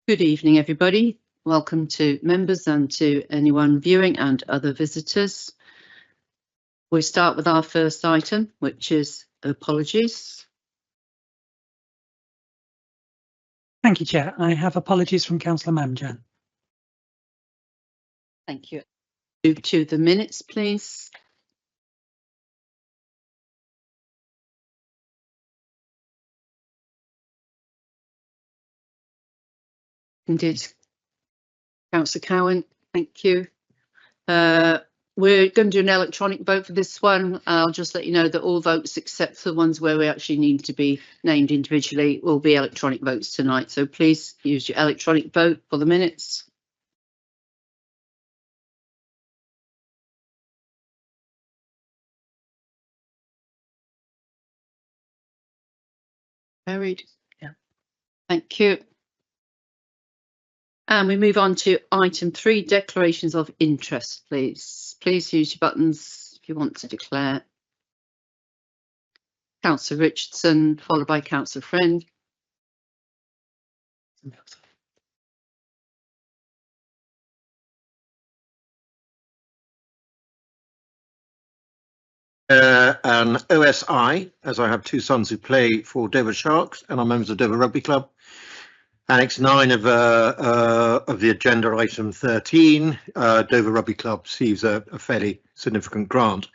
Good evening, everybody. Welcome to members and to anyone viewing and other visitors. We start with our first item, which is apologies. Thank you, Chair. I have apologies from Councillor Mamjan. Thank you. Move to the minutes, please. Indeed. Councillor Cowan, thank you. We're going to do an electronic vote for this one. I'll just let you know that all votes except for the ones where we actually need to be named individually will be electronic votes tonight. So please use your electronic vote for the minutes. Carried. Yeah. Thank you. And we move on to item 3, declarations of interest, please. Please use your buttons if you want to declare. Councillor Richardson, followed by Councillor Friend. An OSI, as I have two sons who play for Dover Sharks and are members of Dover Rugby Club. Annex 9 of the agenda, item 13, Dover Rugby Club receives a fairly significant grant.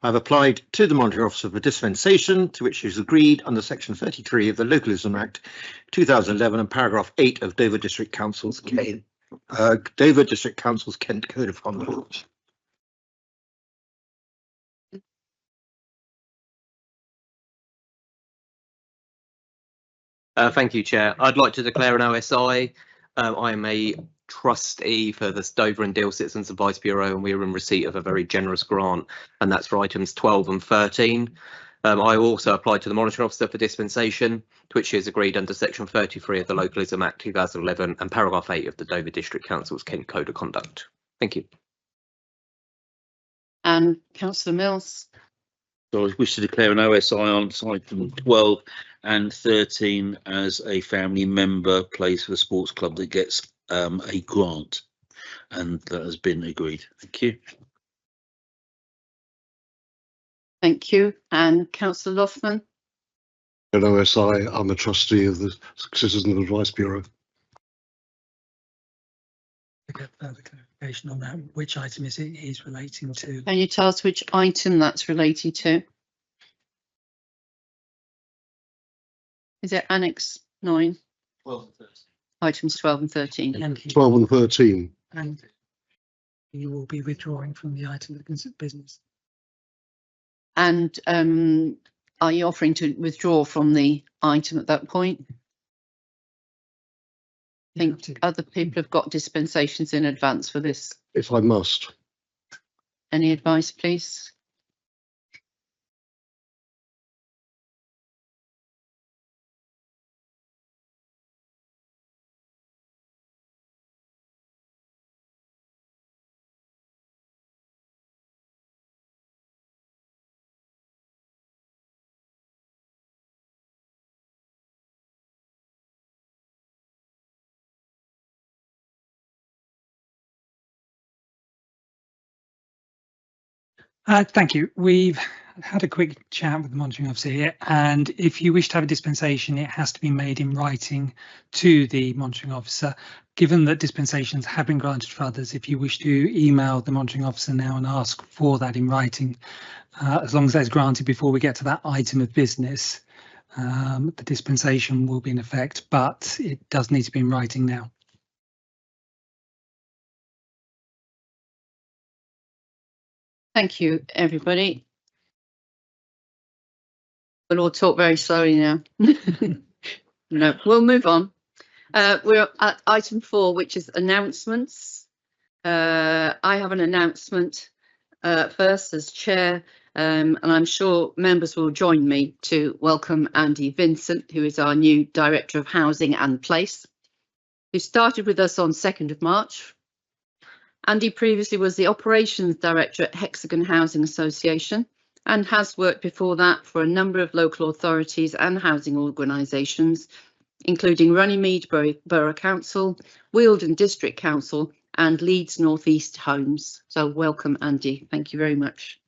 I've applied to the Monitoring Officer for dispensation, to which is agreed under section 33 of the Localism Act 2011 and paragraph 8 of Dover District Council's Kent Code of Conduct. Thank you, Chair. I'd like to declare an OSI. I am a trustee for the Dover and Deal Citizens Advice Bureau, and we are in receipt of a very generous grant, and that's for items 12 and 13. I also applied to the Monitoring Officer for dispensation, to which is agreed under section 33 of the Localism Act 2011 and paragraph 8 of the Dover District Council's Kent Code of Conduct. Thank you. And Councillor Mills. So I wish to declare an OSI on item 12 and 13 as a family member plays for the sports club that gets a grant, and that has been agreed. Thank you. Thank you. And Councillor Loughman. An OSI, I'm a trustee of the Citizens Advice Bureau. To get further clarification on that, which item is it is relating to? Can you tell us which item that's relating to? Is it Annex 9? 12 and 13. Items 12 and 13. Thank you. 12 and 13. And you will be withdrawing from the item of business. And are you offering to withdraw from the item at that point? I think other people have got dispensations in advance for this. If I must. Any advice, please? Thank you. We've had a quick chat with the monitoring officer here, and if you wish to have a dispensation, it has to be made in writing to the monitoring officer. Given that dispensations have been granted for others, if you wish to email the monitoring officer now and ask for that in writing, as long as that's granted before we get to that item of business, the dispensation will be in effect, but it does need to be in writing now. Thank you, everybody. We'll all talk very slowly now. No, we'll move on. We're at item 4, which is announcements. I have an announcement first as chair, and I'm sure members will join me to welcome Andy Vincent, who is our new Director of Housing and Place, who started with us on 2nd of March. Andy previously was the Operations Director at Hexagon Housing Association and has worked before that for a number of local authorities and housing organisations, including Runnymede Borough Council, Wealdon District Council and Leeds North East Homes. So welcome, Andy. Thank you very much.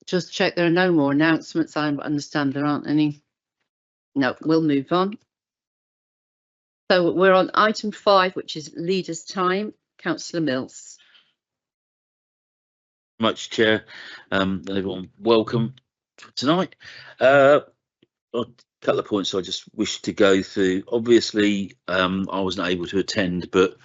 Just check there are no more announcements. I understand there aren't any. No, we'll move on. So we're on item 5, which is leaders' time. Councillor Mills. Much, Chair. Everyone, welcome tonight. A couple of points I just wish to go through. Obviously, I wasn't able to attend, but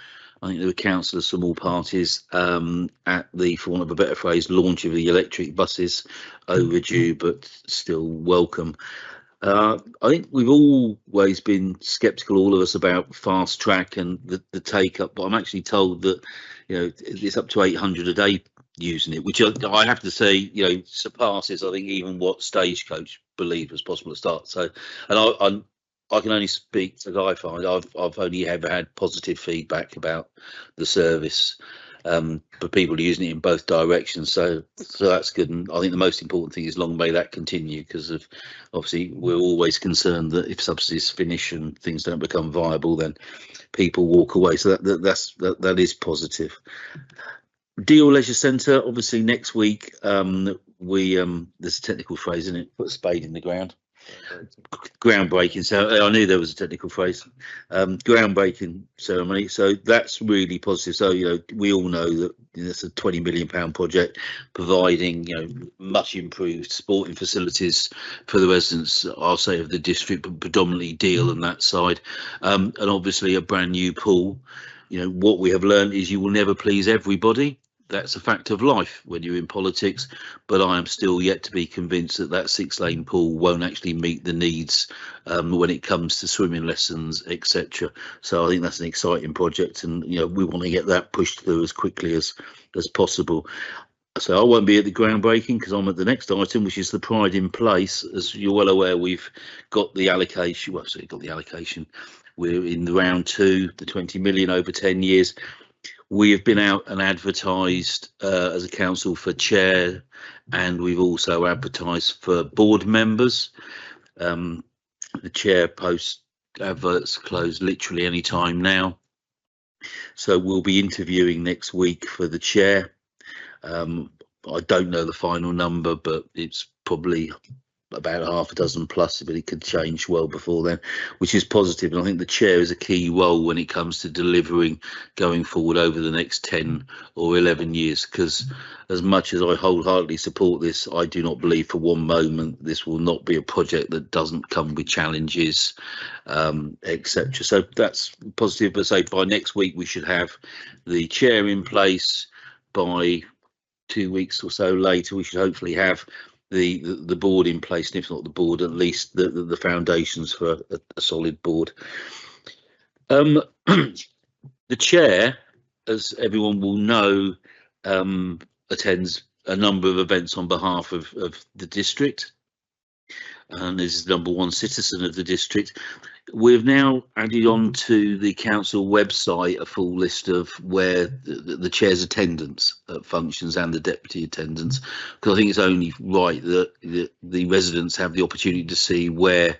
I think there were councillors from all parties at the, for want of a better phrase, launch of the electric buses. Overdue, but still welcome. I think we've always been sceptical, all of us, about fast track and the take up, but I'm actually told that, you know, it's up to 800 a day using it, which I have to say, you know, surpasses, I think, even what Stagecoach believed was possible to start. So, and I can only speak to Guy Find. I've only ever had positive feedback about the service, for people using it in both directions. So that's good. And I think the most important thing is long may that continue, because of obviously we're always concerned that if subsidies finish and things don't become viable, then people walk away. So that is positive. Deal Leisure Centre, obviously next week, there's a technical phrase in it, put a spade in the ground. Groundbreaking. So I knew there was a technical phrase. Groundbreaking ceremony. So that's really positive. So, you know, we all know that it's a £20 million project, providing, you know, much improved sporting facilities for the residents, I'll say, of the district, but predominantly Deal on that side, and obviously a brand new pool. You know, what we have learned is you will never please everybody. That's a fact of life when you're in politics, but I am still yet to be convinced that that 6-lane pool won't actually meet the needs when it comes to swimming lessons, etc. So I think that's an exciting project, and you know, we want to get that pushed through as quickly as possible. So I won't be at the groundbreaking because I'm at the next item, which is the Pride in Place. As you're well aware, we've got the allocation. Well, so you've got the allocation. We're in the round 2, the 20 million over 10 years. We have been out and advertised as a council for chair, and we've also advertised for board members. The chair post adverts close literally any time now. So we'll be interviewing next week for the chair. I don't know the final number, but it's probably about half a dozen plus, but it could change well before then, which is positive. And I think the chair is a key role when it comes to delivering going forward over the next 10 or 11 years, because as much as I wholeheartedly support this, I do not believe for one moment this will not be a project that doesn't come with challenges, etc. So that's positive. But say by next week we should have the chair in place. By 2 weeks or so later we should hopefully have the board in place, and if not the board, at least the foundations for a solid board. The chair, as everyone will know, attends a number of events on behalf of the district, and is the #1 citizen of the district. We've now added on to the council website a full list of where the chair's attendance at functions and the deputy attendance, because I think it's only right that the residents have the opportunity to see where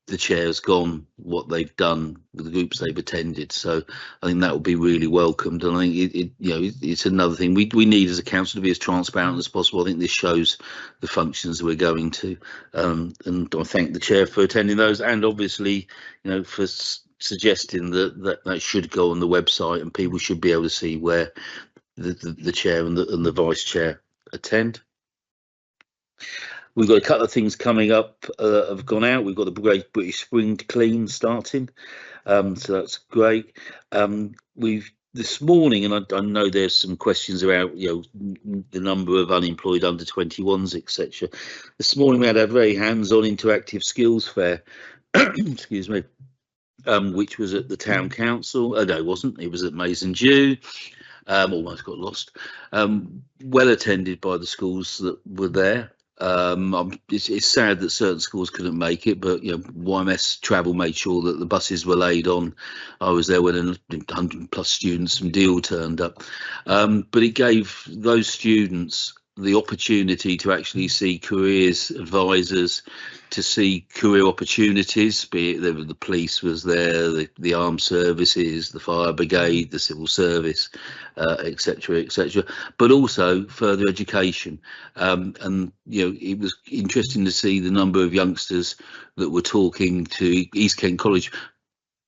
the chair's gone, what they've done with the groups they've attended. So I think that will be really welcomed, and I think it's another thing we need as a council to be as transparent as possible. I think this shows the functions we're going to, and I thank the chair for attending those, and obviously, you know, for suggesting that should go on the website and people should be able to see where the chair and the vice chair attend. We've got a couple of things coming up have gone out. We've got the Great British Spring Clean starting, so that's great. We've this morning, and I know there's some questions about, you know, the number of unemployed under 21s, etc. This morning we had a very hands-on interactive skills fair, excuse me, which was at the town council. No, it wasn't. It was at Mason Dew. Almost got lost. Well attended by the schools that were there. It's sad that certain schools couldn't make it, but you know, YMS Travel made sure that the buses were laid on. I was there when 100+ students from Deal turned up, but it gave those students the opportunity to actually see careers advisors, to see career opportunities, be it the police was there, the armed services, the fire brigade, the civil service, etc., etc., but also further education. And it was interesting to see the number of youngsters that were talking to East Kent College,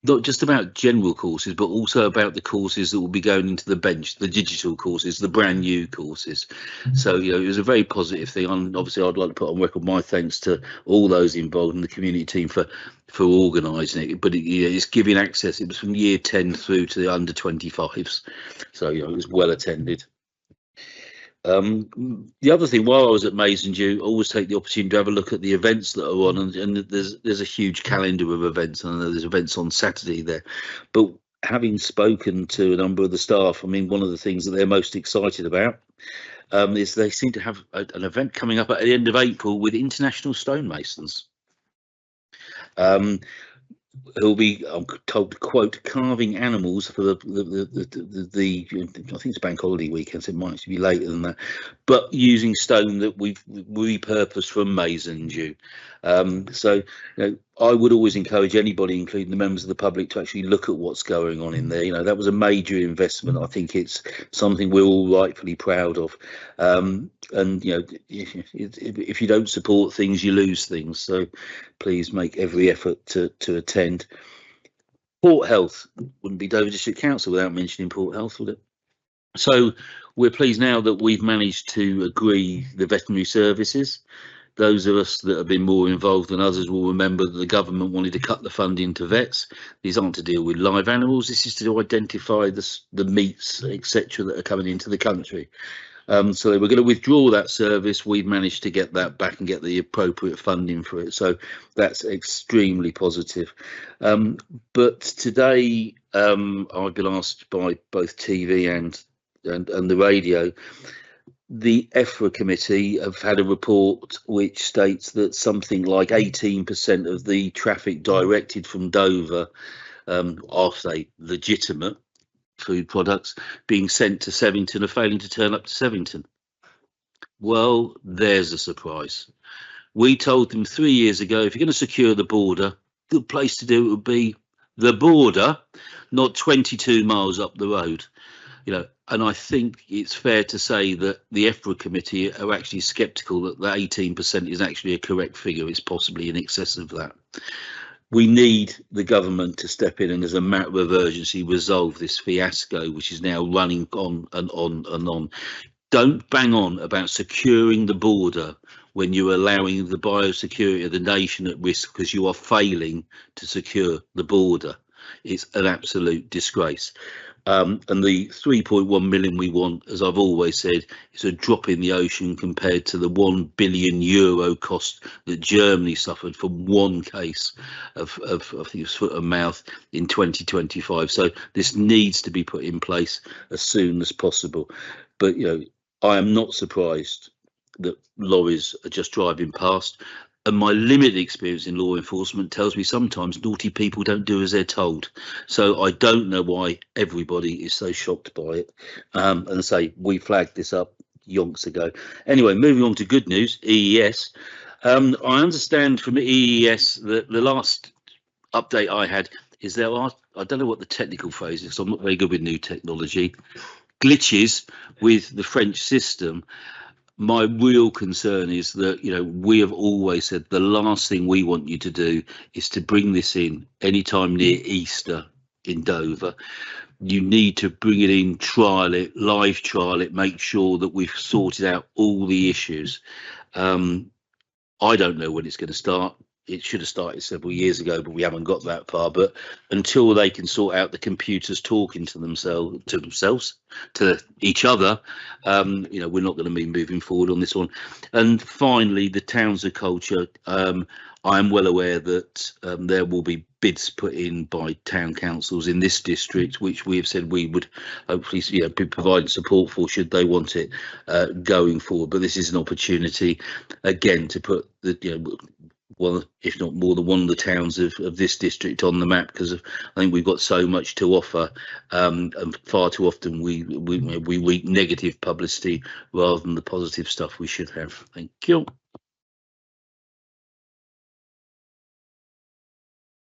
not just about general courses, but also about the courses that will be going into the bench, the digital courses, the brand new courses. So, it was a very positive thing. And obviously, I'd like to put on record my thanks to all those involved in the community team for organising it. But it's giving access. It was from year 10 through to the under 25s. So, it was well attended. The other thing, while I was at Mason Dew, I always take the opportunity to have a look at the events that are on, and there's a huge calendar of events, and there's events on Saturday there. But having spoken to a number of the staff, I mean, one of the things that they're most excited about is they seem to have an event coming up at the end of April with international stonemasons. Who'll be, I'm told to quote, carving animals for the I think it's bank holiday weekend, so it might actually be later than that, but using stone that we've repurposed from Mason Dew. So I would always encourage anybody, including the members of the public, to actually look at what's going on in there. That was a major investment. I think it's something we're all rightfully proud of. And if you don't support things, you lose things. So please make every effort to attend. Port Health wouldn't be Dover District Council without mentioning Port Health, would it? So we're pleased now that we've managed to agree the veterinary services. Those of us that have been more involved than others will remember that the government wanted to cut the funding to vets. These aren't to deal with live animals. This is to identify the meats, etc., that are coming into the country. So they were going to withdraw that service. We've managed to get that back and get the appropriate funding for it. So that's extremely positive. But today I've been asked by both TV and the radio. The EFRA committee have had a report which states that something like 18% of the traffic directed from Dover are, say, legitimate food products being sent to Sevington are failing to turn up to Sevington. Well, there's a surprise. We told them 3 years ago, if you're going to secure the border, the place to do it would be the border, not 22 miles up the road. And I think it's fair to say that the EFRA committee are actually sceptical that the 18% is actually a correct figure. It's possibly in excess of that. We need the government to step in and, as a matter of urgency, resolve this fiasco, which is now running on and on and on. Don't bang on about securing the border when you're allowing the biosecurity of the nation at risk because you are failing to secure the border. It's an absolute disgrace. And the 3.1 million we want, as I've always said, is a drop in the ocean compared to the €1 billion cost that Germany suffered from one case of I think it was foot and mouth in 2025. So this needs to be put in place as soon as possible. But I am not surprised that lorries are just driving past. And my limited experience in law enforcement tells me sometimes naughty people don't do as they're told. So I don't know why everybody is so shocked by it. And say we flagged this up yonks ago. Anyway, moving on to good news, EES. I understand from EES that the last update I had is there are, I don't know what the technical phrase is, so I'm not very good with new technology, glitches with the French system. My real concern is that, we have always said the last thing we want you to do is to bring this in anytime near Easter in Dover. You need to bring it in, trial it, live trial it, make sure that we've sorted out all the issues. I don't know when it's going to start. It should have started several years ago, but we haven't got that far. But until they can sort out the computers talking to themselves, to each other, we're not going to be moving forward on this one. And finally, the towns of culture. I am well aware that there will be bids put in by town councils in this district, which we have said we would hopefully be providing support for should they want it going forward. But this is an opportunity again to put the well, if not more than one of the towns of this district on the map, because I think we've got so much to offer, and far too often we reap negative publicity rather than the positive stuff we should have. Thank you.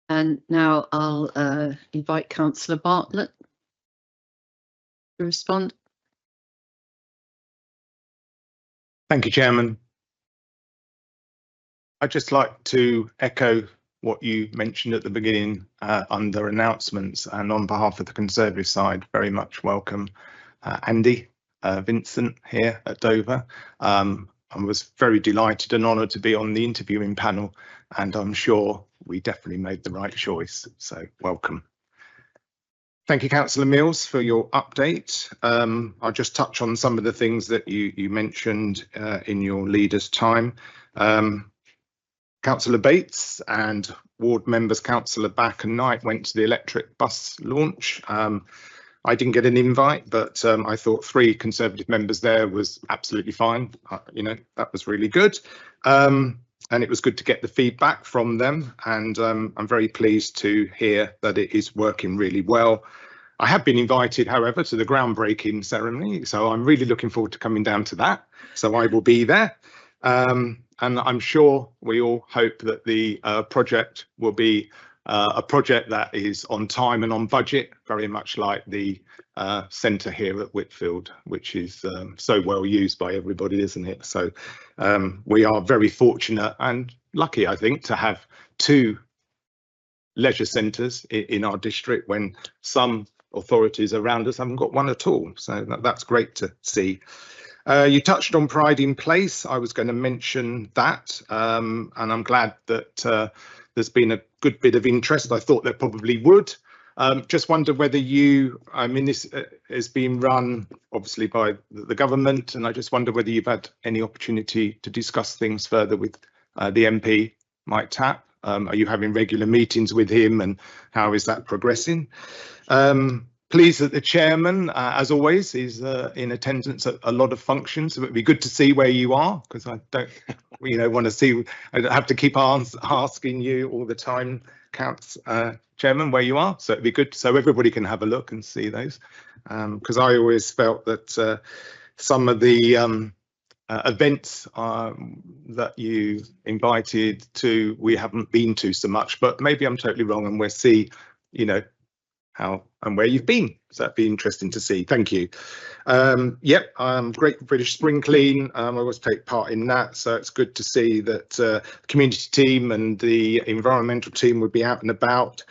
And now I'll invite Councillor Bartlett to respond. Thank you, Chairman. I'd just like to echo what you mentioned at the beginning under announcements, and on behalf of the Conservative side, very much welcome Andy Vincent here at Dover. I was very delighted and honoured to be on the interviewing panel, and I'm sure we definitely made the right choice, so welcome. Thank you, Councillor Mills, for your update. I'll just touch on some of the things that you mentioned in your leader's time. Councillor Bates and ward members Councillor Back and Knight went to the electric bus launch. I didn't get an invite, but I thought 3 Conservative members there was absolutely fine. You know, that was really good. And it was good to get the feedback from them. And I'm very pleased to hear that it is working really well. I have been invited, however, to the groundbreaking ceremony, so I'm really looking forward to coming down to that. So I will be there. And I'm sure we all hope that the project will be a project that is on time and on budget, very much like the centre here at Whitfield, which is so well used by everybody, isn't it? So we are very fortunate and lucky, I think, to have 2 leisure centres in our district when some authorities around us haven't got one at all. So that's great to see. You touched on Pride in Place. I was going to mention that, and I'm glad that there's been a good bit of interest. I thought there probably would. Just wonder whether you, I mean, this is being run obviously by the government, and I just wonder whether you've had any opportunity to discuss things further with the MP, Mike Tapp. Are you having regular meetings with him, and how is that progressing? Pleased that the chairman, as always, is in attendance at a lot of functions. So it'd be good to see where you are, because I don't, want to see. I don't have to keep asking you all the time, Chairman, where you are. So it'd be good so everybody can have a look and see those, because I always felt that some of the events that you invited to, we haven't been to so much. But maybe I'm totally wrong, and we'll see, how and where you've been. So that'd be interesting to see. Thank you. Yep, Great British Spring Clean. I always take part in that, so it's good to see that the community team and the environmental team would be out and about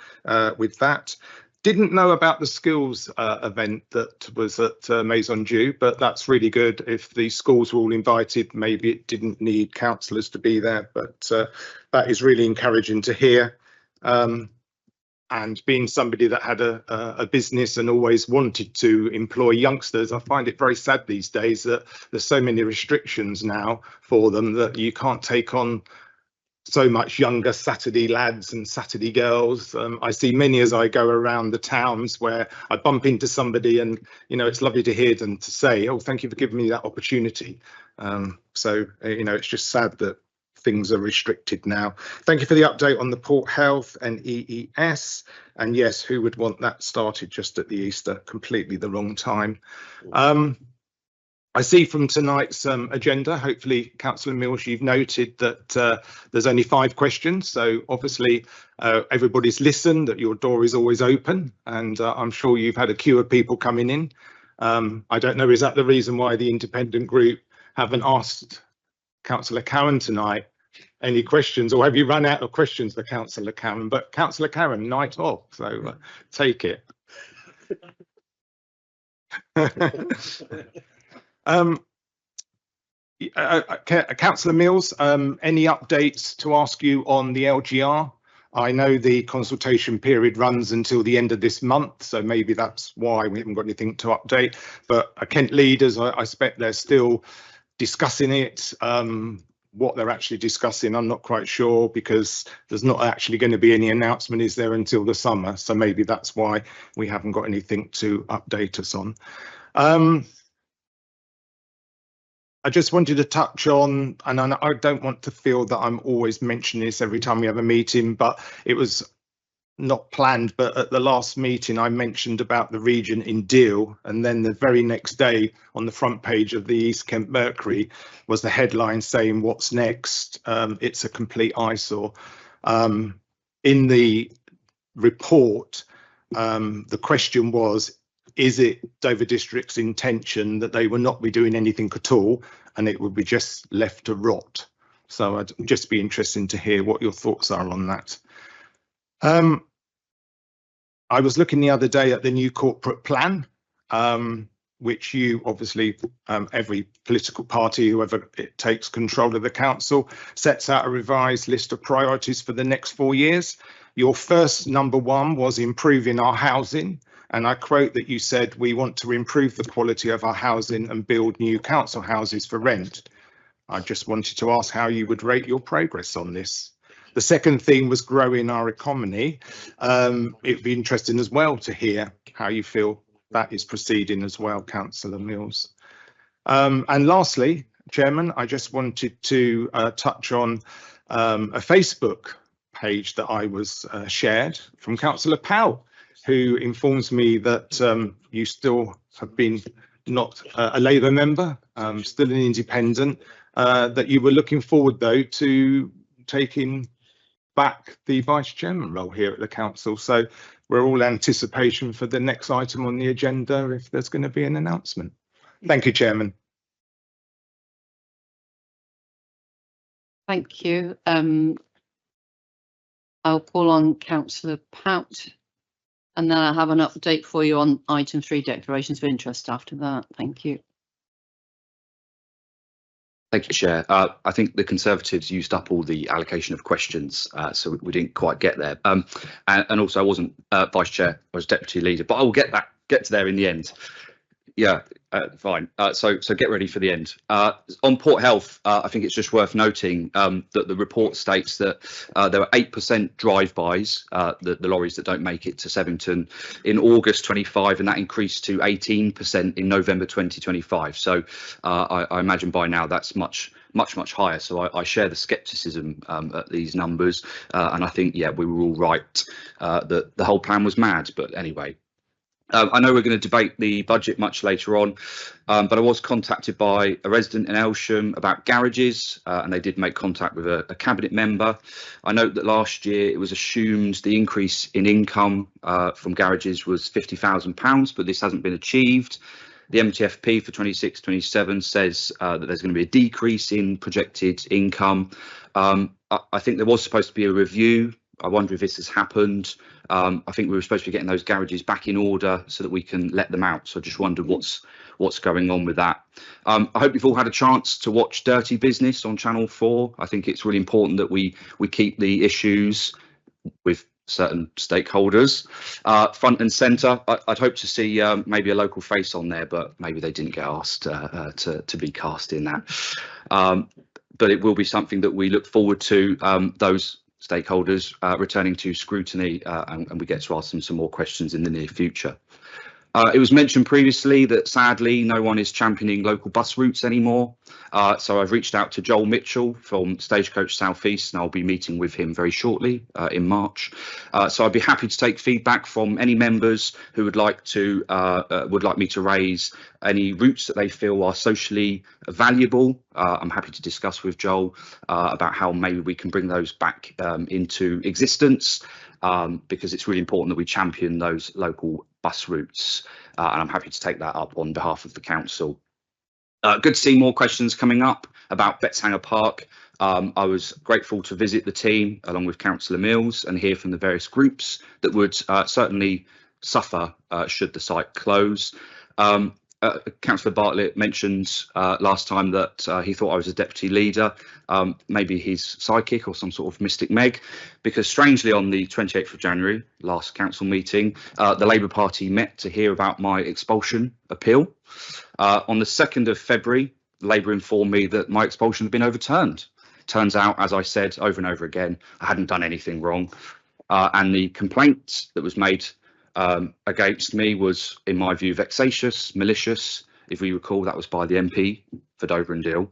with that. Didn't know about the skills event that was at Maison Dieu, but that's really good. If the schools were all invited, maybe it didn't need councillors to be there, but that is really encouraging to hear. And being somebody that had a business and always wanted to employ youngsters, I find it very sad these days that there's so many restrictions now for them that you can't take on so much younger Saturday lads and Saturday girls. I see many as I go around the towns where I bump into somebody, and it's lovely to hear them to say, "Oh, thank you for giving me that opportunity." So it's just sad that things are restricted now. Thank you for the update on the Port Health and EES. And yes, who would want that started just at the Easter? Completely the wrong time. I see from tonight's agenda, hopefully, Councillor Mills, you've noted that there's only 5 questions. So obviously, everybody's listened, that your door is always open. And I'm sure you've had a queue of people coming in. I don't know, is that the reason why the independent group haven't asked Councillor Cowan tonight any questions, or have you run out of questions for Councillor Cowan? But Councillor Cowan, night off, so take it. Councillor Mills, any updates to ask you on the LGR? I know the consultation period runs until the end of this month, so maybe that's why we haven't got anything to update. But Kent leaders, I expect they're still discussing it. What they're actually discussing, I'm not quite sure, because there's not actually going to be any announcement, is there, until the summer? So maybe that's why we haven't got anything to update us on. I just wanted to touch on, and I don't want to feel that I'm always mentioning this every time we have a meeting, but it was not planned, but at the last meeting I mentioned about the region in Deal, and then the very next day on the front page of the East Kent Mercury was the headline saying what's next. It's a complete eyesore. In the report, the question was, is it Dover District's intention that they will not be doing anything at all and it will be just left to rot? So I'd just be interested to hear what your thoughts are on that. I was looking the other day at the new corporate plan, which you obviously, every political party, whoever it takes control of the council, sets out a revised list of priorities for the next 4 years. Your first number one was improving our housing. And I quote that you said, we want to improve the quality of our housing and build new council houses for rent. I just wanted to ask how you would rate your progress on this. The second thing was growing our economy. It'd be interesting as well to hear how you feel that is proceeding as well, Councillor Mills. And lastly, Chairman, I just wanted to touch on a Facebook page that I was shared from Councillor Powell, who informs me that you still have been not a Labour member, still an independent, that you were looking forward though to taking back the vice chairman role here at the council. So we're all anticipation for the next item on the agenda if there's going to be an announcement. Thank you, Chairman. Thank you. I'll call on Councillor Pout, and then I'll have an update for you on item 3, declarations of interest after that. Thank you. Thank you, Chair. I think the Conservatives used up all the allocation of questions, so we didn't quite get there. And also I wasn't Vice Chair, I was Deputy Leader, but I will get to there in the end. Yeah, fine. So get ready for the end. On Port Health, I think it's just worth noting that the report states that there were 8% drive-bys, the lorries that don't make it to Sevington in August 25, and that increased to 18% in November 2025. So I imagine by now that's much higher. So I share the scepticism at these numbers, and I think, yeah, we were all right that the whole plan was mad. But anyway. I know we're going to debate the budget much later on, but I was contacted by a resident in Elsham about garages, and they did make contact with a cabinet member. I note that last year it was assumed the increase in income from garages was £50,000, but this hasn't been achieved. The MTFP for 26-27 says that there's going to be a decrease in projected income. I think there was supposed to be a review. I wonder if this has happened. I think we were supposed to be getting those garages back in order so that we can let them out. So I just wondered what's going on with that. I hope you've all had a chance to watch Dirty Business on Channel 4. I think it's really important that we keep the issues with certain stakeholders front and centre. I'd hope to see maybe a local face on there, but maybe they didn't get asked to be cast in that. But it will be something that we look forward to, those stakeholders returning to scrutiny, and we get to ask them some more questions in the near future. It was mentioned previously that sadly no one is championing local bus routes anymore. So I've reached out to Joel Mitchell from Stagecoach South East, and I'll be meeting with him very shortly in March. So I'd be happy to take feedback from any members who would like me to raise any routes that they feel are socially valuable. I'm happy to discuss with Joel about how maybe we can bring those back into existence, because it's really important that we champion those local bus routes, and I'm happy to take that up on behalf of the council. Good to see more questions coming up about Betshanger Park. I was grateful to visit the team along with Councillor Mills and hear from the various groups that would certainly suffer should the site close. Councillor Bartlett mentioned last time that he thought I was a deputy leader. Maybe he's psychic or some sort of mystic Meg, because strangely on the 28th of January, last council meeting, the Labour Party met to hear about my expulsion appeal. On the 2nd of February, Labour informed me that my expulsion had been overturned. Turns out, as I said over and over again, I hadn't done anything wrong. And the complaint that was made against me was, in my view, vexatious, malicious. If we recall, that was by the MP for Dover and Deal.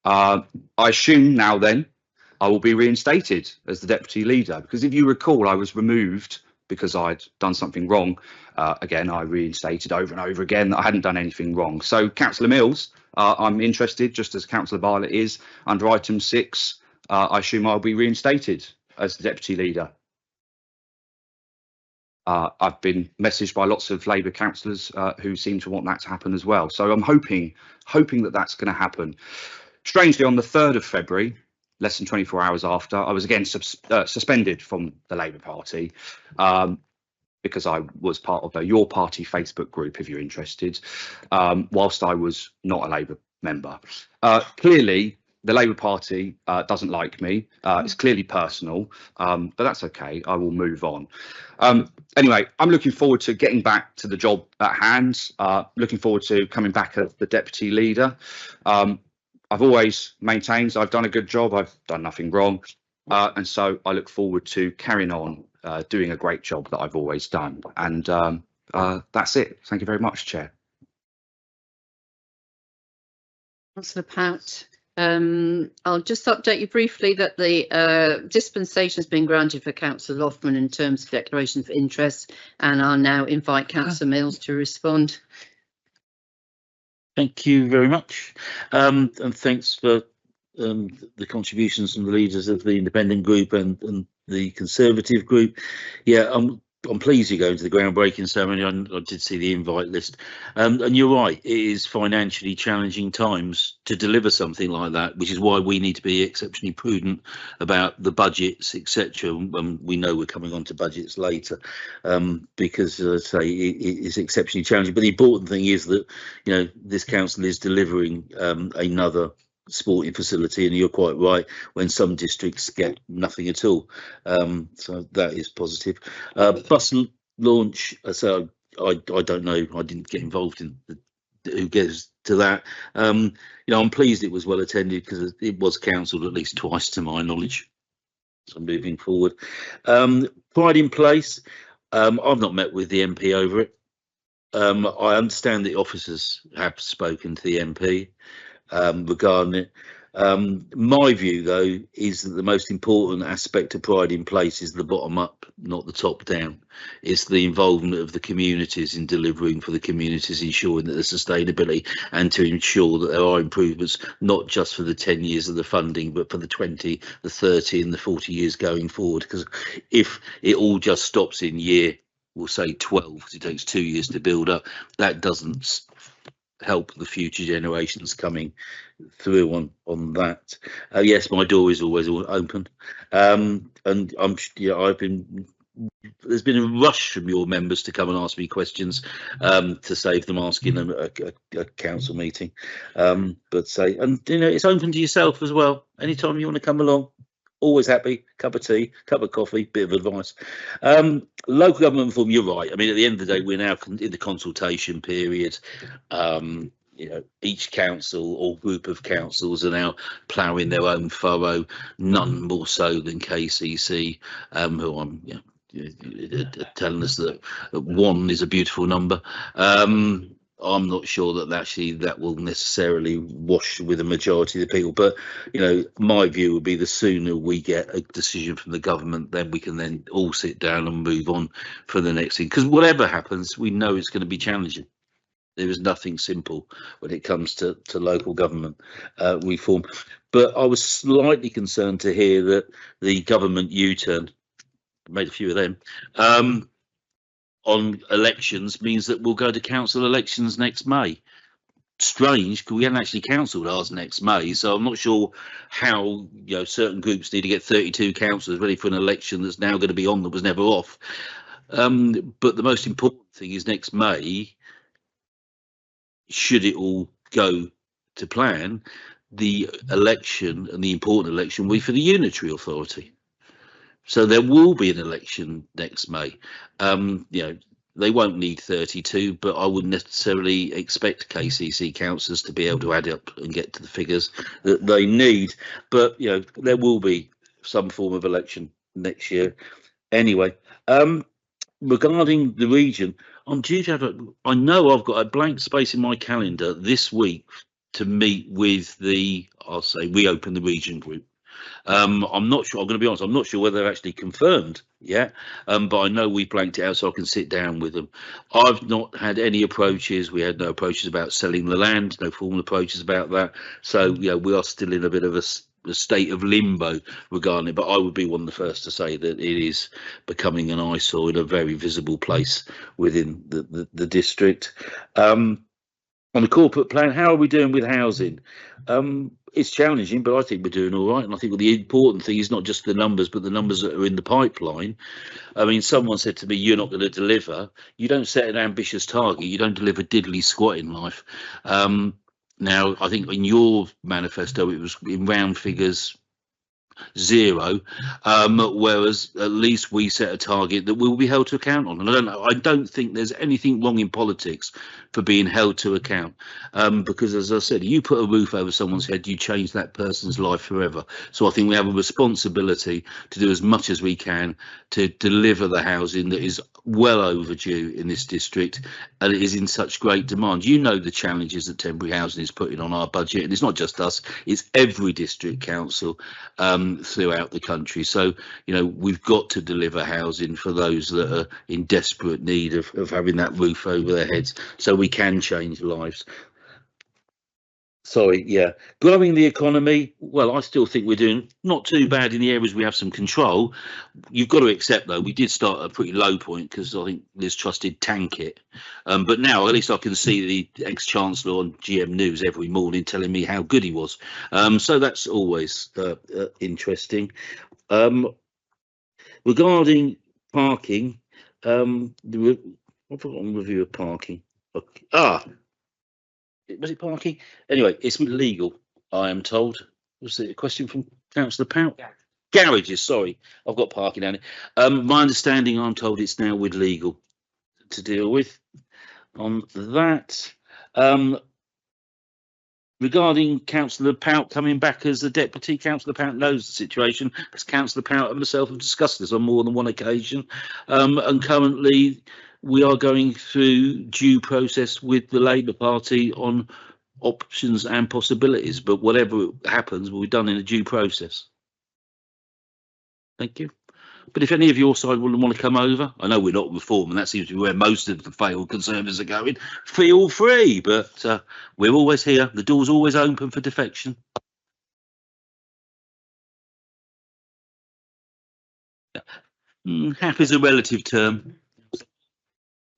I assume now then I will be reinstated as the deputy leader, because if you recall, I was removed because I'd done something wrong. Again, I reinstated over and over again that I hadn't done anything wrong. So Councillor Mills, I'm interested, just as Councillor Bartlett is, under item 6, I assume I'll be reinstated as the deputy leader. I've been messaged by lots of Labour councillors who seem to want that to happen as well. So I'm hoping that that's going to happen. Strangely, on the 3rd of February, less than 24 hours after, I was again suspended from the Labour Party because I was part of Your Party Facebook group, if you're interested, whilst I was not a Labour member. Clearly, the Labour Party doesn't like me. It's clearly personal, but that's okay. I will move on. Anyway, I'm looking forward to getting back to the job at hand. Looking forward to coming back as the deputy leader. I've always maintained I've done a good job. I've done nothing wrong. And so I look forward to carrying on doing a great job that I've always done. And that's it. Thank you very much, Chair. Councillor Pout. I'll just update you briefly that the dispensation has been granted for Councillor Loughman in terms of declaration of interest, and I'll now invite Councillor Mills to respond. Thank you very much, and thanks for the contributions from the leaders of the independent group and the Conservative group. Yeah, I'm pleased you're going to the groundbreaking ceremony. I did see the invite list, and you're right, it is financially challenging times to deliver something like that, which is why we need to be exceptionally prudent about the budgets, etc. We know we're coming on to budgets later, because as I say, it is exceptionally challenging. But the important thing is that, you know, this council is delivering another sporting facility, and you're quite right, when some districts get nothing at all, so that is positive. Bus launch, so I don't know, I didn't get involved in who gets to that. You know, I'm pleased it was well attended because it was cancelled at least twice to my knowledge. So moving forward, Pride in Place, I've not met with the MP over it. I understand the officers have spoken to the MP regarding it. My view, though, is that the most important aspect of Pride in Place is the bottom up, not the top down. It's the involvement of the communities in delivering for the communities, ensuring that there's sustainability, and to ensure that there are improvements, not just for the 10 years of the funding, but for the 20, the 30 and the 40 years going forward. Because if it all just stops in year, we'll say 12, because it takes 2 years to build up, that doesn't help the future generations coming through on that. Yes, my door is always open, and I'm, yeah, there's been a rush from your members to come and ask me questions, to save them asking them at a council meeting, but say, and you know, it's open to yourself as well. Anytime you want to come along, always happy. Cup of tea, cup of coffee, bit of advice. Local government reform, you're right. I mean, at the end of the day, we're now in the consultation period. You know, each council or group of councils are now ploughing their own furrow, none more so than KCC, who I'm, you know, telling us that 1 is a beautiful number. I'm not sure that actually that will necessarily wash with a majority of the people, but you know, my view would be the sooner we get a decision from the government, then we can then all sit down and move on for the next thing. Because whatever happens, we know it's going to be challenging. There is nothing simple when it comes to local government reform. But I was slightly concerned to hear that the government U-turn, made a few of them, on elections means that we'll go to council elections next May. Strange, because we haven't actually councilled ours next May, so I'm not sure how, you know, certain groups need to get 32 councillors ready for an election that's now going to be on that was never off. But the most important thing is next May, should it all go to plan, the election, and the important election, will be for the unitary authority. So there will be an election next May. You know, they won't need 32, but I wouldn't necessarily expect KCC councillors to be able to add up and get to the figures that they need. But, you know, there will be some form of election next year. Anyway, regarding the region, I'm due to have I know I've got a blank space in my calendar this week to meet with the, I'll say, Reopen the Region group. I'm not sure, I'm going to be honest, I'm not sure whether they're actually confirmed yet, but I know we blanked it out so I can sit down with them. I've not had any approaches. We had no approaches about selling the land, no formal approaches about that. So, you know, we are still in a bit of a state of limbo regarding it, but I would be one of the first to say that it is becoming an eyesore in a very visible place within the district. On the corporate plan, how are we doing with housing? It's challenging, but I think we're doing all right. And I think the important thing is not just the numbers, but the numbers that are in the pipeline. I mean, someone said to me, you're not going to deliver. You don't set an ambitious target. You don't deliver diddly squat in life. Now, I think in your manifesto, it was in round figures 0, whereas at least we set a target that we'll be held to account on. And I don't think there's anything wrong in politics for being held to account, because, as I said, you put a roof over someone's head, you change that person's life forever. So I think we have a responsibility to do as much as we can to deliver the housing that is well overdue in this district, and it is in such great demand. You know the challenges that temporary housing is putting on our budget, and it's not just us, it's every district council throughout the country. So, you know, we've got to deliver housing for those that are in desperate need of having that roof over their heads, so we can change lives. Sorry, yeah. Growing the economy, well, I still think we're doing not too bad in the areas we have some control. You've got to accept, though, we did start at a pretty low point because I think Liz Truss did tank it. But now at least I can see the ex-chancellor on GM News every morning telling me how good he was. So that's always interesting. Regarding parking, I've forgotten review of parking. Okay. Was it parking? Anyway, it's legal, I am told. Was it a question from Councillor Pout? Yeah. Garages, sorry. I've got parking down here. My understanding, I'm told it's now with legal to deal with on that. Regarding Councillor Pout coming back as the deputy, Councillor Pout knows the situation because Councillor Pout and myself have discussed this on more than one occasion. And currently we are going through due process with the Labour Party on options and possibilities, but whatever happens will be done in a due process. Thank you. But if any of your side wouldn't want to come over, I know we're not Reform, and that seems to be where most of the failed Conservatives are going, feel free, but we're always here. The door's always open for defection. Happy is a relative term.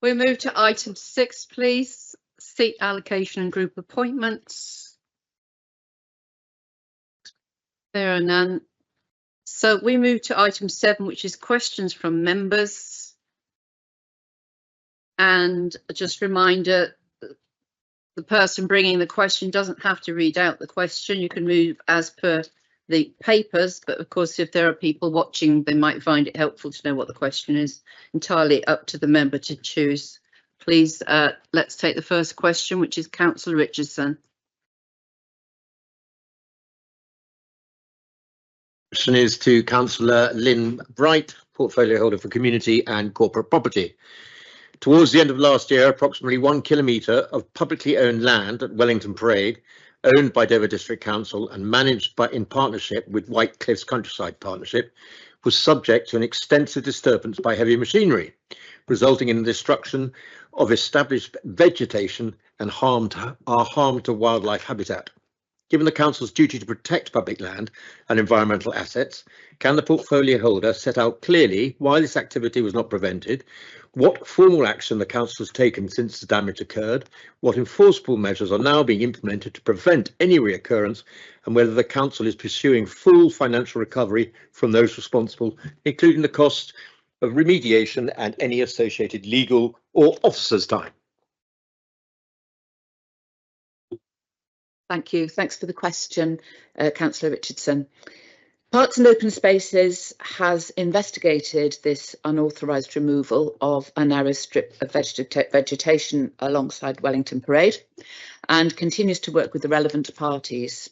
We move to item 6, please. Seat allocation and group appointments. There are none. So we move to item 7, which is questions from members. And just a reminder, the person bringing the question doesn't have to read out the question. You can move as per the papers, but of course, if there are people watching, they might find it helpful to know what the question is. Entirely up to the member to choose. Please, let's take the first question, which is Councillor Richardson. Question is to Councillor Lynn Bright, portfolio holder for community and corporate property. Towards the end of last year, approximately 1 kilometre of publicly owned land at Wellington Parade, owned by Dover District Council and managed in partnership with White Cliffs Countryside Partnership, was subject to an extensive disturbance by heavy machinery, resulting in the destruction of established vegetation and harm to wildlife habitat. Given the Council's duty to protect public land and environmental assets, can the portfolio holder set out clearly why this activity was not prevented, what formal action the Council has taken since the damage occurred, what enforceable measures are now being implemented to prevent any reoccurrence, and whether the Council is pursuing full financial recovery from those responsible, including the cost of remediation and any associated legal or officers' time. Thank you. Thanks for the question, Councillor Richardson. Parks and Open Spaces has investigated this unauthorised removal of a narrow strip of vegetation alongside Wellington Parade and continues to work with the relevant parties.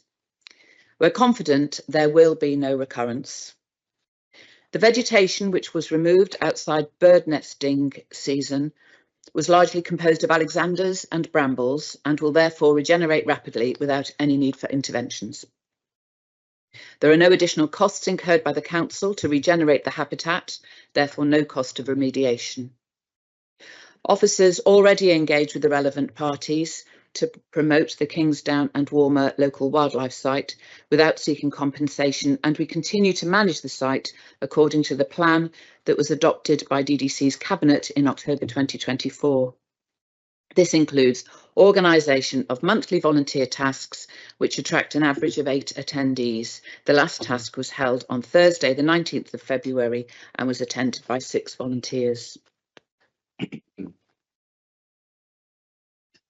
We're confident there will be no recurrence. The vegetation which was removed outside bird nesting season was largely composed of Alexanders and brambles and will therefore regenerate rapidly without any need for interventions. There are no additional costs incurred by the council to regenerate the habitat, therefore no cost of remediation. Officers already engage with the relevant parties to promote the Kingsdown and Warmer local wildlife site without seeking compensation, and we continue to manage the site according to the plan that was adopted by DDC's Cabinet in October 2024. This includes organisation of monthly volunteer tasks, which attract an average of 8 attendees. The last task was held on Thursday, the 19th of February, and was attended by 6 volunteers.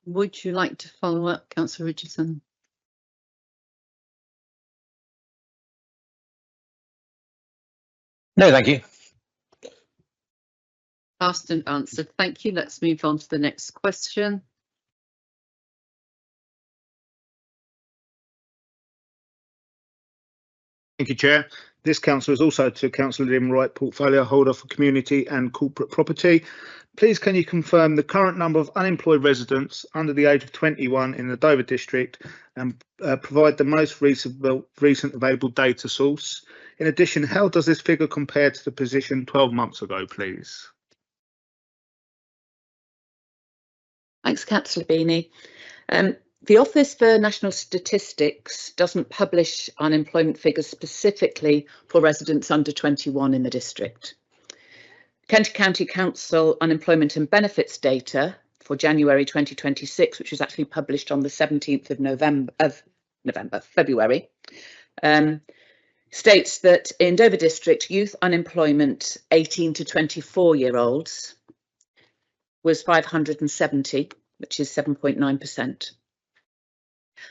Would you like to follow up, Councillor Richardson? No, thank you. Asked and answered. Thank you. Let's move on to the next question. Thank you, Chair. This councillor is also to Councillor Lynn Wright, portfolio holder for community and corporate property. Please can you confirm the current number of unemployed residents under the age of 21 in the Dover district and provide the most recent available data source? In addition, how does this figure compare to the position 12 months ago, please? Thanks, Councillor Beanie. The Office for National Statistics doesn't publish unemployment figures specifically for residents under 21 in the district. Kent County Council unemployment and benefits data for January 2026, which was actually published on the 17th of February, states that in Dover district, youth unemployment 18 to 24-year-olds was 570, which is 7.9%.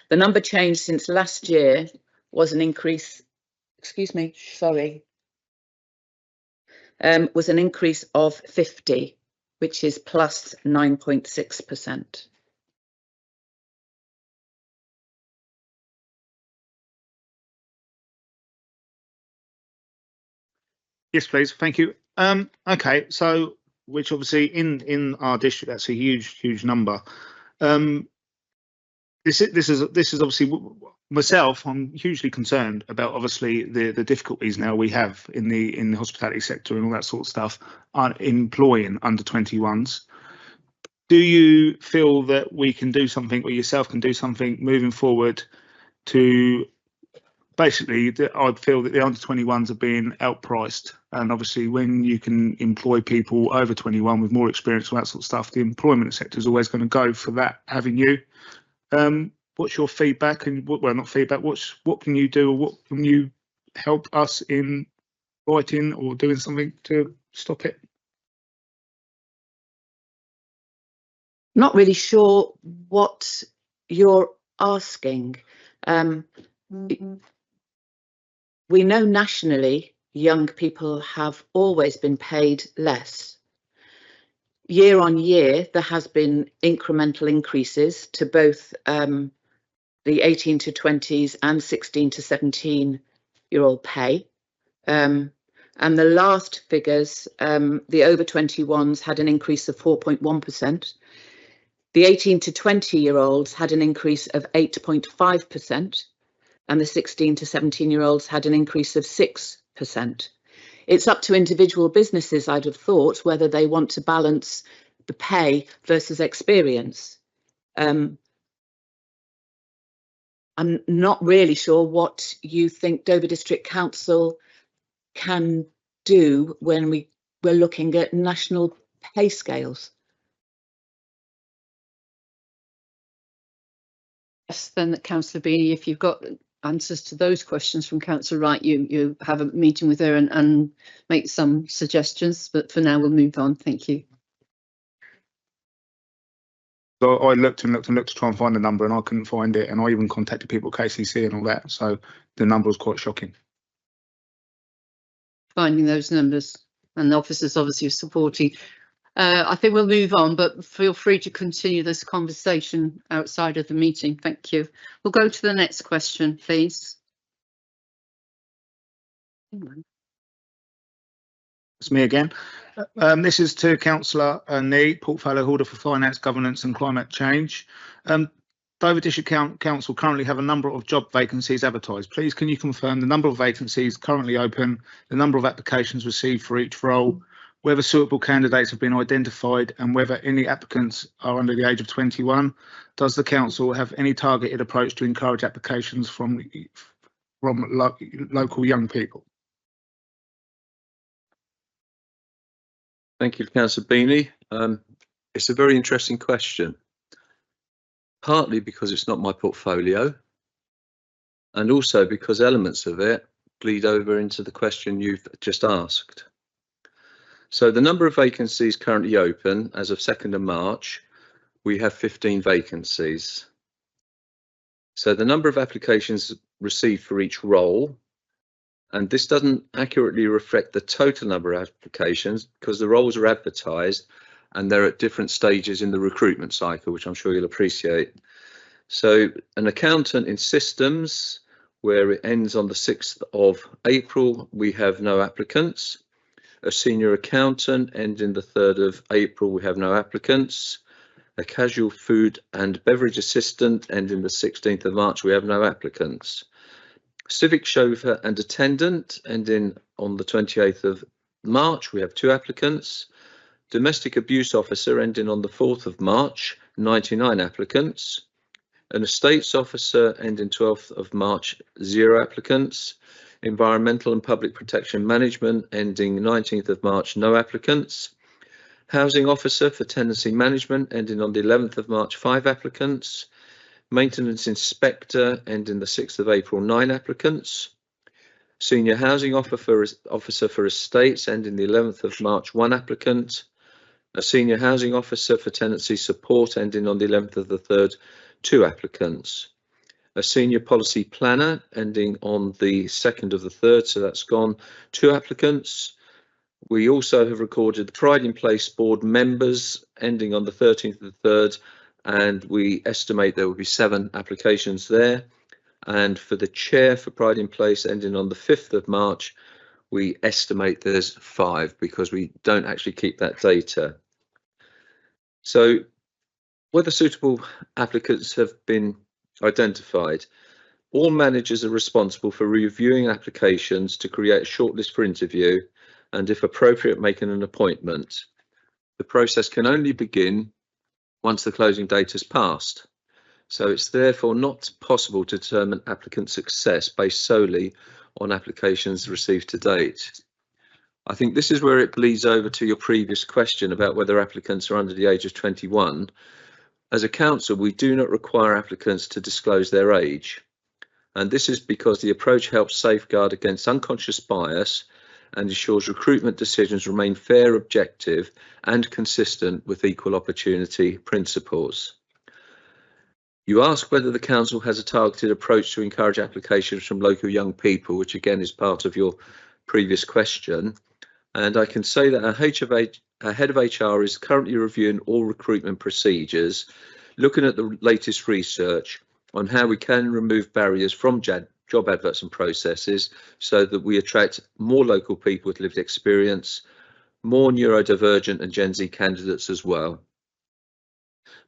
The number change since last year was an increase, was an increase of 50, which is plus 9.6%. Yes, please. Thank you. Okay, so which obviously in our district, that's a huge number. This is obviously myself. I'm hugely concerned about obviously the difficulties now we have in the hospitality sector and all that sort of stuff employing under 21s. Do you feel that we can do something, or yourself can do something moving forward to basically, I feel that the under 21s are being outpriced, and obviously when you can employ people over 21 with more experience and that sort of stuff, the employment sector is always going to go for that avenue. What's your feedback, and well, not feedback, what can you do, or what can you help us in writing or doing something to stop it? Not really sure what you're asking. We know nationally young people have always been paid less. Year on year, there has been incremental increases to both the 18 to 20s and 16 to 17-year-old pay. And the last figures, the over 21s had an increase of 4.1%. The 18 to 20-year-olds had an increase of 8.5%, and the 16 to 17-year-olds had an increase of 6%. It's up to individual businesses, I'd have thought, whether they want to balance the pay versus experience. I'm not really sure what you think Dover District Council can do when we're looking at national pay scales. Yes, then Councillor Beanie, if you've got answers to those questions from Councillor Wright, you have a meeting with her and make some suggestions, but for now we'll move on. Thank you. So I looked and looked and looked to try and find the number, and I couldn't find it, and I even contacted people at KCC and all that, so the number was quite shocking. Finding those numbers, and the officers obviously are supporting. I think we'll move on, but feel free to continue this conversation outside of the meeting. Thank you. We'll go to the next question, please. It's me again. This is to Councillor Nee, Portfolio Holder for Finance, Governance and Climate Change. Dover District Council currently have a number of job vacancies advertised. Please can you confirm the number of vacancies currently open, the number of applications received for each role, whether suitable candidates have been identified and whether any applicants are under the age of 21? Does the council have any targeted approach to encourage applications from local young people? Thank you, Councillor Beanie. It's a very interesting question, partly because it's not my portfolio, and also because elements of it bleed over into the question you've just asked. So the number of vacancies currently open as of 2nd of March, we have 15 vacancies. So the number of applications received for each role, and this doesn't accurately reflect the total number of applications because the roles are advertised and they're at different stages in the recruitment cycle, which I'm sure you'll appreciate. So an accountant in systems, where it ends on the 6th of April, we have no applicants. A senior accountant ending the 3rd of April, we have no applicants. A casual food and beverage assistant ending the 16th of March, we have no applicants. Civic chauffeur and attendant ending on the 28th of March, we have 2 applicants. Domestic abuse officer ending on the 4th of March, 99 applicants. An estates officer ending 12th of March, 0 applicants. Environmental and Public Protection Management ending 19th of March, no applicants. Housing Officer for Tenancy Management ending on the 11th of March, 5 applicants. Maintenance Inspector ending the 6th of April, 9 applicants. Senior Housing Officer for Estates ending the 11th of March, 1 applicant. A Senior Housing Officer for Tenancy Support ending on the 11th of the 3rd, 2 applicants. A Senior Policy Planner ending on the 2nd of the 3rd, so that's gone, 2 applicants. We also have recorded the Pride in Place board members ending on the 13th of the 3rd, and we estimate there will be 7 applications there. And for the chair for Pride in Place ending on the 5th of March, we estimate there's 5 because we don't actually keep that data. So whether suitable applicants have been identified, all managers are responsible for reviewing applications to create a shortlist for interview and, if appropriate, making an appointment. The process can only begin once the closing date has passed. So it's therefore not possible to determine applicant success based solely on applications received to date. I think this is where it bleeds over to your previous question about whether applicants are under the age of 21. As a council, we do not require applicants to disclose their age. And this is because the approach helps safeguard against unconscious bias and ensures recruitment decisions remain fair, objective and consistent with equal opportunity principles. You ask whether the council has a targeted approach to encourage applications from local young people, which again is part of your previous question. And I can say that our head of HR is currently reviewing all recruitment procedures, looking at the latest research on how we can remove barriers from job adverts and processes so that we attract more local people with lived experience, more neurodivergent and Gen Z candidates as well.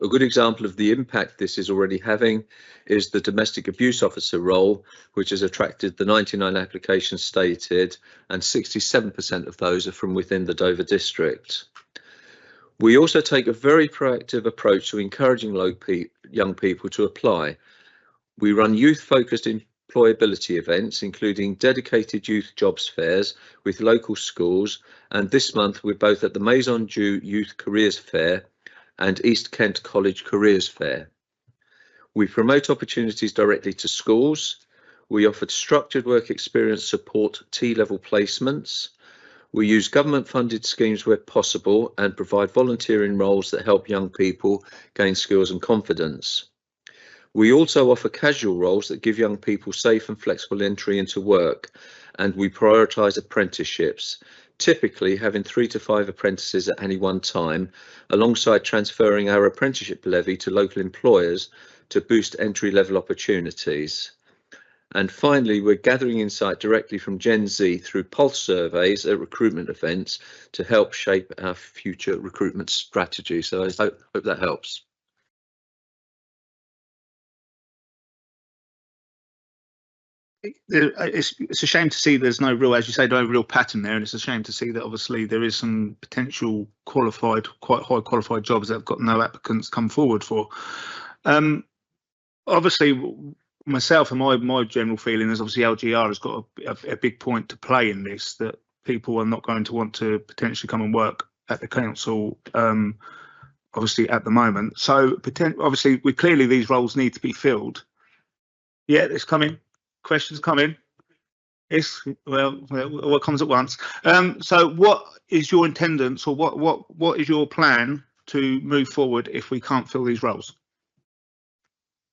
A good example of the impact this is already having is the domestic abuse officer role, which has attracted the 99 applications stated, and 67% of those are from within the Dover district. We also take a very proactive approach to encouraging young people to apply. We run youth-focused employability events, including dedicated youth jobs fairs with local schools, and this month we're both at the Maison Dieu Youth Careers Fair and East Kent College Careers Fair. We promote opportunities directly to schools. We offered structured work experience support T-level placements. We use government funded schemes where possible and provide volunteering roles that help young people gain skills and confidence. We also offer casual roles that give young people safe and flexible entry into work, and we prioritise apprenticeships, typically having 3 to 5 apprentices at any one time, alongside transferring our apprenticeship levy to local employers to boost entry-level opportunities. And finally, we're gathering insight directly from Gen Z through pulse surveys at recruitment events to help shape our future recruitment strategy. So I hope that helps. It's a shame to see there's no real, as you say, no real pattern there, and it's a shame to see that obviously there is some potential quite high qualified jobs that have got no applicants come forward for. Obviously, myself and my general feeling is obviously LGR has got a big point to play in this, that people are not going to want to potentially come and work at the council, obviously at the moment. So obviously, clearly these roles need to be filled. Yeah, it's coming. Questions coming. It's what comes at once. So what is your intendance, or what is your plan to move forward if we can't fill these roles?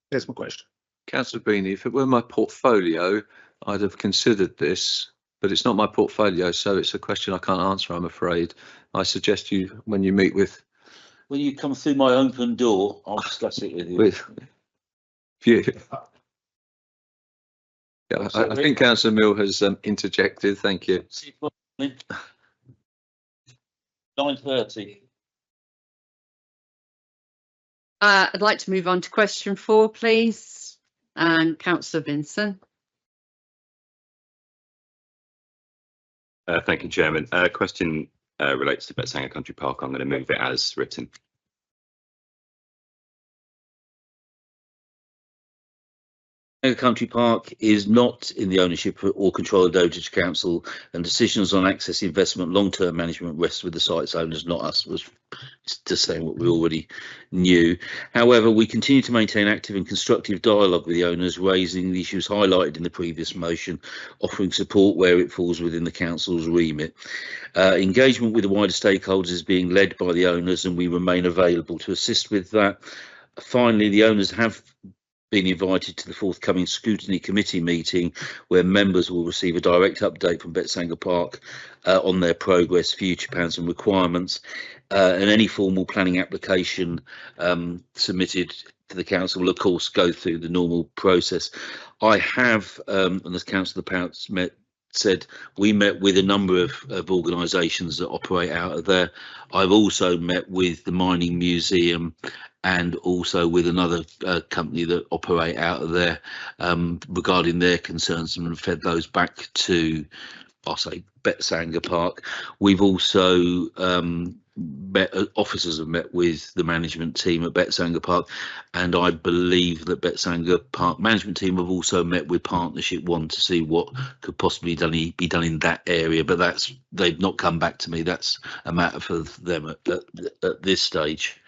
There's my question. Councillor Beanie, if it were my portfolio, I'd have considered this, but it's not my portfolio, so it's a question I can't answer, I'm afraid. I suggest you, when you meet with... When you come through my open door, I'll discuss it with you. Yeah, I think Councillor Mill has interjected. Thank you. 9:30. I'd like to move on to question 4, please. And Councillor Vincent. Thank you, Chairman. Question relates to Betsanger Country Park. I'm going to move it as written. Country Park is not in the ownership or control of Dover Council, and decisions on access, investment, long-term management rests with the site's owners, not us. Was just saying what we already knew. However, we continue to maintain active and constructive dialogue with the owners, raising the issues highlighted in the previous motion, offering support where it falls within the council's remit. Engagement with the wider stakeholders is being led by the owners, and we remain available to assist with that. Finally, the owners have been invited to the forthcoming scrutiny committee meeting, where members will receive a direct update from Betsanger Park on their progress, future plans and requirements, and any formal planning application submitted to the council will of course go through the normal process. I have, and as Councillor Pouts said, we met with a number of organisations that operate out of there. I've also met with the Mining Museum and also with another company that operate out of there regarding their concerns, and fed those back to, I'll say, Betsanger Park. We've also officers have met with the management team at Betsanger Park, and I believe that Betsanger Park management team have also met with Partnership One to see what could possibly be done in that area, but they've not come back to me. That's a matter for them at this stage.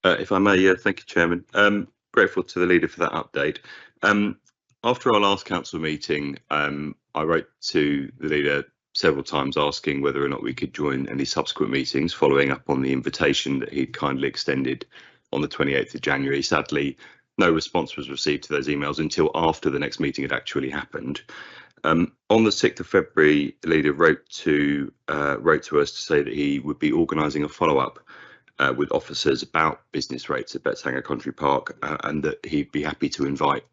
If I may, thank you, Chairman. Grateful to the leader for that update. After our last council meeting, I wrote to the leader several times asking whether or not we could join any subsequent meetings, following up on the invitation that he'd kindly extended on the 28th of January. Sadly, no response was received to those emails until after the next meeting had actually happened. On the 6th of February, the leader wrote to us to say that he would be organising a follow-up with officers about business rates at Betsanger Country Park, and that he'd be happy to invite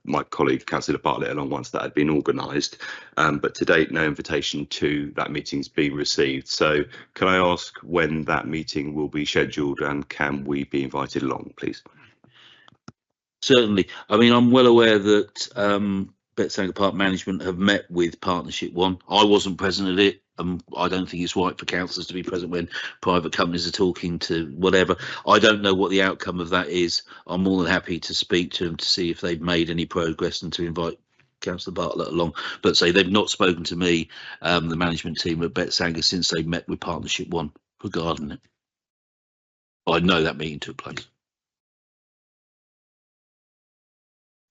my colleague Councillor Bartlett along once that had been organised. But to date, no invitation to that meeting's been received. So can I ask when that meeting will be scheduled, and can we be invited along, please? Certainly. I mean, I'm well aware that Betsanger Park management have met with Partnership One. I wasn't present at it. I don't think it's right for councillors to be present when private companies are talking to whatever. I don't know what the outcome of that is. I'm more than happy to speak to them to see if they've made any progress and to invite Councillor Bartlett along. But say they've not spoken to me, the management team at Betsanger, since they met with Partnership One regarding it. I know that meeting took place.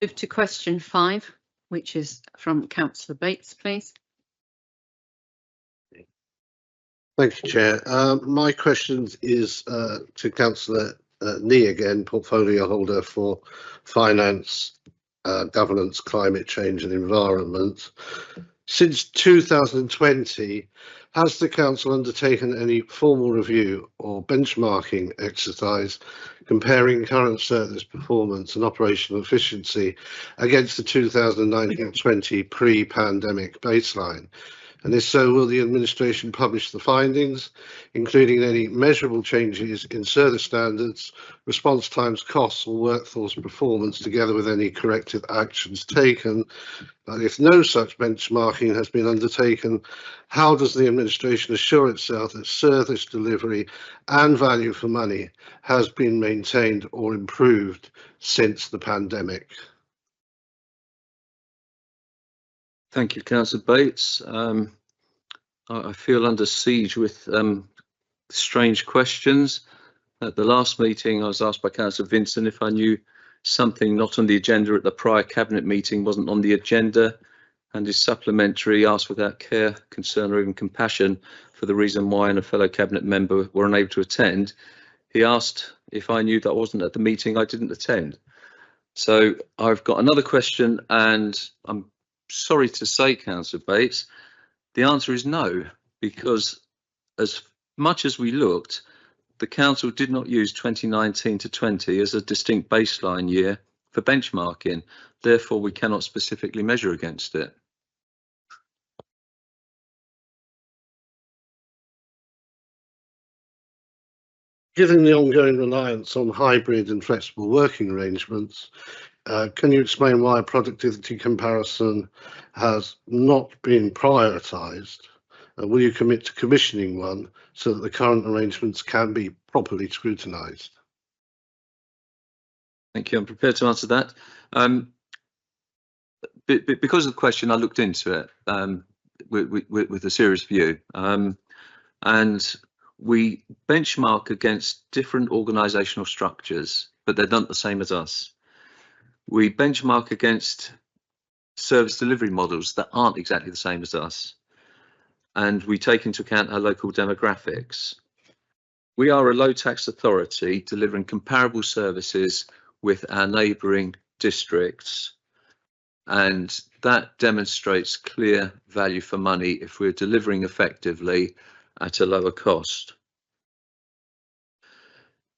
Move to question 5, which is from Councillor Bates, please. Thank you, Chair. My question is to Councillor Nee again, portfolio holder for finance, governance, climate change and environment. Since 2020, has the council undertaken any formal review or benchmarking exercise comparing current service performance and operational efficiency against the 2019-20 pre-pandemic baseline? And if so, will the administration publish the findings, including any measurable changes in service standards, response times, costs, or workforce performance, together with any corrective actions taken? And if no such benchmarking has been undertaken, how does the administration assure itself that service delivery and value for money has been maintained or improved since the pandemic? Thank you, Councillor Bates. I feel under siege with strange questions. At the last meeting, I was asked by Councillor Vincent if I knew something not on the agenda at the prior cabinet meeting wasn't on the agenda, and his supplementary asked without care, concern, or even compassion for the reason why and a fellow cabinet member were unable to attend. He asked if I knew that I wasn't at the meeting I didn't attend. So I've got another question, and I'm sorry to say, Councillor Bates, the answer is no, because as much as we looked, the council did not use 2019 to 20 as a distinct baseline year for benchmarking. Therefore, we cannot specifically measure against it. Given the ongoing reliance on hybrid and flexible working arrangements, can you explain why a productivity comparison has not been prioritised? Will you commit to commissioning one so that the current arrangements can be properly scrutinised? Thank you. I'm prepared to answer that. Because of the question, I looked into it with a serious view. And we benchmark against different organisational structures, but they're not the same as us. We benchmark against service delivery models that aren't exactly the same as us. And we take into account our local demographics. We are a low tax authority delivering comparable services with our neighbouring districts. And that demonstrates clear value for money if we're delivering effectively at a lower cost.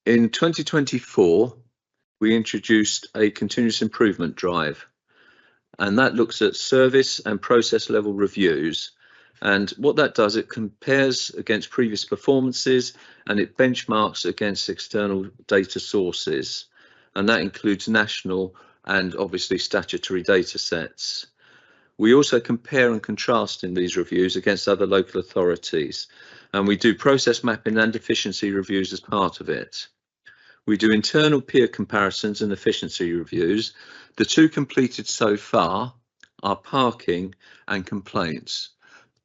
In 2024, we introduced a continuous improvement drive, and that looks at service and process level reviews. And what that does, it compares against previous performances and it benchmarks against external data sources. And that includes national and obviously statutory data sets. We also compare and contrast in these reviews against other local authorities. And we do process mapping and efficiency reviews as part of it. We do internal peer comparisons and efficiency reviews. The two completed so far are parking and complaints,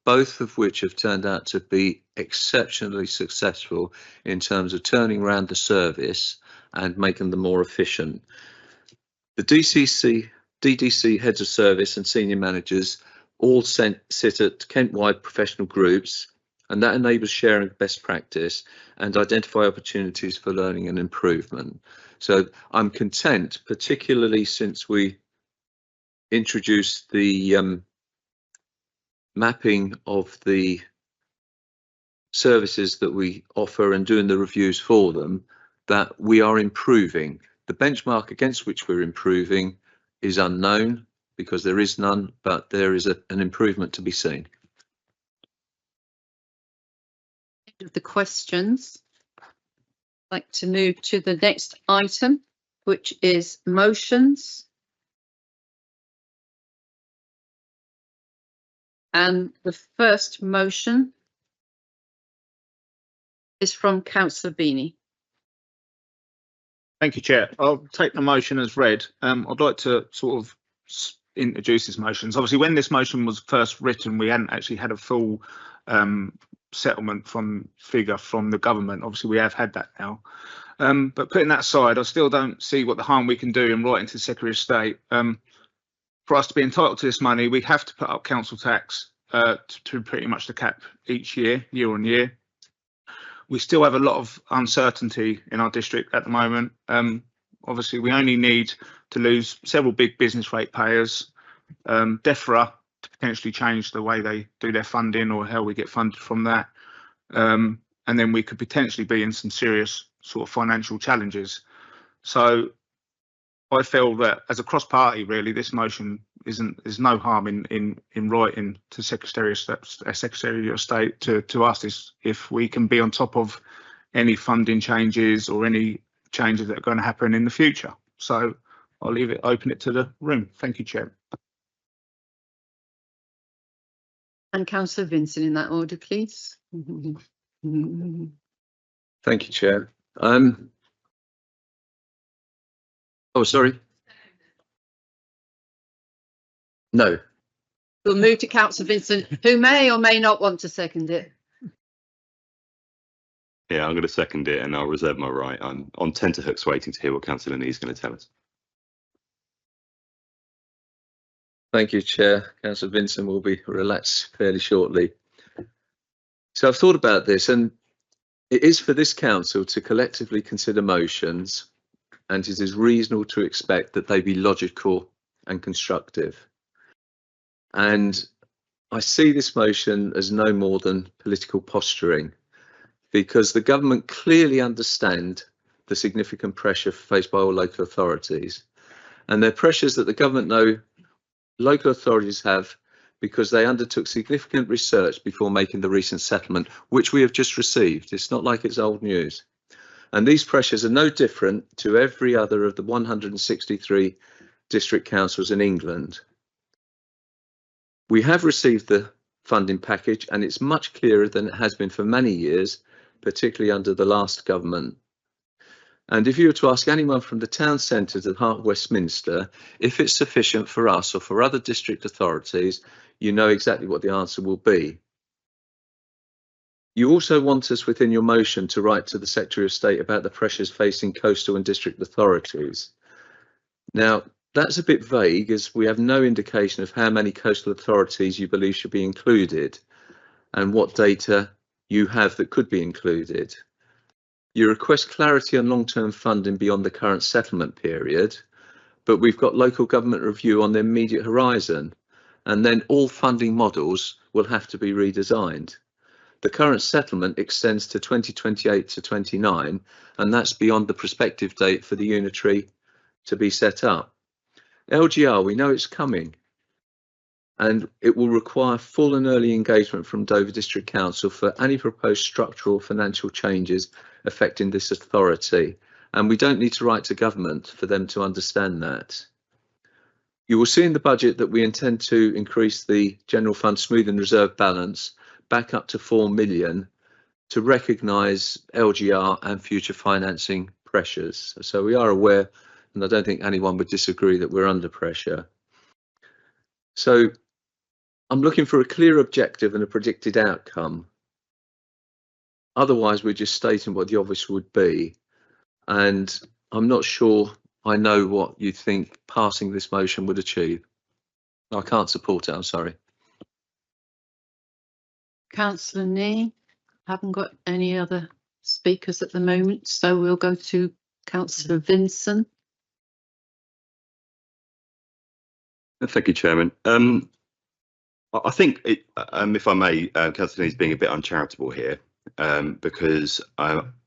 both of which have turned out to be exceptionally successful in terms of turning around the service and making them more efficient. The DDC heads of service and senior managers all sit at Kent-wide professional groups, and that enables sharing best practice and identify opportunities for learning and improvement. So I'm content, particularly since we introduced the mapping of the services that we offer and doing the reviews for them, that we are improving. The benchmark against which we're improving is unknown because there is none, but there is an improvement to be seen. The questions. I'd like to move to the next item, which is motions. And the first motion is from Councillor Beanie. Thank you, Chair. I'll take the motion as read. I'd like to sort of introduce this motion. So obviously, when this motion was first written, we hadn't actually had a full settlement figure from the government. Obviously, we have had that now. But putting that aside, I still don't see what the harm we can do in writing to the Secretary of State. For us to be entitled to this money, we have to put up council tax to pretty much the cap each year on year. We still have a lot of uncertainty in our district at the moment. Obviously, we only need to lose several big business rate payers, DEFRA to potentially change the way they do their funding or how we get funded from that. And then we could potentially be in some serious sort of financial challenges. So I feel that as a cross-party, really, this motion there's no harm in writing to Secretary of State to ask this if we can be on top of any funding changes or any changes that are going to happen in the future. So I'll open it to the room. Thank you, Chair. And Councillor Vincent in that order, please. Thank you, Chair. Oh, sorry. No. We'll move to Councillor Vincent, who may or may not want to second it. Yeah, I'm going to second it, and I'll reserve my right. I'm on tenterhooks waiting to hear what Councillor Nee is going to tell us. Thank you, Chair. Councillor Vincent will be relaxed fairly shortly. So I've thought about this, and it is for this council to collectively consider motions, and it is reasonable to expect that they be logical and constructive. And I see this motion as no more than political posturing, because the government clearly understand the significant pressure faced by all local authorities, and they're pressures that the government know local authorities have because they undertook significant research before making the recent settlement, which we have just received. It's not like it's old news. And these pressures are no different to every other of the 163 district councils in England. We have received the funding package, and it's much clearer than it has been for many years, particularly under the last government. And if you were to ask anyone from the town centre to the heart of Westminster if it's sufficient for us or for other district authorities, you know exactly what the answer will be. You also want us within your motion to write to the Secretary of State about the pressures facing coastal and district authorities. Now, that's a bit vague, as we have no indication of how many coastal authorities you believe should be included and what data you have that could be included. You request clarity on long-term funding beyond the current settlement period, but we've got local government review on the immediate horizon, and then all funding models will have to be redesigned. The current settlement extends to 2028 to 29, and that's beyond the prospective date for the unitary to be set up. LGR, we know it's coming, and it will require full and early engagement from Dover District Council for any proposed structural financial changes affecting this authority, and we don't need to write to government for them to understand that. You will see in the budget that we intend to increase the general fund smoothing reserve balance back up to 4 million to recognise LGR and future financing pressures. So we are aware, and I don't think anyone would disagree, that we're under pressure. So I'm looking for a clear objective and a predicted outcome. Otherwise, we're just stating what the obvious would be. And I'm not sure I know what you think passing this motion would achieve. I can't support it, I'm sorry. Councillor Nee, haven't got any other speakers at the moment, so we'll go to Councillor Vincent. Thank you, Chairman. I think, if I may, Councillor Nee is being a bit uncharitable here, because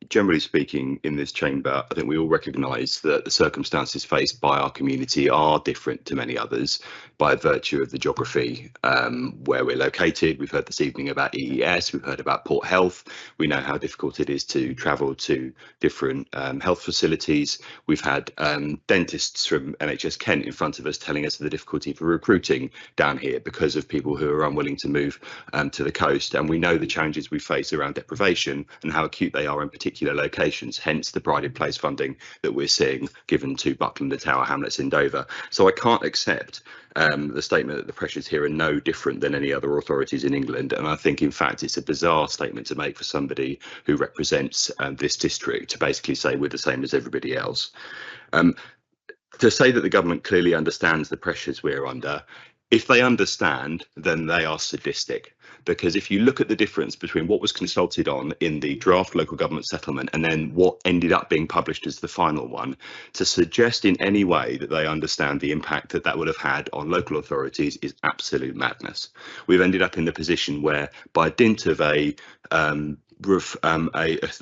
generally speaking in this chamber, I think we all recognise that the circumstances faced by our community are different to many others by virtue of the geography where we're located. We've heard this evening about EES, we've heard about Port Health. We know how difficult it is to travel to different health facilities. We've had dentists from NHS Kent in front of us telling us of the difficulty for recruiting down here because of people who are unwilling to move to the coast. And we know the challenges we face around deprivation and how acute they are in particular locations, hence the Pride in Place funding that we're seeing given to Buckland, the Tower Hamlets in Dover. So I can't accept the statement that the pressures here are no different than any other authorities in England, and I think in fact it's a bizarre statement to make for somebody who represents this district to basically say we're the same as everybody else. To say that the government clearly understands the pressures we're under, if they understand, then they are sadistic. because if you look at the difference between what was consulted on in the draft local government settlement and then what ended up being published as the final one, to suggest in any way that they understand the impact that that would have had on local authorities is absolute madness. We've ended up in the position where, by dint of the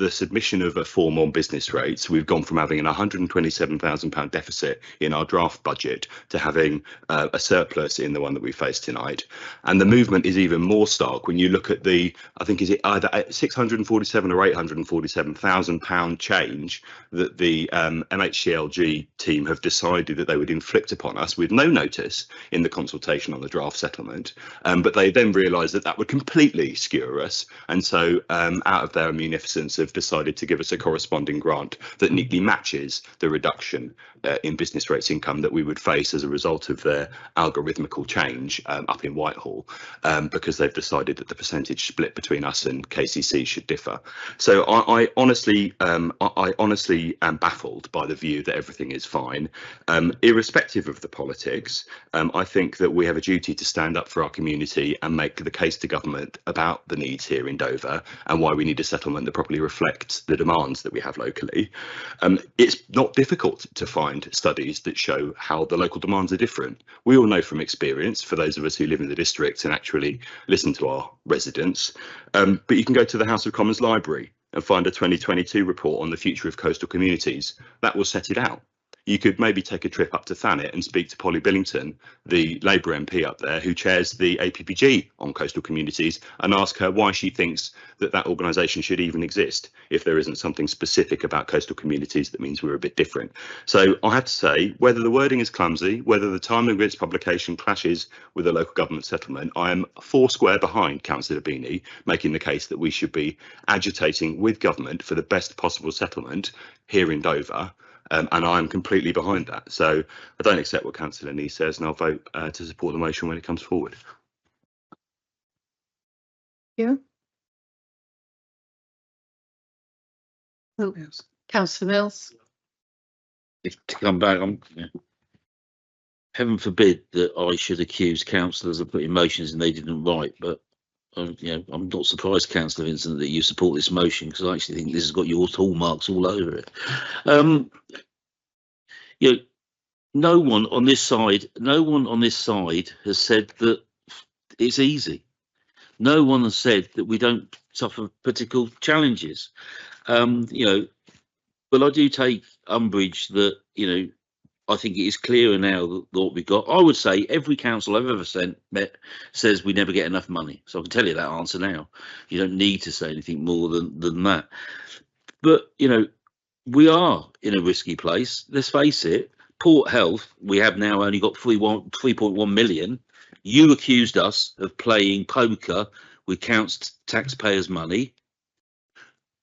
submission of a form on business rates, we've gone from having an £127,000 deficit in our draft budget to having a surplus in the one that we face tonight. And the movement is even more stark when you look at the, I think, is it either 647 or 847,000 pound change that the MHCLG team have decided that they would inflict upon us with no notice in the consultation on the draft settlement. But they then realised that that would completely skewer us, and so out of their munificence have decided to give us a corresponding grant that neatly matches the reduction in business rates income that we would face as a result of their algorithmical change up in Whitehall, because they've decided that the percentage split between us and KCC should differ. So I honestly am baffled by the view that everything is fine. Irrespective of the politics, I think that we have a duty to stand up for our community and make the case to government about the needs here in Dover and why we need a settlement that properly reflects the demands that we have locally. It's not difficult to find studies that show how the local demands are different. We all know from experience, for those of us who live in the district and actually listen to our residents, but you can go to the House of Commons Library and find a 2022 report on the future of coastal communities. That will set it out. You could maybe take a trip up to Thanet and speak to Polly Billington, the Labour MP up there, who chairs the APPG on coastal communities, and ask her why she thinks that that organisation should even exist if there isn't something specific about coastal communities that means we're a bit different. So I have to say, whether the wording is clumsy, whether the timing of its publication clashes with a local government settlement, I am foursquare behind Councillor Beanie making the case that we should be agitating with government for the best possible settlement here in Dover. And I'm completely behind that. So I don't accept what Councillor Nee says, and I'll vote to support the motion when it comes forward. Yeah. Oh, Councillor Mills. If to come back, heaven forbid that I should accuse councillors of putting motions and they didn't write, but I'm not surprised, Councillor Vincent, that you support this motion, because I actually think this has got your hallmarks all over it. No one on this side has said that it's easy. No one has said that we don't suffer political challenges. But I do take umbrage that, I think it is clearer now that what we've got. I would say every council I've ever met says we never get enough money. So I can tell you that answer now. You don't need to say anything more than that. But, we are in a risky place. Let's face it. Port Health, we have now only got 3.1 million. You accused us of playing poker with taxpayers' money.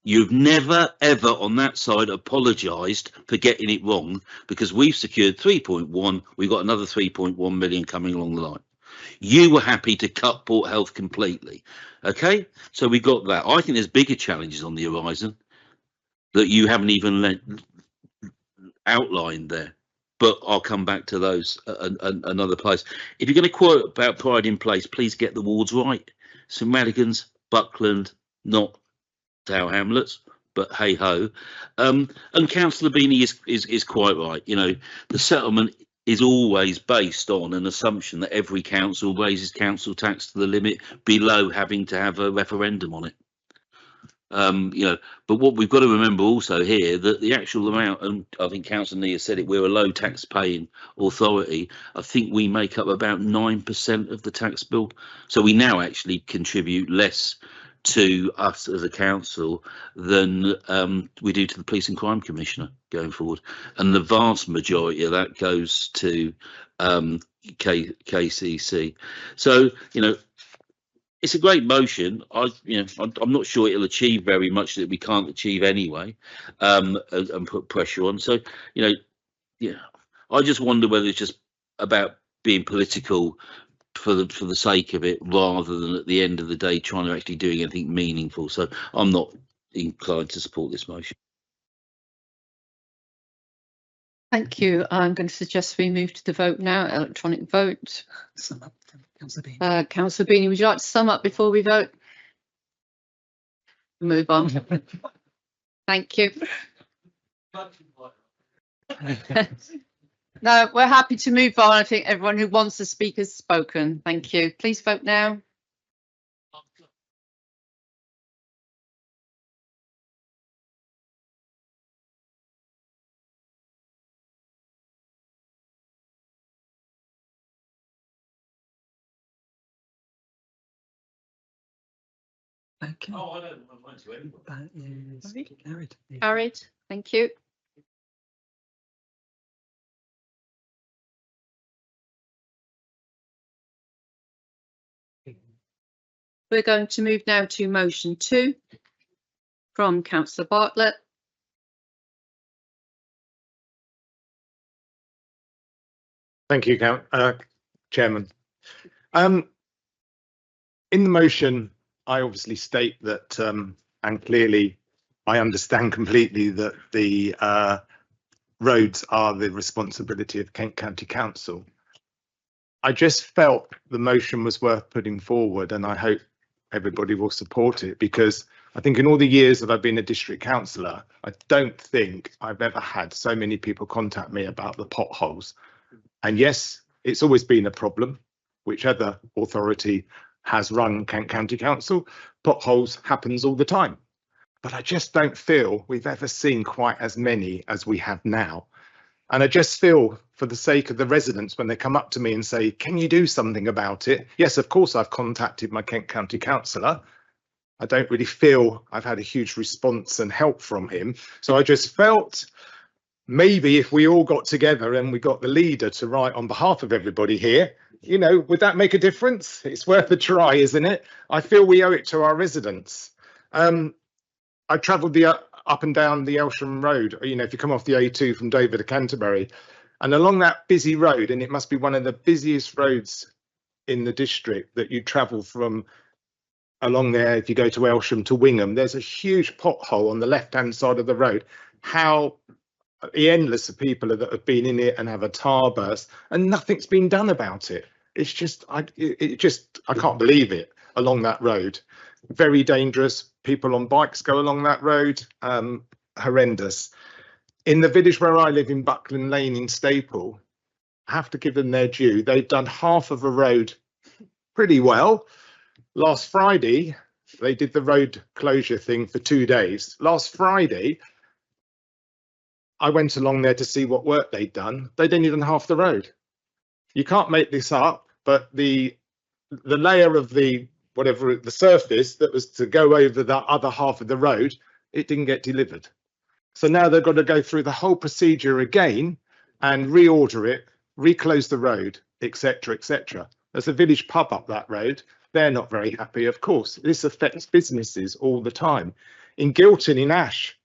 You've never, ever on that side apologised for getting it wrong, because we've secured 3.1. We've got another 3.1 million coming along the line. You were happy to cut Port Health completely. OK, so we got that. I think there's bigger challenges on the horizon that you haven't even outlined there. But I'll come back to those another place. If you're going to quote about pride in place, please get the wards right. St Madigan's, Buckland, not Tower Hamlets, but hey ho. And Councillor Beanie is quite right. The settlement is always based on an assumption that every council raises council tax to the limit below having to have a referendum on it. But what we've got to remember also here, that the actual amount, and I think Councillor Nee has said it, we're a low tax paying authority. I think we make up about 9% of the tax bill. So we now actually contribute less to us as a council than we do to the Police and Crime Commissioner going forward. And the vast majority of that goes to KCC. So, it's a great motion. I'm not sure it'll achieve very much that we can't achieve anyway, and put pressure on. So, I just wonder whether it's just about being political for the sake of it, rather than at the end of the day trying to actually doing anything meaningful. So I'm not inclined to support this motion. Thank you. I'm going to suggest we move to the vote now. Electronic vote. Councillor Bean. Councillor Beanie, would you like to sum up before we vote? Move on. Thank you. No, we're happy to move on. I think everyone who wants to speak has spoken. Thank you. Please vote now. Okay. That is carried. Carried. Thank you. We're going to move now to motion 2 from Councillor Bartlett. Thank you, Chairman. In the motion, I obviously state that, and clearly I understand completely that the roads are the responsibility of Kent County Council. I just felt the motion was worth putting forward, and I hope everybody will support it, because I think in all the years that I've been a district councillor, I don't think I've ever had so many people contact me about the potholes. And yes, it's always been a problem, whichever authority has run Kent County Council. Potholes happens all the time, but I just don't feel we've ever seen quite as many as we have now. And I just feel, for the sake of the residents, when they come up to me and say, can you do something about it? Yes, of course, I've contacted my Kent County councillor. I don't really feel I've had a huge response and help from him. So I just felt maybe if we all got together and we got the leader to write on behalf of everybody here, you know, would that make a difference? It's worth a try, isn't it? I feel we owe it to our residents. I travelled the up and down the Elsham Road, you know, if you come off the A2 from Dover to Canterbury, and along that busy road, and it must be one of the busiest roads in the district that you travel from along there. If you go to Elsham to Wingham, there's a huge pothole on the left-hand side of the road. How endless of people that have been in it and have a tar burst, and nothing's been done about it. It's just, I can't believe it. Along that road, very dangerous. People on bikes go along that road. Horrendous. In the village where I live, in Buckland Lane in Staple, I have to give them their due. They've done half of a road pretty well. Last Friday, they did the road closure thing for 2 days. Last Friday, I went along there to see what work they'd done. They'd only done half the road. You can't make this up, but the layer of the surface that was to go over the other half of the road, it didn't get delivered. So now they've got to go through the whole procedure again and reorder it, reclose the road, etc., etc. There's a village pub up that road. They're not very happy, of course. This affects businesses all the time. In Gilton, in Ash,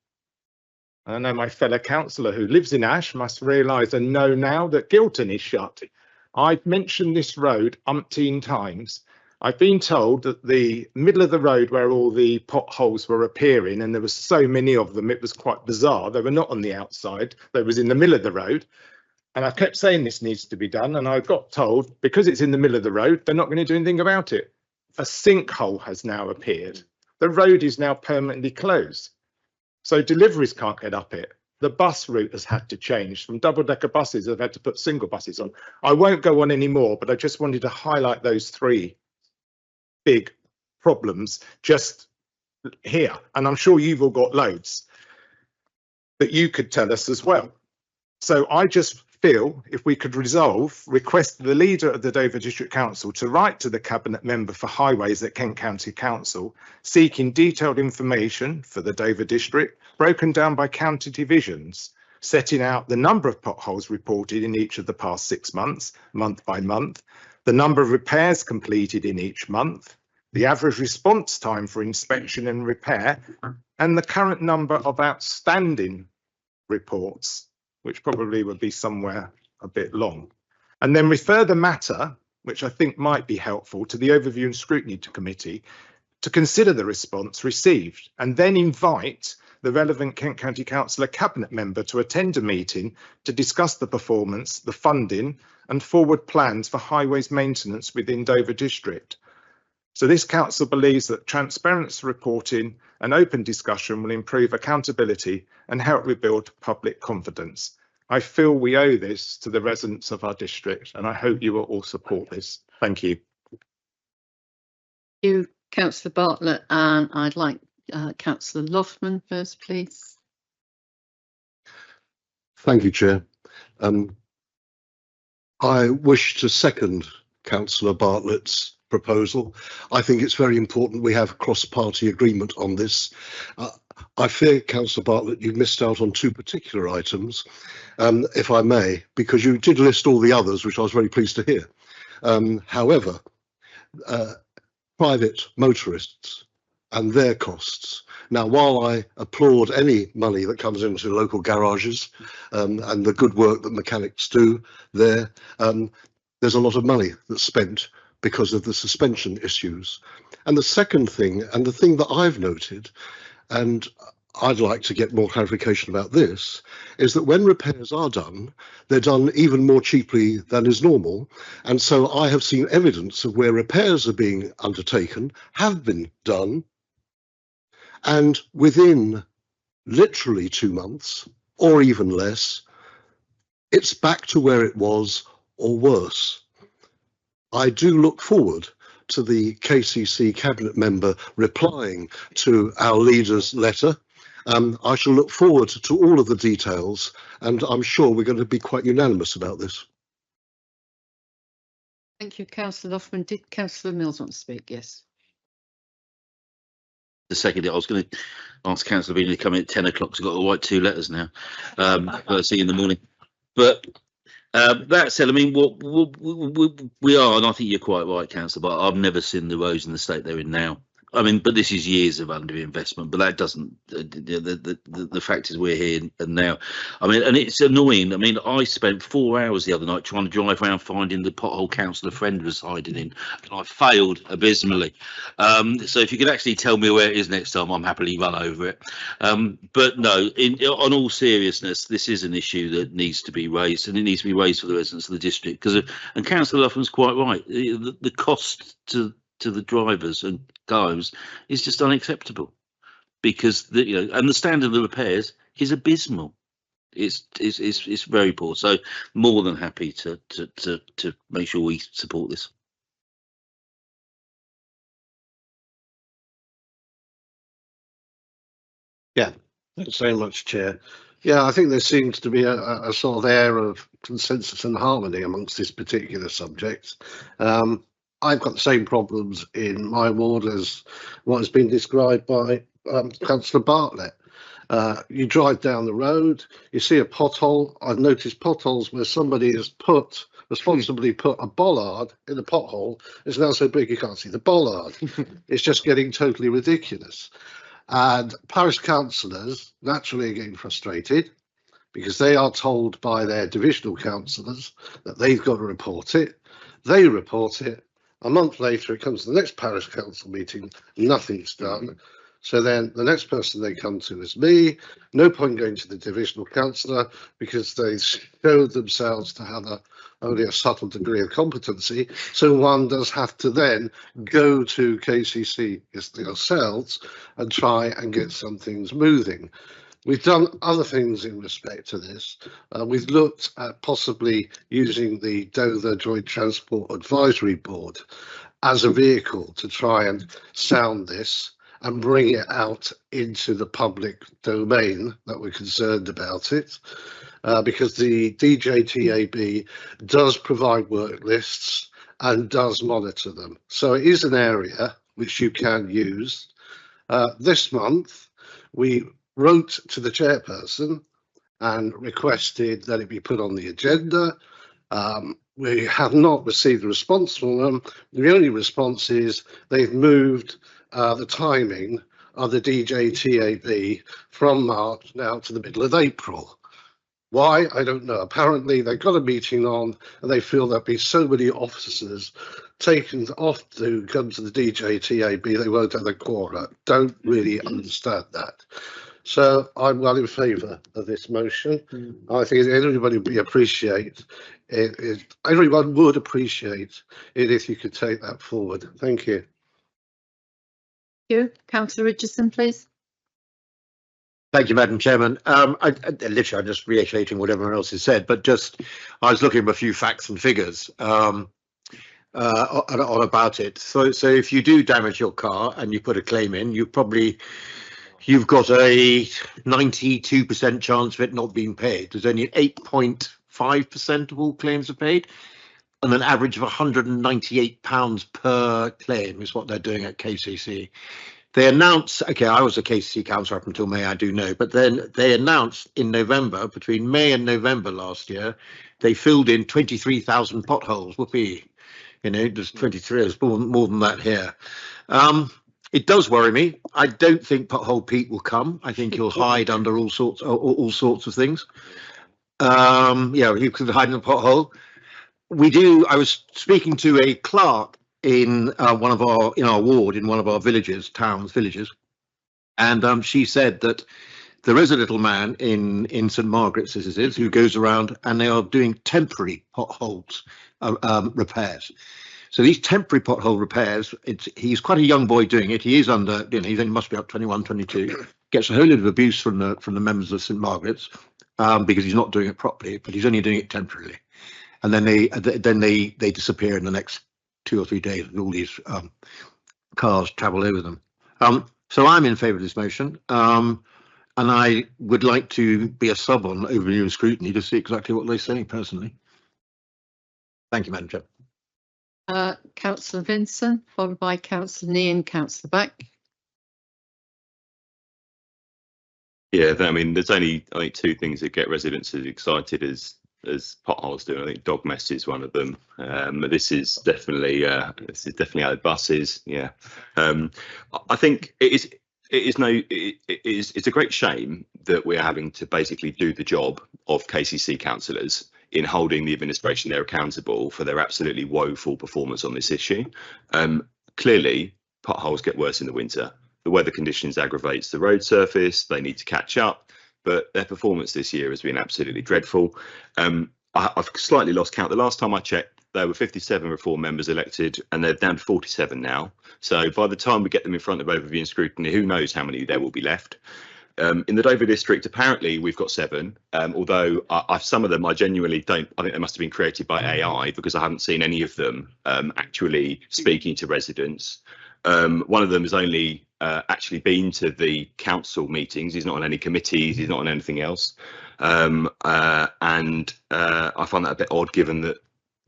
I know my fellow councillor who lives in Ash must realise and know now that Gilton is shut. I've mentioned this road umpteen times. I've been told that the middle of the road where all the potholes were appearing, and there were so many of them, it was quite bizarre. They were not on the outside, they was in the middle of the road. And I kept saying this needs to be done, and I got told because it's in the middle of the road, they're not going to do anything about it. A sinkhole has now appeared. The road is now permanently closed. So deliveries can't get up it. The bus route has had to change. From double-decker buses, they've had to put single buses on. I won't go on anymore, but I just wanted to highlight those 3 big problems just here. And I'm sure you've all got loads that you could tell us as well. So I just feel if we could request the leader of the Dover District Council to write to the Cabinet Member for Highways at Kent County Council, seeking detailed information for the Dover District, broken down by county divisions, setting out the number of potholes reported in each of the past 6 months, month by month, the number of repairs completed in each month, the average response time for inspection and repair, and the current number of outstanding reports, which probably would be somewhere a bit long. And then refer the matter, which I think might be helpful, to the Overview and Scrutiny Committee to consider the response received, and then invite the relevant Kent County Councillor Cabinet Member to attend a meeting to discuss the performance, the funding and forward plans for highways maintenance within Dover District. So this council believes that transparency reporting and open discussion will improve accountability and help rebuild public confidence. I feel we owe this to the residents of our district, and I hope you will all support this. Thank you. Thank you, Councillor Bartlett, and I'd like Councillor Loughman first, please. Thank you, Chair. I wish to second Councillor Bartlett's proposal. I think it's very important we have cross-party agreement on this. I fear, Councillor Bartlett, you missed out on two particular items, if I may, because you did list all the others, which I was very pleased to hear. However, private motorists and their costs. Now, while I applaud any money that comes into local garages and the good work that mechanics do there, there's a lot of money that's spent because of the suspension issues. And the second thing, and the thing that I've noted, and I'd like to get more clarification about this, is that when repairs are done, they're done even more cheaply than is normal. And so I have seen evidence of where repairs are being undertaken, have been done, and within literally 2 months, or even less, it's back to where it was or worse. I do look forward to the KCC cabinet member replying to our leader's letter. I shall look forward to all of the details, and I'm sure we're going to be quite unanimous about this. Thank you, Councillor Loughman. Did Councillor Mills want to speak? Yes. The second, I was going to ask Councillor Bean to come in at 10 o'clock. So I've got to write 2 letters now. First thing in the morning. But that said, I mean, we are, and I think you're quite right, Councillor, but I've never seen the roads in the state they're in now. I mean, but this is years of underinvestment, but that doesn't, the fact is we're here and now. I mean, and it's annoying. I mean, I spent 4 hours the other night trying to drive around finding the pothole councillor friend was hiding in, and I failed abysmally. So if you could actually tell me where it is next time, I'm happily run over it. But no, on all seriousness, this is an issue that needs to be raised, and it needs to be raised for the residents of the district. Because, and Councillor Loughman's quite right, the cost to the drivers and goes is just unacceptable, because and the standard of the repairs is abysmal. It's very poor. So more than happy to make sure we support this. Yeah, thanks very much, Chair. Yeah, I think there seems to be a sort of air of consensus and harmony amongst this particular subject. I've got the same problems in my ward as what has been described by Councillor Bartlett. You drive down the road, you see a pothole. I've noticed potholes where somebody has responsibly put a bollard in the pothole. It's now so big you can't see the bollard. It's just getting totally ridiculous. And parish councillors naturally are getting frustrated because they are told by their divisional councillors that they've got to report it. They report it. A month later, it comes to the next parish council meeting, nothing's done. So then the next person they come to is me. No point going to the divisional councillor because they showed themselves to have only a subtle degree of competency. So one does have to then go to KCC yourselves and try and get some things moving. We've done other things in respect to this. We've looked at possibly using the Dover Joint Transport Advisory Board as a vehicle to try and sound this and bring it out into the public domain that we're concerned about it. Because the DJTAB does provide work lists and does monitor them. So it is an area which you can use. This month, we wrote to the chairperson and requested that it be put on the agenda. We have not received a response from them. The only response is they've moved the timing of the DJTAB from March now to the middle of April. Why? I don't know. Apparently they've got a meeting on and they feel there'll be so many officers taken off to come to the DJTAB they won't have the quorum. Don't really understand that. So I'm well in favour of this motion. I think everybody would appreciate it. Everyone would appreciate it if you could take that forward. Thank you. Councillor Richardson, please. Thank you, Madam Chairman. I'm just reiterating what everyone else has said, but I was looking at a few facts and figures on about it. So if you do damage your car and you put a claim in, you've got a 92% chance of it not being paid. There's only 8.5% of all claims are paid, and an average of £198 per claim is what they're doing at KCC. They announced, okay, I was a KCC councillor up until May, I do know, but then they announced in November, between May and November last year, they filled in 23,000 potholes. Whoopee. You know, there's 23, there's more than that here. It does worry me. I don't think Pothole Pete will come. I think he'll hide under all sorts of things. Yeah, he could hide in a pothole. I was speaking to a clerk in one of our ward in one of our villages, and she said that there is a little man in St Margaret's, as it is, who goes around and they are doing temporary potholes repairs. So these temporary pothole repairs, he's quite a young boy doing it. He is under, he only must be up 21, 22. Gets a whole lot of abuse from the members of St Margaret's because he's not doing it properly, but he's only doing it temporarily. And then they disappear in the next 2 or 3 days with all these cars travel over them. So I'm in favour of this motion, and I would like to be a sub on overview and scrutiny to see exactly what they say personally. Thank you, Madam Chair. Councillor Vincent, followed by Councillor Nee and Councillor Back. Yeah, I mean, there's only I think 2 things that get residents as excited as potholes do. I think dog mess is one of them. But this is definitely out of buses. Yeah, I think it's a great shame that we're having to basically do the job of KCC councillors in holding the administration there accountable for their absolutely woeful performance on this issue. Clearly, potholes get worse in the winter. The weather conditions aggravates the road surface. They need to catch up, but their performance this year has been absolutely dreadful. I've slightly lost count. The last time I checked, there were 57 reform members elected, and they're down to 47 now. So by the time we get them in front of overview and scrutiny, who knows how many there will be left. In the Dover district, apparently we've got 7, although some of them I genuinely don't. I think they must have been created by AI because I haven't seen any of them actually speaking to residents. One of them has only actually been to the council meetings. He's not on any committees. He's not on anything else. And I find that a bit odd, given that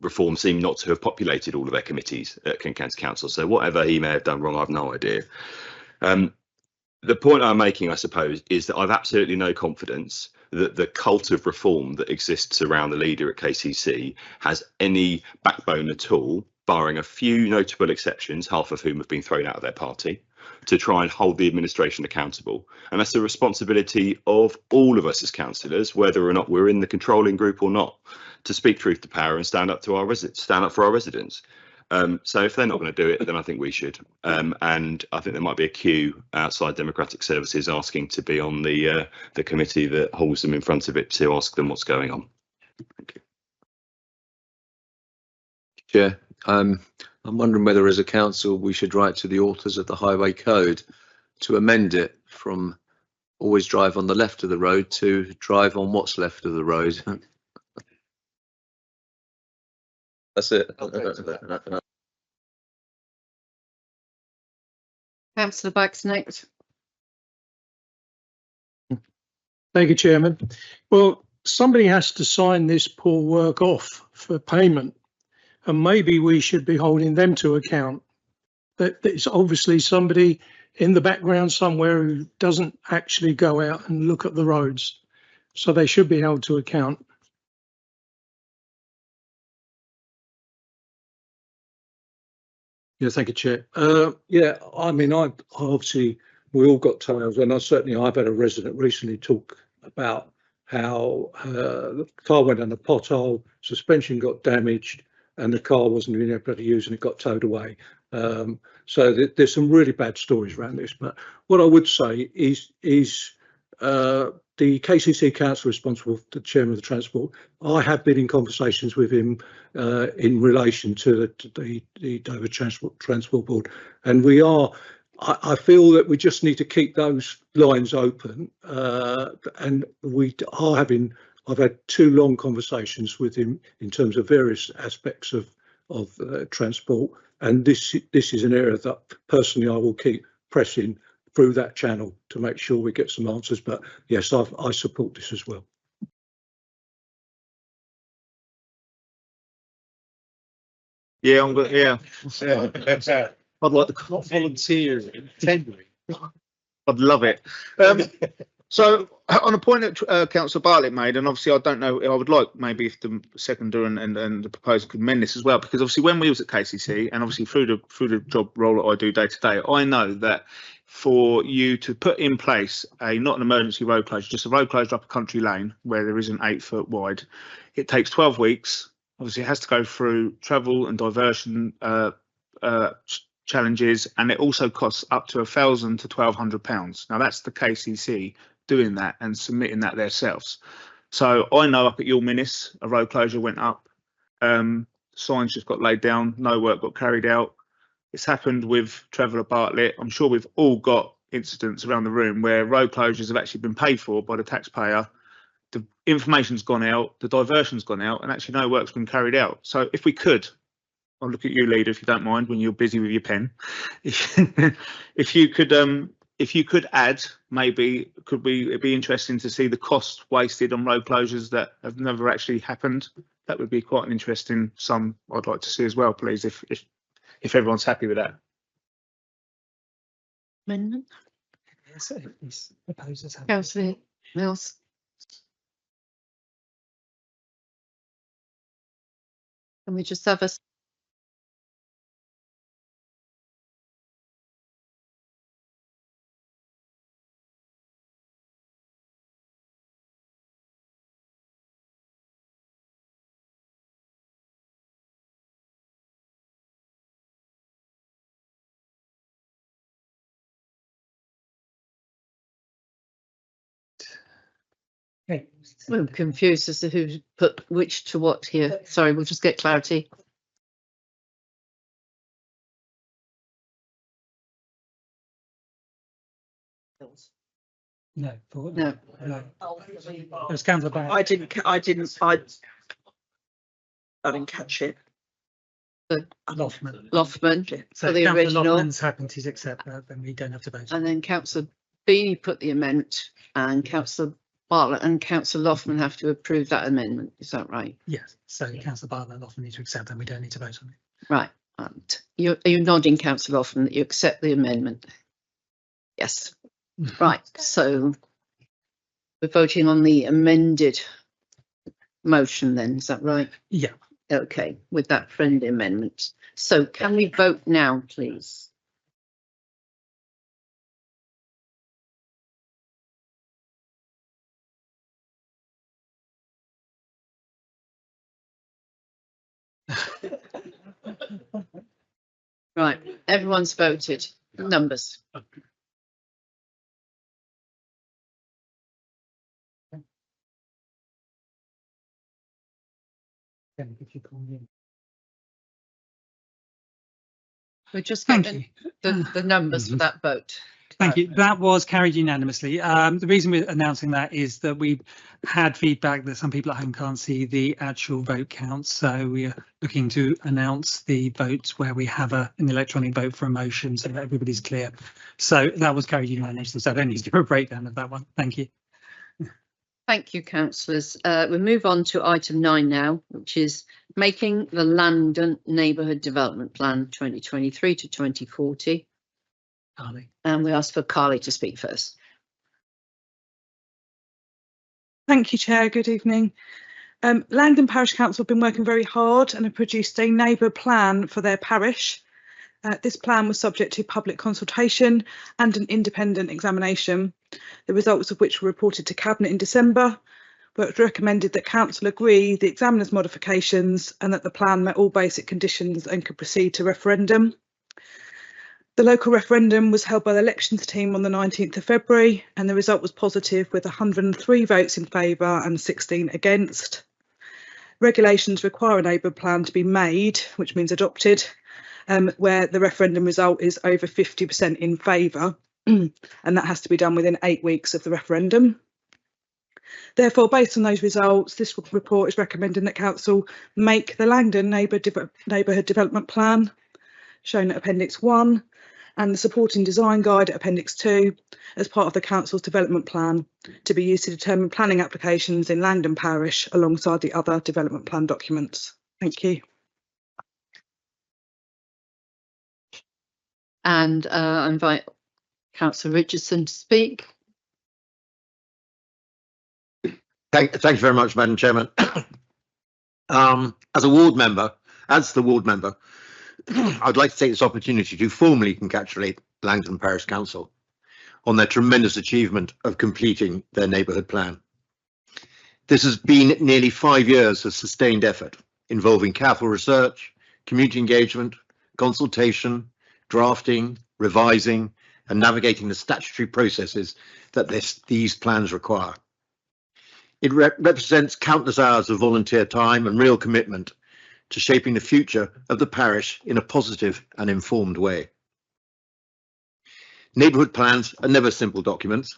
Reform seem not to have populated all of their committees at Kent County Council. So whatever he may have done wrong, I've no idea. The point I'm making, I suppose, is that I've absolutely no confidence that the cult of reform that exists around the leader at KCC has any backbone at all, barring a few notable exceptions, half of whom have been thrown out of their party, to try and hold the administration accountable. And that's the responsibility of all of us as councillors, whether or not we're in the controlling group or not, to speak truth to power and stand up for our residents. So if they're not going to do it, then I think we should. And I think there might be a queue outside Democratic Services asking to be on the committee that holds them in front of it to ask them what's going on. Thank you. Chair, I'm wondering whether as a council we should write to the authors of the Highway Code to amend it from always drive on the left of the road to drive on what's left of the road. That's it. Councillor Bax next. Thank you, Chairman. Well, somebody has to sign this poor work off for payment, and maybe we should be holding them to account. That it's obviously somebody in the background somewhere who doesn't actually go out and look at the roads, so they should be held to account. Yeah, thank you, Chair. Yeah, I mean, I obviously, we all got tales, and I've had a resident recently talk about how the car went on a pothole, suspension got damaged, and the car wasn't being able to use, and it got towed away. So there's some really bad stories around this. But what I would say is the KCC council responsible, the chairman of the transport, I have been in conversations with him in relation to the Dover Transport Board, and we are. I feel that we just need to keep those lines open, and we are having. I've had 2 long conversations with him in terms of various aspects of transport, and this is an area that personally I will keep pressing through that channel to make sure we get some answers. But yes, I support this as well. Yeah, I'm good. Yeah. I'd like to volunteer tendering. I'd love it. So on a point that Councillor Bartlett made, and obviously I don't know, I would like maybe if the seconder and the proposer could amend this as well, because obviously when we was at KCC and obviously through the job role that I do day to day, I know that for you to put in place not an emergency road closure, just a road closure up a country lane where there isn't 8 foot wide, it takes 12 weeks. Obviously it has to go through travel and diversion challenges, and it also costs up to £1,000 to £1,200. Now that's the KCC doing that and submitting that themselves. So I know up at your Minis, a road closure went up, signs just got laid down, no work got carried out. It's happened with Trevor Bartlett. I'm sure we've all got incidents around the room where road closures have actually been paid for by the taxpayer. The information's gone out, the diversion's gone out, and actually no work's been carried out. So if we could, I'll look at you, leader, if you don't mind, when you're busy with your pen. If you could add, maybe it'd be interesting to see the cost wasted on road closures that have never actually happened. That would be quite an interesting sum I'd like to see as well, please, if everyone's happy with that. Amendment. Yes, these proposers have. Councillor Mills. Can we just have a Okay. I'm confused as to who put which to what here. Sorry, we'll just get clarity. No, No. It was Councillor Barrett. I didn't catch it. Loughman So for the Councillor original, Loughman's happened to accept that, then we don't have to vote. and then Councillor Beanie put the amendment, and Councillor Bartlett and Councillor Loughman have to approve that amendment. Is that right? Yes. So Councillor Bartlett and Loughman need to accept, and we don't need to vote on it. Right. And are you nodding, Councillor Loughman, that you accept the amendment? Yes. Right. So we're voting on the amended motion then. Is that right? Yeah. Okay. With that friendly amendment. So can we vote now, please? Right, everyone's voted. Numbers. We're just getting the numbers for that vote. Thank you. That was carried unanimously. The reason we're announcing that is that we've had feedback that some people at home can't see the actual vote counts. So we are looking to announce the votes where we have an electronic vote for a motion so that everybody's clear. So that was carried unanimously. So I don't need to do a breakdown of that one. Thank you. Thank you, councillors. We'll move on to item 9 now, which is making the Landon Neighbourhood Development Plan 2023 to 2040. Carly. And we ask for Carly to speak first. Thank you, Chair. Good evening. Langdon Parish Council have been working very hard and have produced a neighbour plan for their parish. This plan was subject to public consultation and an independent examination, the results of which were reported to Cabinet in December, where it was recommended that Council agree the examiner's modifications and that the plan met all basic conditions and could proceed to referendum. The local referendum was held by the elections team on the 19th of February, and the result was positive with 103 votes in favour and 16 against. Regulations require a neighbourhood plan to be made, which means adopted, where the referendum result is over 50% in favour, and that has to be done within 8 weeks of the referendum. Therefore, based on those results, this report is recommending that Council make the Langdon Neighbourhood Development Plan, shown at Appendix 1, and the supporting design guide at Appendix 2 as part of the Council's development plan to be used to determine planning applications in Langdon Parish alongside the other development plan documents. Thank you. And I invite Councillor Richardson to speak. Thank you very much, Madam Chairman. As the ward member, I'd like to take this opportunity to formally congratulate Langdon Parish Council on their tremendous achievement of completing their neighbourhood plan. This has been nearly 5 years of sustained effort involving careful research, community engagement, consultation, drafting, revising and navigating the statutory processes that these plans require. It represents countless hours of volunteer time and real commitment to shaping the future of the parish in a positive and informed way. Neighbourhood plans are never simple documents.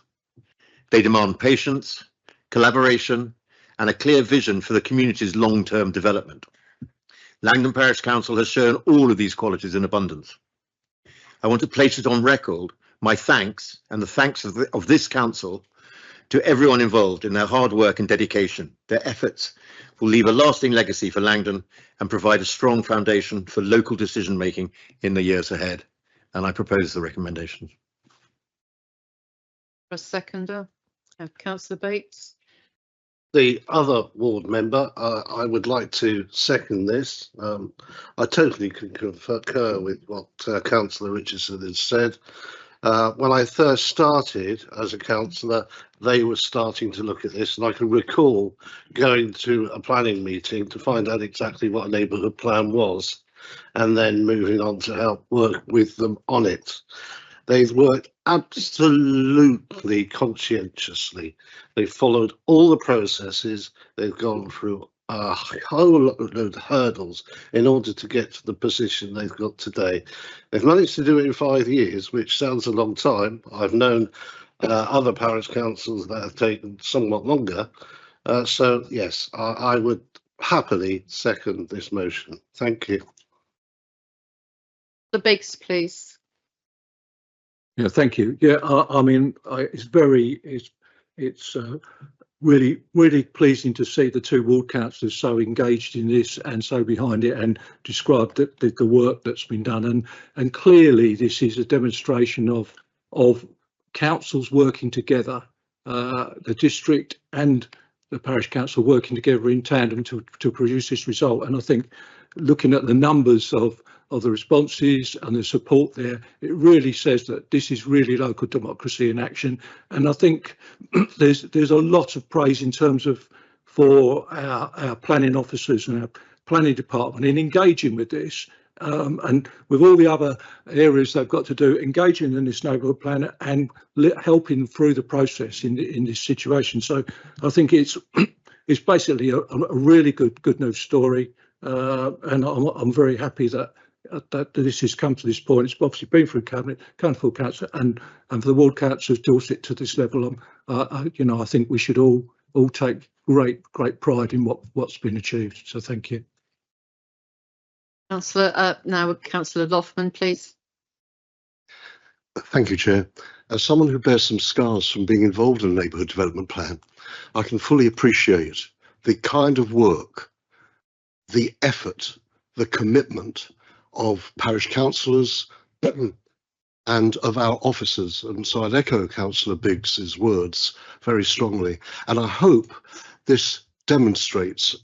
They demand patience, collaboration and a clear vision for the community's long-term development. Langdon Parish Council has shown all of these qualities in abundance. I want to place it on record my thanks and the thanks of this council to everyone involved in their hard work and dedication. Their efforts will leave a lasting legacy for Langdon and provide a strong foundation for local decision making in the years ahead. And I propose the recommendations. For a seconder, Councillor Bates. The other ward member, I would like to second this. I totally concur with what Councillor Richardson has said. When I first started as a councillor, they were starting to look at this, and I can recall going to a planning meeting to find out exactly what a neighbourhood plan was, and then moving on to help work with them on it. They've worked absolutely conscientiously. They've followed all the processes. They've gone through a whole load of hurdles in order to get to the position they've got today. They've managed to do it in 5 years, which sounds a long time. I've known other parish councils that have taken somewhat longer. So yes, I would happily second this motion. Thank you. The Biggs, please. Yeah, thank you. Yeah, I mean, it's really pleasing to see the two ward councillors so engaged in this and so behind it, and described the work that's been done. And clearly, this is a demonstration of councils working together, the district and the parish council working together in tandem to produce this result. And I think, looking at the numbers of the responses and the support there, it really says that this is really local democracy in action. And I think there's a lot of praise in terms of for our planning officers and our planning department in engaging with this, and with all the other areas they've got to do, engaging in this neighbourhood plan and helping through the process in this situation. So I think it's basically a really good news story, and I'm very happy that this has come to this point. It's obviously been through cabinet, come full council, and for the ward councillors to sit to this level. I think we should all take great pride in what's been achieved. So thank you. Councillor, now Councillor Loughman, please. Thank you, Chair. As someone who bears some scars from being involved in a neighbourhood development plan, I can fully appreciate the kind of work, the effort, the commitment of parish councillors and of our officers. And so I'd echo Councillor Biggs's words very strongly. And I hope this demonstrates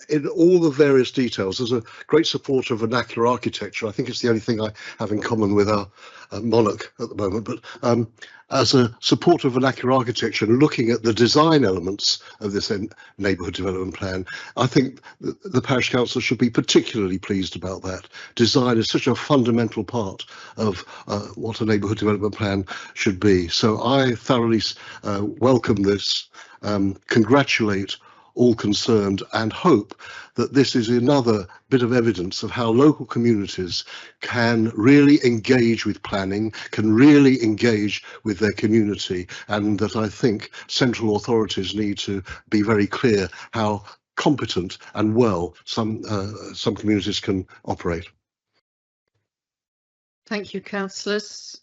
in all the various details. There's a great supporter of vernacular architecture. I think it's the only thing I have in common with our monarch at the moment, but as a supporter of vernacular architecture and looking at the design elements of this neighbourhood development plan, I think the parish council should be particularly pleased about that. Design is such a fundamental part of what a neighbourhood development plan should be. So I thoroughly welcome this, congratulate all concerned, and hope that this is another bit of evidence of how local communities can really engage with planning, can really engage with their community, and that I think central authorities need to be very clear how competent and well some communities can operate. Thank you, councillors.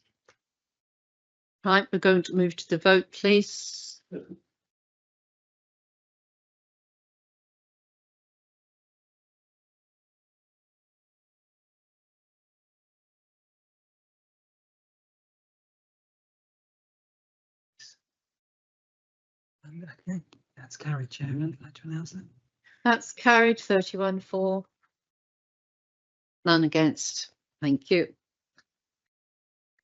Right, we're going to move to the vote, please. Okay, that's carried, Chairman. I'd like to announce it. That's carried, 31 for, none against. Thank you.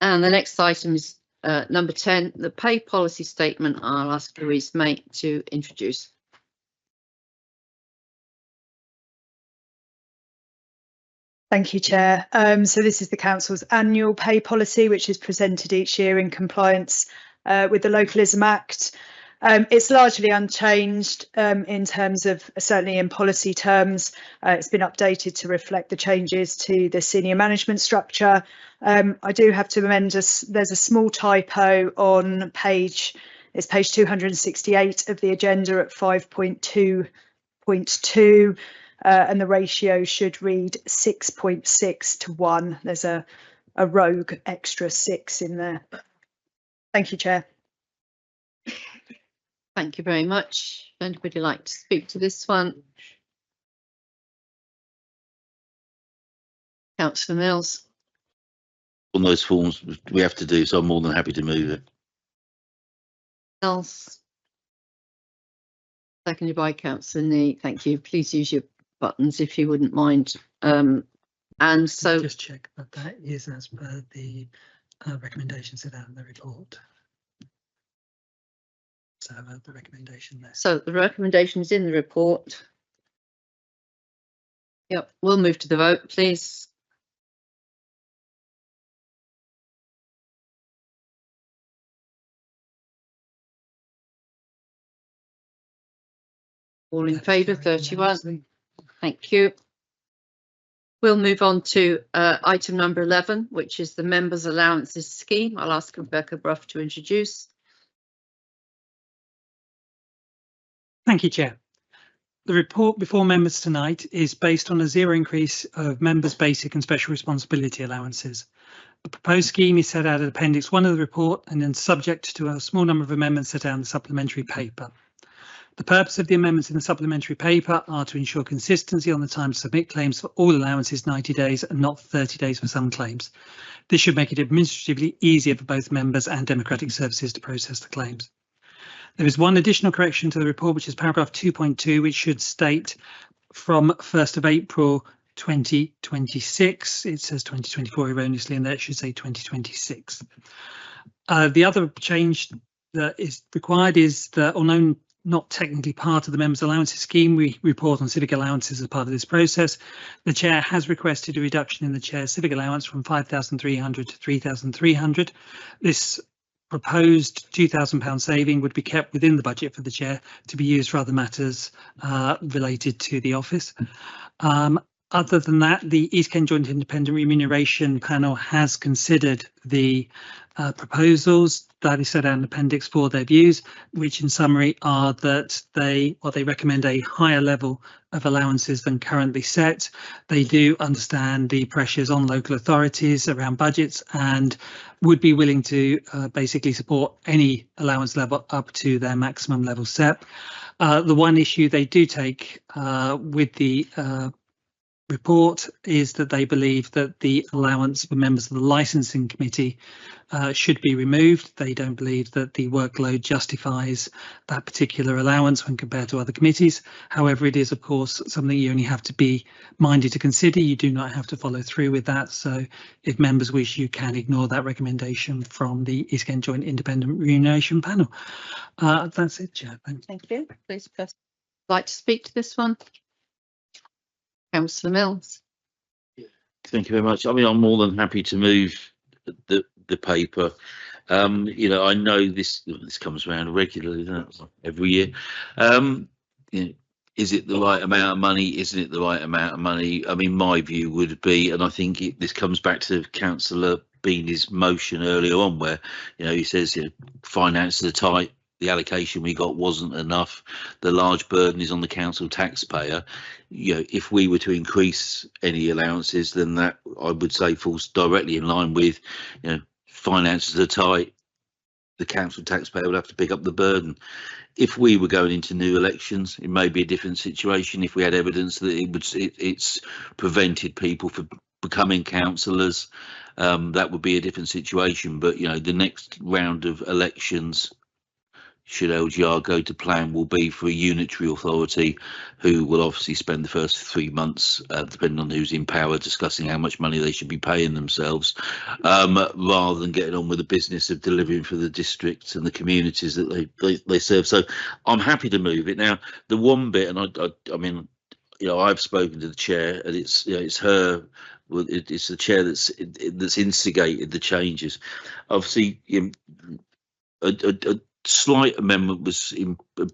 And the next item is number 10, the pay policy statement. I'll ask Louise May to introduce. Thank you, Chair. So this is the Council's annual pay policy, which is presented each year in compliance with the Localism Act. It's largely unchanged in terms of, certainly in policy terms. It's been updated to reflect the changes to the senior management structure. I do have to amend us. There's a small typo on page 268 of the agenda at 5.2.2. And the ratio should read 6.6 to 1. There's a rogue extra 6 in there. Thank you, Chair. Thank you very much. Anybody like to speak to this one? Councillor Mills. On those forms we have to do, so I'm more than happy to move it. Else? Seconded by Councillor Nee. Thank you. Please use your buttons if you wouldn't mind. And so just check that that is as per the recommendations set out in the report. So the recommendation there. So the recommendation is in the report. Yep, we'll move to the vote, please. All in favour, 31. Thank you. We'll move on to item number 11, which is the Members' Allowances Scheme. I'll ask Rebecca Brough to introduce. Thank you, Chair. The report before members tonight is based on a zero increase of members' basic and special responsibility allowances. The proposed scheme is set out in Appendix 1 of the report and then subject to a small number of amendments set out in the supplementary paper. The purpose of the amendments in the supplementary paper are to ensure consistency on the time to submit claims for all allowances 90 days and not 30 days for some claims. This should make it administratively easier for both members and democratic services to process the claims. There is one additional correction to the report, which is paragraph 2.2, which should state from 1st of April 2026. It says 2024 erroneously, and that should say 2026. The other change that is required is that, although not technically part of the members' allowances scheme, we report on civic allowances as part of this process. The chair has requested a reduction in the chair's civic allowance from 5,300 to 3,300. This proposed £2,000 saving would be kept within the budget for the chair to be used for other matters related to the office. Other than that, the East Kent Joint Independent Remuneration Panel has considered the proposals that is set out in Appendix 4, their views, which in summary are that they recommend a higher level of allowances than currently set. They do understand the pressures on local authorities around budgets and would be willing to basically support any allowance level up to their maximum level set. The one issue they do take with the report is that they believe that the allowance for members of the licensing committee should be removed. They don't believe that the workload justifies that particular allowance when compared to other committees. However, it is of course something you only have to be minded to consider. You do not have to follow through with that. So if members wish, you can ignore that recommendation from the East Kent Joint Independent Remuneration Panel. That's it, Chair. Thanks. Thank you. Please, person like to speak to this one? Councillor Mills. Thank you very much. I mean, I'm more than happy to move the paper. You know, I know this comes around regularly, doesn't it? Every year. You know, is it the right amount of money? Isn't it the right amount of money? I mean, my view would be, and I think this comes back to Councillor Beanie's motion earlier on, where he says finances are tight. The allocation we got wasn't enough. The large burden is on the council taxpayer. If we were to increase any allowances, then that, I would say, falls directly in line with, finances are tight. The council taxpayer would have to pick up the burden. If we were going into new elections, it may be a different situation. If we had evidence that it's prevented people from becoming councillors, that would be a different situation. But the next round of elections, should LGR go to plan, will be for a unitary authority who will obviously spend the first 3 months, depending on who's in power, discussing how much money they should be paying themselves, rather than getting on with the business of delivering for the districts and the communities that they serve. So I'm happy to move it. Now, the one bit, and I mean, I've spoken to the chair, and it's her. Well, it's the chair that's instigated the changes. Obviously, a slight amendment was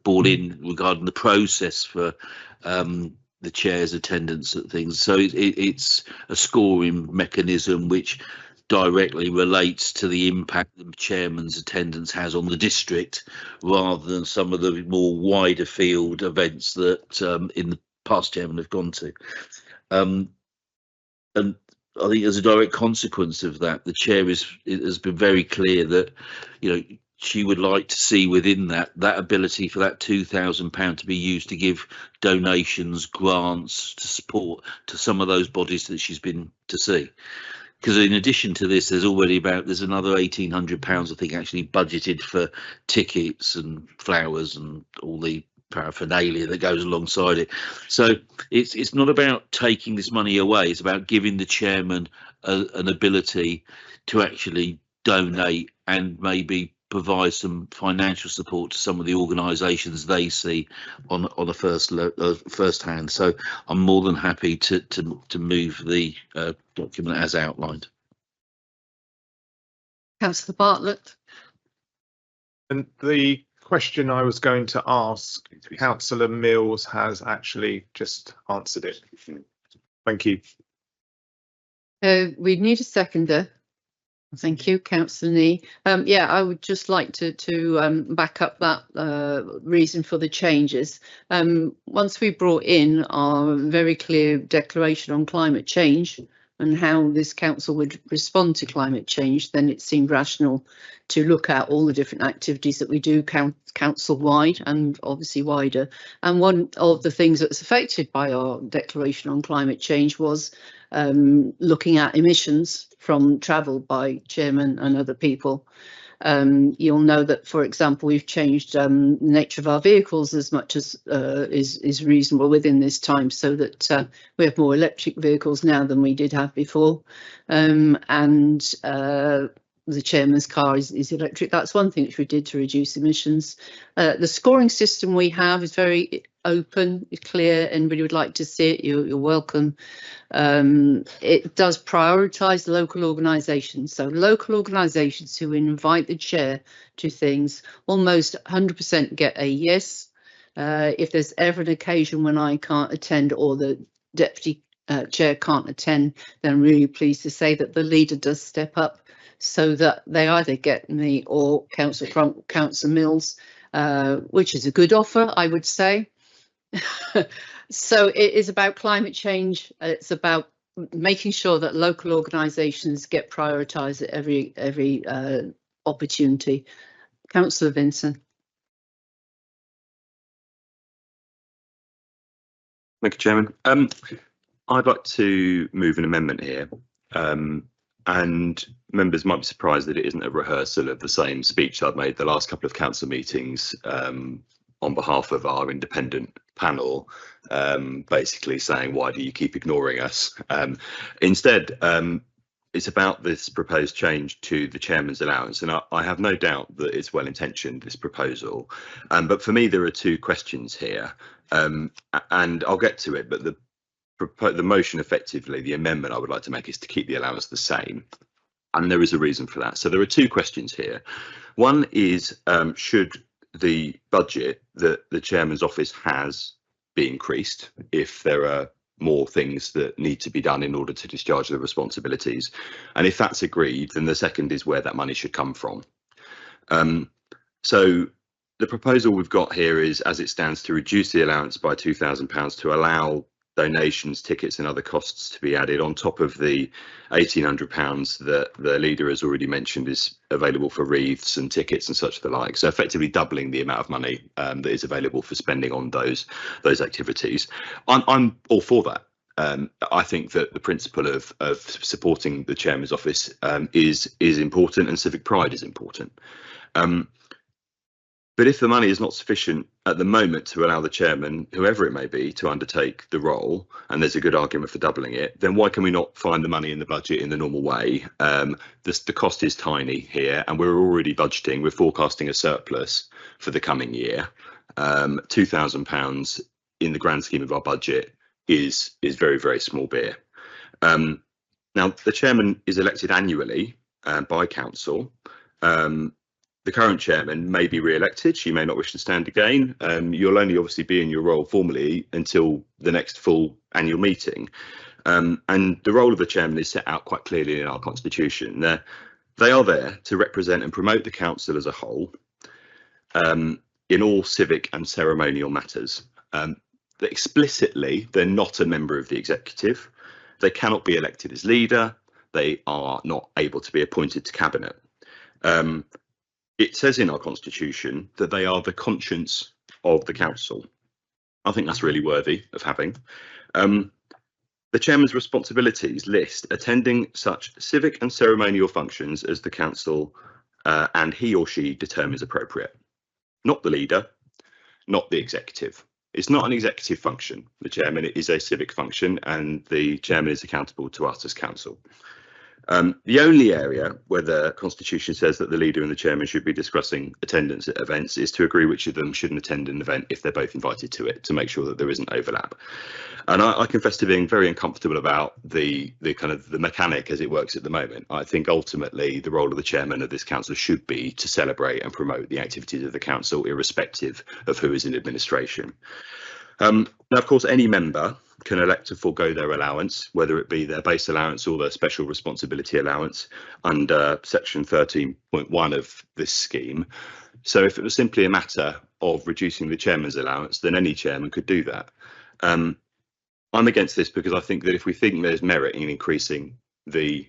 brought in regarding the process for the chair's attendance at things. So it's a scoring mechanism which directly relates to the impact the chairman's attendance has on the district, rather than some of the more wider field events that in the past chairman have gone to. And I think as a direct consequence of that, the chair has been very clear that she would like to see within that ability for that £2,000 to be used to give donations, grants, to support to some of those bodies that she's been to see. Because in addition to this, there's another £1,800 I think actually budgeted for tickets and flowers and all the paraphernalia that goes alongside it. So it's not about taking this money away, it's about giving the chairman an ability to actually donate and maybe provide some financial support to some of the organisations they see on a first hand. So I'm more than happy to move the document as outlined. Councillor Bartlett. And the question I was going to ask, Councillor Mills has actually just answered it. Thank you. We need a seconder. Thank you, Councillor Nee. Yeah, I would just like to back up that reason for the changes. Once we brought in our very clear declaration on climate change and how this council would respond to climate change, then it seemed rational to look at all the different activities that we do council-wide and obviously wider. And one of the things that's affected by our declaration on climate change was looking at emissions from travel by chairman and other people. You'll know that, for example, we've changed the nature of our vehicles as much as is reasonable within this time, so that we have more electric vehicles now than we did have before. The chairman's car is electric. That's one thing which we did to reduce emissions. The scoring system we have is very open, clear. Anybody would like to see it, you're welcome. It does prioritise local organisations. So local organisations who invite the chair to things, almost 100% get a yes. If there's ever an occasion when I can't attend or the deputy chair can't attend, then I'm really pleased to say that the leader does step up, so that they either get me or Councillor Mills, which is a good offer, I would say. So it is about climate change. It's about making sure that local organisations get prioritised at every opportunity. Councillor Vincent. Thank you, Chairman. I'd like to move an amendment here and members might be surprised that it isn't a rehearsal of the same speech I've made the last couple of council meetings on behalf of our independent panel, basically saying, why do you keep ignoring us? Instead, it's about this proposed change to the chairman's allowance, and I have no doubt that it's well intentioned, this proposal, but for me there are two questions here, and I'll get to it, but the motion, effectively the amendment I would like to make, is to keep the allowance the same, and there is a reason for that. So there are two questions here. One is, should the budget that the chairman's office has be increased if there are more things that need to be done in order to discharge the responsibilities, and if that's agreed, then the second is where that money should come from. So the proposal we've got here is, as it stands, to reduce the allowance by £2,000 to allow donations, tickets and other costs to be added on top of the £1,800 that the leader has already mentioned is available for wreaths and tickets and such the like. So effectively doubling the amount of money that is available for spending on those activities. I'm all for that. I think that the principle of supporting the chairman's office is important, and civic pride is important. But if the money is not sufficient at the moment to allow the chairman, whoever it may be, to undertake the role, and there's a good argument for doubling it, then why can we not find the money in the budget in the normal way? The cost is tiny here, and we're already budgeting, we're forecasting a surplus for the coming year. £2,000 in the grand scheme of our budget is very, very small beer. Now, the chairman is elected annually by council. The current chairman may be re-elected. She may not wish to stand again. You'll only obviously be in your role formally until the next full annual meeting. And the role of the chairman is set out quite clearly in our constitution. They are there to represent and promote the council as a whole in all civic and ceremonial matters. Explicitly, they're not a member of the executive. They cannot be elected as leader. They are not able to be appointed to cabinet. It says in our constitution that they are the conscience of the council. I think that's really worthy of having. The chairman's responsibilities list attending such civic and ceremonial functions as the council and he or she determines appropriate. Not the leader, not the executive. It's not an executive function. The chairman is a civic function, and the chairman is accountable to us as council. The only area where the constitution says that the leader and the chairman should be discussing attendance at events is to agree which of them shouldn't attend an event if they're both invited to it, to make sure that there isn't overlap. And I confess to being very uncomfortable about the kind of the mechanic as it works at the moment. I think ultimately the role of the chairman of this council should be to celebrate and promote the activities of the council, irrespective of who is in administration. Now, of course, any member can elect to forego their allowance, whether it be their base allowance or their special responsibility allowance under section 13.1 of this scheme. So if it was simply a matter of reducing the chairman's allowance, then any chairman could do that. I'm against this because I think that if we think there's merit in increasing the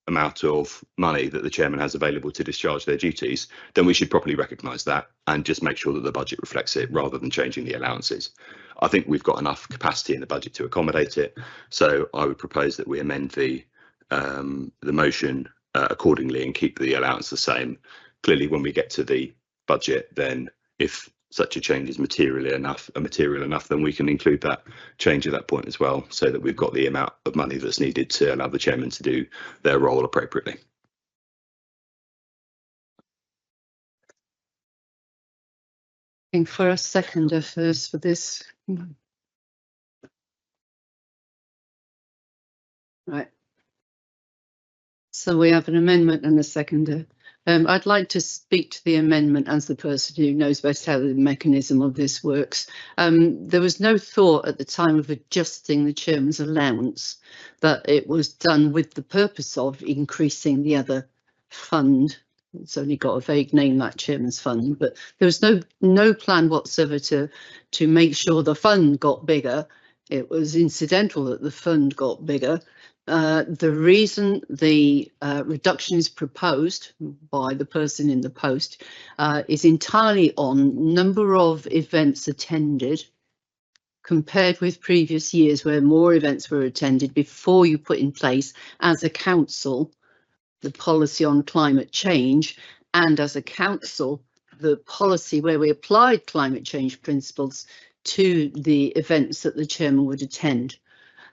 amount of money that the chairman has available to discharge their duties, then we should properly recognise that and just make sure that the budget reflects it rather than changing the allowances. I think we've got enough capacity in the budget to accommodate it, so I would propose that we amend the motion accordingly and keep the allowance the same. Clearly, when we get to the budget, then if such a change is material enough, then we can include that change at that point as well, so that we've got the amount of money that's needed to allow the chairman to do their role appropriately. For a seconder first for this. Right. So we have an amendment and a seconder. I'd like to speak to the amendment as the person who knows best how the mechanism of this works. There was no thought at the time of adjusting the chairman's allowance that it was done with the purpose of increasing the other fund. It's only got a vague name, that chairman's fund, but there was no plan whatsoever to make sure the fund got bigger. It was incidental that the fund got bigger. The reason the reduction is proposed by the person in the post is entirely on number of events attended compared with previous years where more events were attended before you put in place as a council the policy on climate change, and as a council, the policy where we applied climate change principles to the events that the chairman would attend.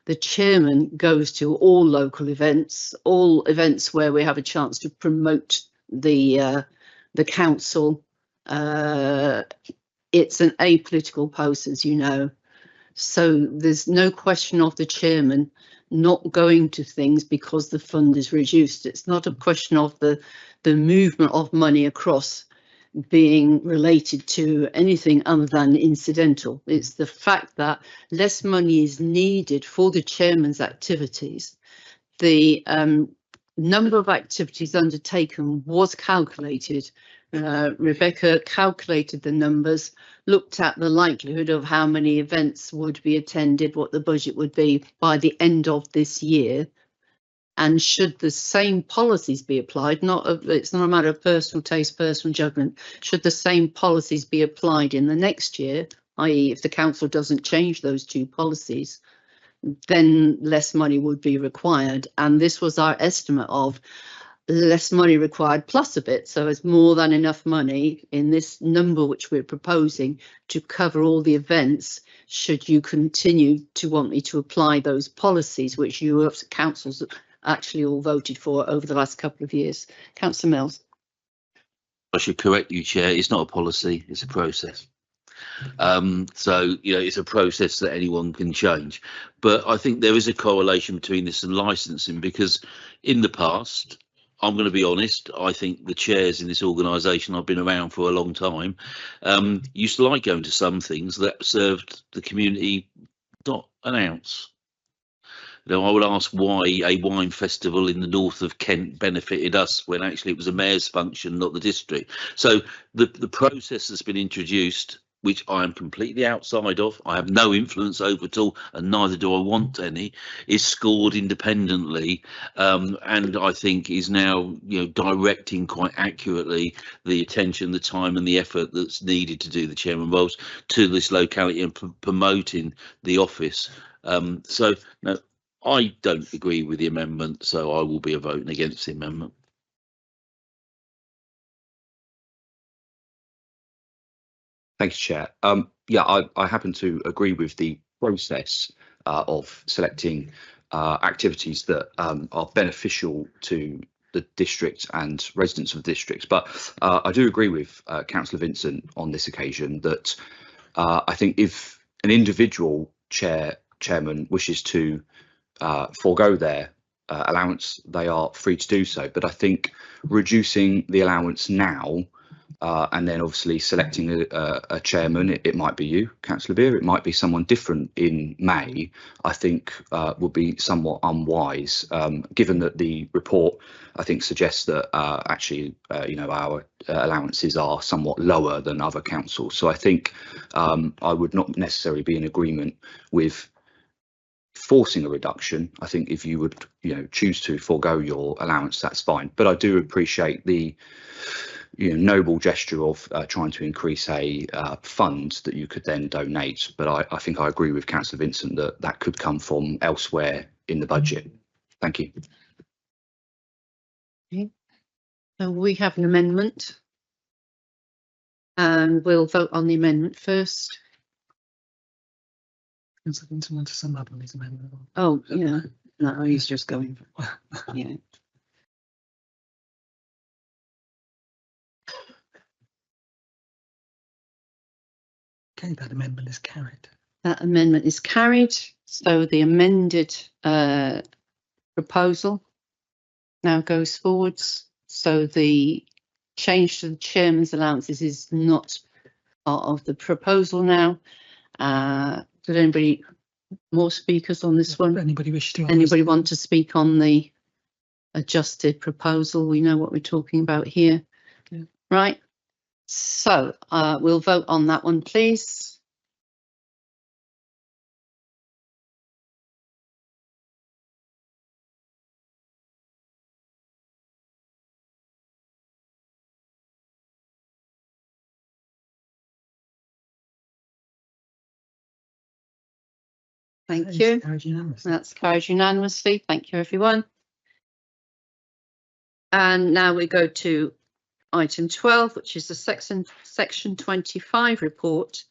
The chairman goes to all local events, all events where we have a chance to promote the council. It's an apolitical post, as you know, so there's no question of the chairman not going to things because the fund is reduced. It's not a question of the movement of money across being related to anything other than incidental. It's the fact that less money is needed for the chairman's activities. The number of activities undertaken was calculated. Rebecca calculated the numbers, looked at the likelihood of how many events would be attended, what the budget would be by the end of this year. And should the same policies be applied, it's not a matter of personal taste, personal judgment, should the same policies be applied in the next year, i.e. if the council doesn't change those two policies, then less money would be required. And this was our estimate of less money required plus a bit. So it's more than enough money in this number which we're proposing to cover all the events, should you continue to want me to apply those policies which you as councils actually all voted for over the last couple of years. Councillor Mills. I should correct you, Chair. It's not a policy, it's a process. So, you know, it's a process that anyone can change. But I think there is a correlation between this and licensing, because in the past, I'm going to be honest, I think the chairs in this organisation, I've been around for a long time, used to like going to some things that served the community not an ounce. You know, I would ask why a wine festival in the north of Kent benefited us when actually it was a mayor's function, not the district. So the process that's been introduced, which I am completely outside of, I have no influence over at all, and neither do I want any, is scored independently, and I think is now, you know, directing quite accurately the attention, the time and the effort that's needed to do the chairman roles to this locality and promoting the office. So no, I don't agree with the amendment, so I will be voting against the amendment. Thank you, Chair. Yeah, I happen to agree with the process of selecting activities that are beneficial to the district and residents of the district. But I do agree with Councillor Vincent on this occasion that I think if an individual chairman wishes to forego their allowance, they are free to do so. But I think reducing the allowance now and then obviously selecting a chairman, it might be you, Councillor Beer, it might be someone different in May, I think would be somewhat unwise, given that the report, I think, suggests that actually, you know, our allowances are somewhat lower than other councils. So I think I would not necessarily be in agreement with forcing a reduction. I think if you would, you know, choose to forego your allowance, that's fine. But I do appreciate the, you know, noble gesture of trying to increase a fund that you could then donate. But I think I agree with Councillor Vincent that that could come from elsewhere in the budget. Thank you. Okay. So we have an amendment, and we'll vote on the amendment first. Councillor Vincent wants to sum up on his amendment. Oh, yeah. No, he's just going. Yeah. Okay, that amendment is carried. That amendment is carried. So the amended proposal now goes forwards. So the change to the chairman's allowances is not part of the proposal now. Did anybody more speakers on this one? Anybody wish to? Anybody want to speak on the adjusted proposal? We know what we're talking about here. Yeah. Right. So we'll vote on that one, please. Thank you. That's carried unanimously. Thank you, everyone. And now we go to item 12, which is the section 25 report,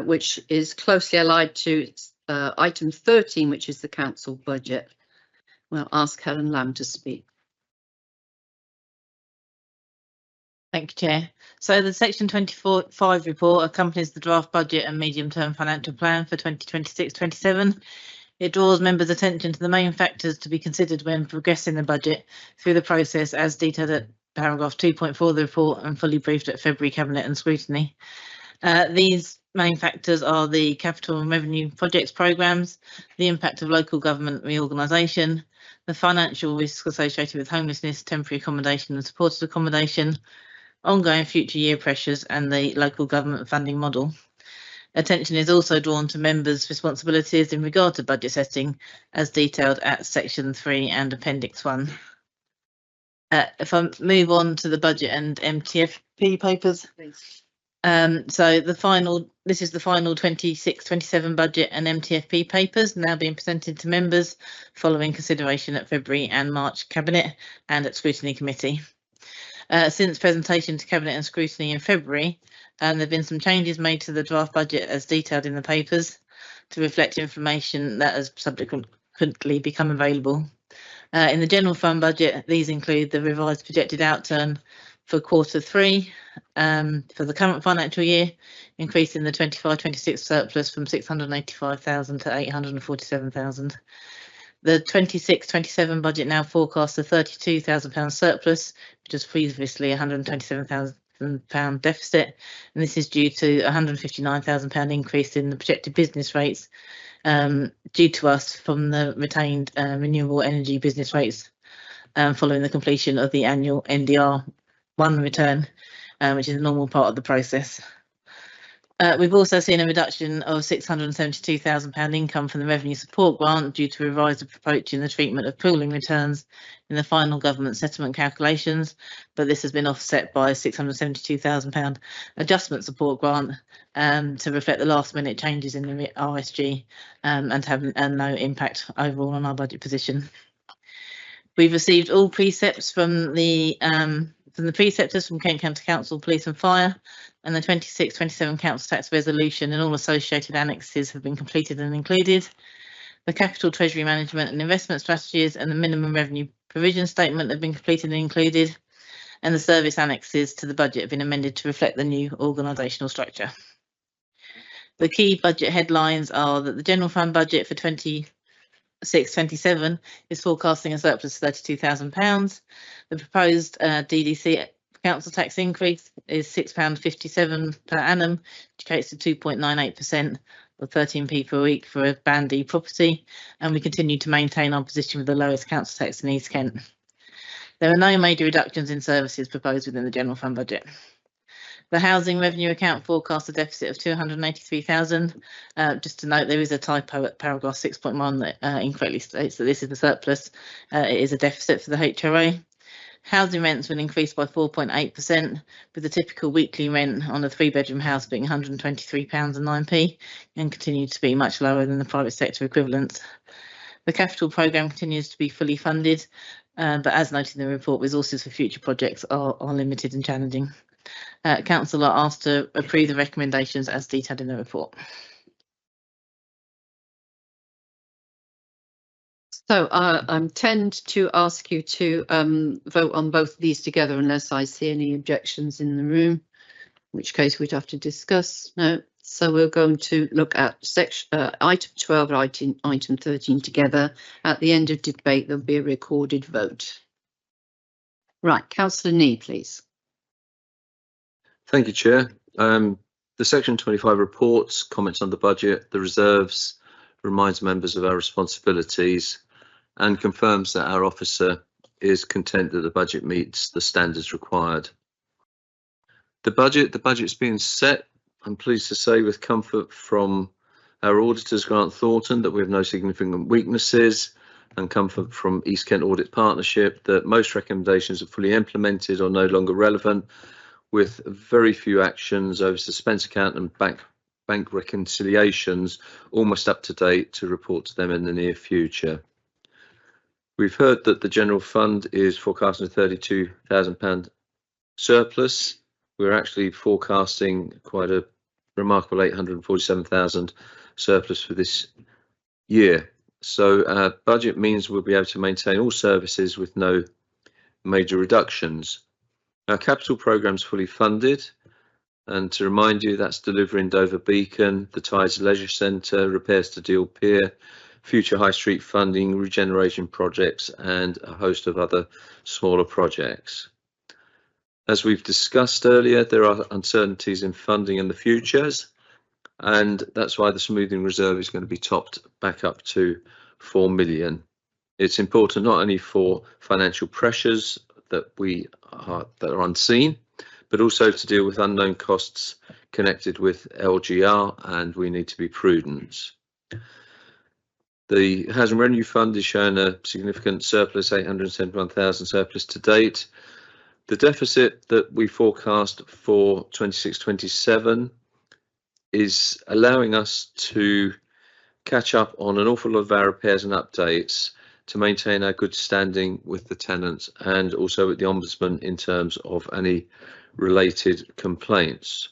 which is closely allied to item 13, which is the council budget. We'll ask Helen Lamb to speak. Thank you, Chair. So the Section 25 report accompanies the draft budget and medium-term financial plan for 2026-27. It draws members' attention to the main factors to be considered when progressing the budget through the process as detailed at paragraph 2.4 of the report and fully briefed at February Cabinet and scrutiny. These main factors are the capital and revenue projects programmes, the impact of local government reorganisation, the financial risks associated with homelessness, temporary accommodation and supported accommodation, ongoing future year pressures and the local government funding model. Attention is also drawn to members' responsibilities in regard to budget setting as detailed at section 3 and appendix 1. If I move on to the budget and MTFP papers. So this is the final 26-27 budget and MTFP papers now being presented to members following consideration at February and March Cabinet and at Scrutiny Committee. Since presentation to Cabinet and Scrutiny in February, there have been some changes made to the draft budget as detailed in the papers to reflect information that has subsequently become available. In the general fund budget, these include the revised projected outturn for Q3 for the current financial year, increasing the 25-26 surplus from 685,000 to 847,000. The 26-27 budget now forecasts a £32,000 surplus, which was previously £127,000 deficit, and this is due to a £159,000 increase in the projected business rates due to us from the retained renewable energy business rates following the completion of the annual NDR1 return, which is a normal part of the process. We've also seen a reduction of £672,000 income from the revenue support grant due to a revised approach in the treatment of pooling returns in the final government settlement calculations, but this has been offset by a £672,000 adjustment support grant to reflect the last minute changes in the RSG and have no impact overall on our budget position. We've received all precepts from the preceptors from Kent County Council, Police and Fire, and the 26-27 council tax resolution and all associated annexes have been completed and included. The capital, treasury management and investment strategies and the minimum revenue provision statement have been completed and included, and the service annexes to the budget have been amended to reflect the new organisational structure. The key budget headlines are that the general fund budget for 26-27 is forecasting a surplus of £32,000. The proposed DDC council tax increase is £6.57 per annum, which equates to 2.98% or 13p per week for a Band D property, and we continue to maintain our position with the lowest council tax in East Kent. There are no major reductions in services proposed within the general fund budget. The housing revenue account forecasts a deficit of 283,000. Just to note, there is a typo at paragraph 6.1 that incorrectly states that this is the surplus. It is a deficit for the HRA. Housing rents will increase by 4.8%, with the typical weekly rent on a 3-bedroom house being £123.09 and continue to be much lower than the private sector equivalents. The capital programme continues to be fully funded, but as noted in the report, resources for future projects are limited and challenging. Council are asked to approve the recommendations as detailed in the report. So I tend to ask you to vote on both of these together unless I see any objections in the room, in which case we'd have to discuss. No. So we're going to look at item 12 and item 13 together. At the end of debate, there'll be a recorded vote. Right, Councillor Nee, please. Thank you, Chair. The Section 25 reports, comments on the budget, the reserves, reminds members of our responsibilities and confirms that our officer is content that the budget meets the standards required. The budget's been set, I'm pleased to say, with comfort from our auditors, Grant Thornton, that we have no significant weaknesses, and comfort from East Kent Audit Partnership that most recommendations are fully implemented or no longer relevant, with very few actions over suspense account and bank reconciliations almost up to date to report to them in the near future. We've heard that the general fund is forecasting a £32,000 surplus. We're actually forecasting quite a remarkable 847,000 surplus for this year. So our budget means we'll be able to maintain all services with no major reductions. Our capital programme's fully funded, and to remind you, that's delivering Dover Beacon, the Tides Leisure Centre, repairs to Deal Pier, future high street funding, regeneration projects, and a host of other smaller projects. As we've discussed earlier, there are uncertainties in funding in the futures, and that's why the smoothing reserve is going to be topped back up to 4 million. It's important not only for financial pressures that are unseen, but also to deal with unknown costs connected with LGR, and we need to be prudent. The Housing Revenue Fund is showing a significant surplus, 871,000 surplus to date. The deficit that we forecast for 26-27 is allowing us to catch up on an awful lot of our repairs and updates to maintain our good standing with the tenants and also with the Ombudsman in terms of any related complaints.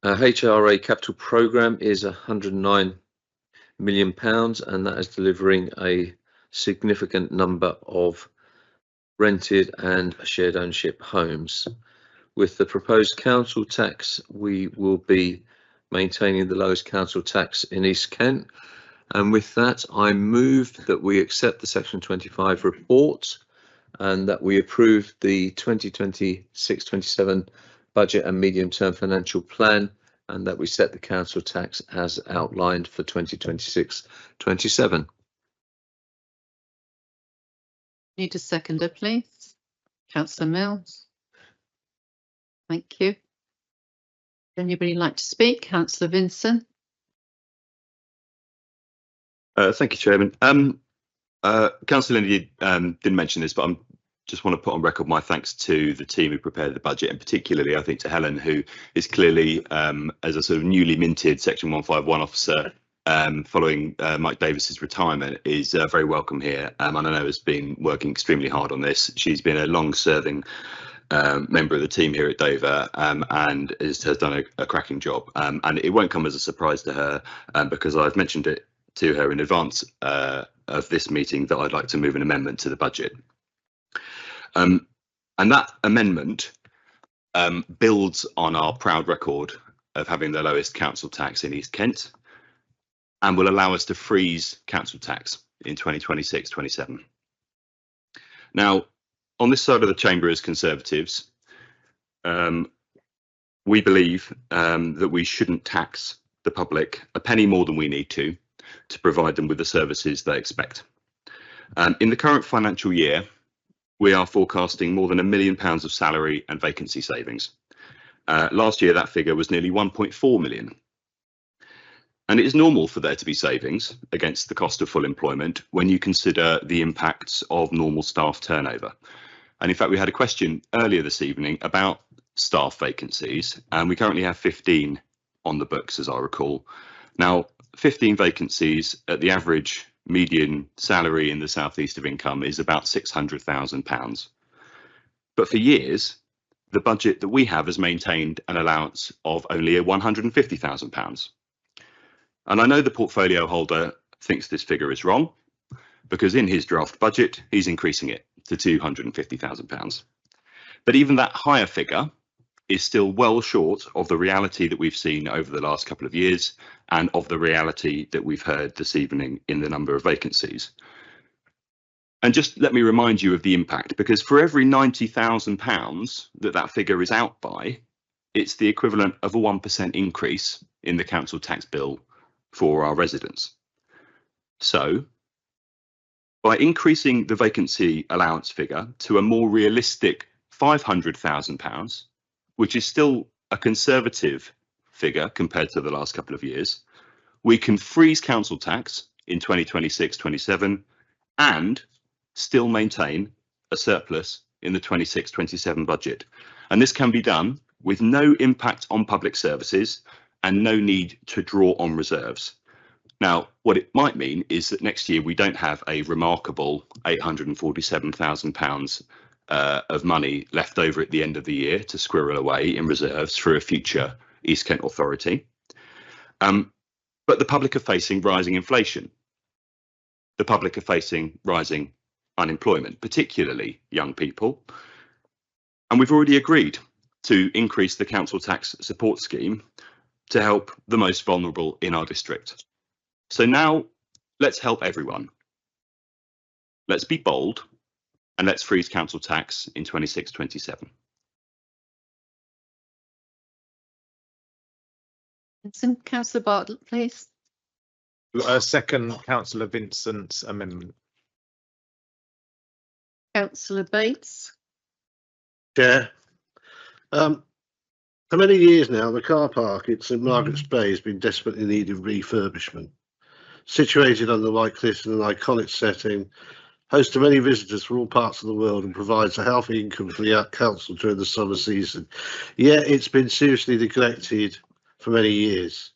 Our HRA capital programme is £109 million, and that is delivering a significant number of rented and shared ownership homes. With the proposed council tax, we will be maintaining the lowest council tax in East Kent. And with that, I move that we accept the Section 25 report and that we approve the 2026-27 budget and medium-term financial plan, and that we set the council tax as outlined for 2026-27. Need a seconder, please. Councillor Mills. Thank you. Anybody like to speak? Councillor Vincent. Thank you, Chairman. Councillor Lindy didn't mention this, but I just want to put on record my thanks to the team who prepared the budget, and particularly I think to Helen, who is clearly, as a sort of newly minted Section 151 officer, following Mike Davis's retirement, is very welcome here. And I know has been working extremely hard on this. She's been a long-serving member of the team here at Dover, and has done a cracking job. And it won't come as a surprise to her, because I've mentioned it to her in advance of this meeting that I'd like to move an amendment to the budget. And that amendment builds on our proud record of having the lowest council tax in East Kent, and will allow us to freeze council tax in 2026-27. Now, on this side of the chamber as Conservatives, we believe that we shouldn't tax the public a penny more than we need to provide them with the services they expect. In the current financial year, we are forecasting more than £1 million of salary and vacancy savings. Last year, that figure was nearly 1.4 million. And it is normal for there to be savings against the cost of full employment when you consider the impacts of normal staff turnover. And in fact, we had a question earlier this evening about staff vacancies, and we currently have 15 on the books, as I recall. Now, 15 vacancies at the average median salary in the southeast of income is about £600,000. But for years, the budget that we have has maintained an allowance of only £150,000. And I know the portfolio holder thinks this figure is wrong, because in his draft budget, he's increasing it to £250,000. But even that higher figure is still well short of the reality that we've seen over the last couple of years and of the reality that we've heard this evening in the number of vacancies. And just let me remind you of the impact, because for every £90,000 that figure is out by, it's the equivalent of a 1% increase in the council tax bill for our residents. So, by increasing the vacancy allowance figure to a more realistic £500,000, which is still a conservative figure compared to the last couple of years, we can freeze council tax in 2026-27 and still maintain a surplus in the 26-27 budget. And this can be done with no impact on public services and no need to draw on reserves. Now, what it might mean is that next year we don't have a remarkable £847,000 of money left over at the end of the year to squirrel away in reserves for a future East Kent authority. But the public are facing rising inflation. The public are facing rising unemployment, particularly young people. And we've already agreed to increase the council tax support scheme to help the most vulnerable in our district. So now let's help everyone. Let's be bold and let's freeze council tax in 26-27. Councillor Bartlett, please. Second Councillor Vincent's amendment. Councillor Bates. Chair. For many years now, the car park at St Margaret's Bay has been desperately in need of refurbishment. Situated on the White Cliffs in an iconic setting, hosts to many visitors from all parts of the world and provides a healthy income for the council during the summer season. Yet it's been seriously neglected for many years.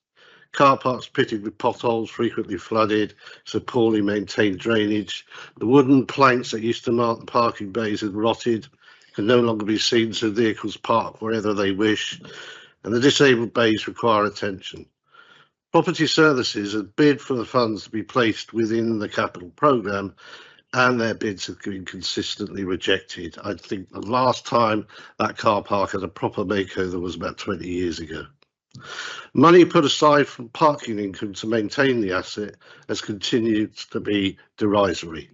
Car parks pitted with potholes, frequently flooded, so poorly maintained drainage. The wooden planks that used to mark the parking bays had rotted, can no longer be seen, so vehicles park wherever they wish, and the disabled bays require attention. Property Services have bid for the funds to be placed within the capital programme, and their bids have been consistently rejected. I think the last time that car park had a proper makeover was about 20 years ago. Money put aside from parking income to maintain the asset has continued to be derisory.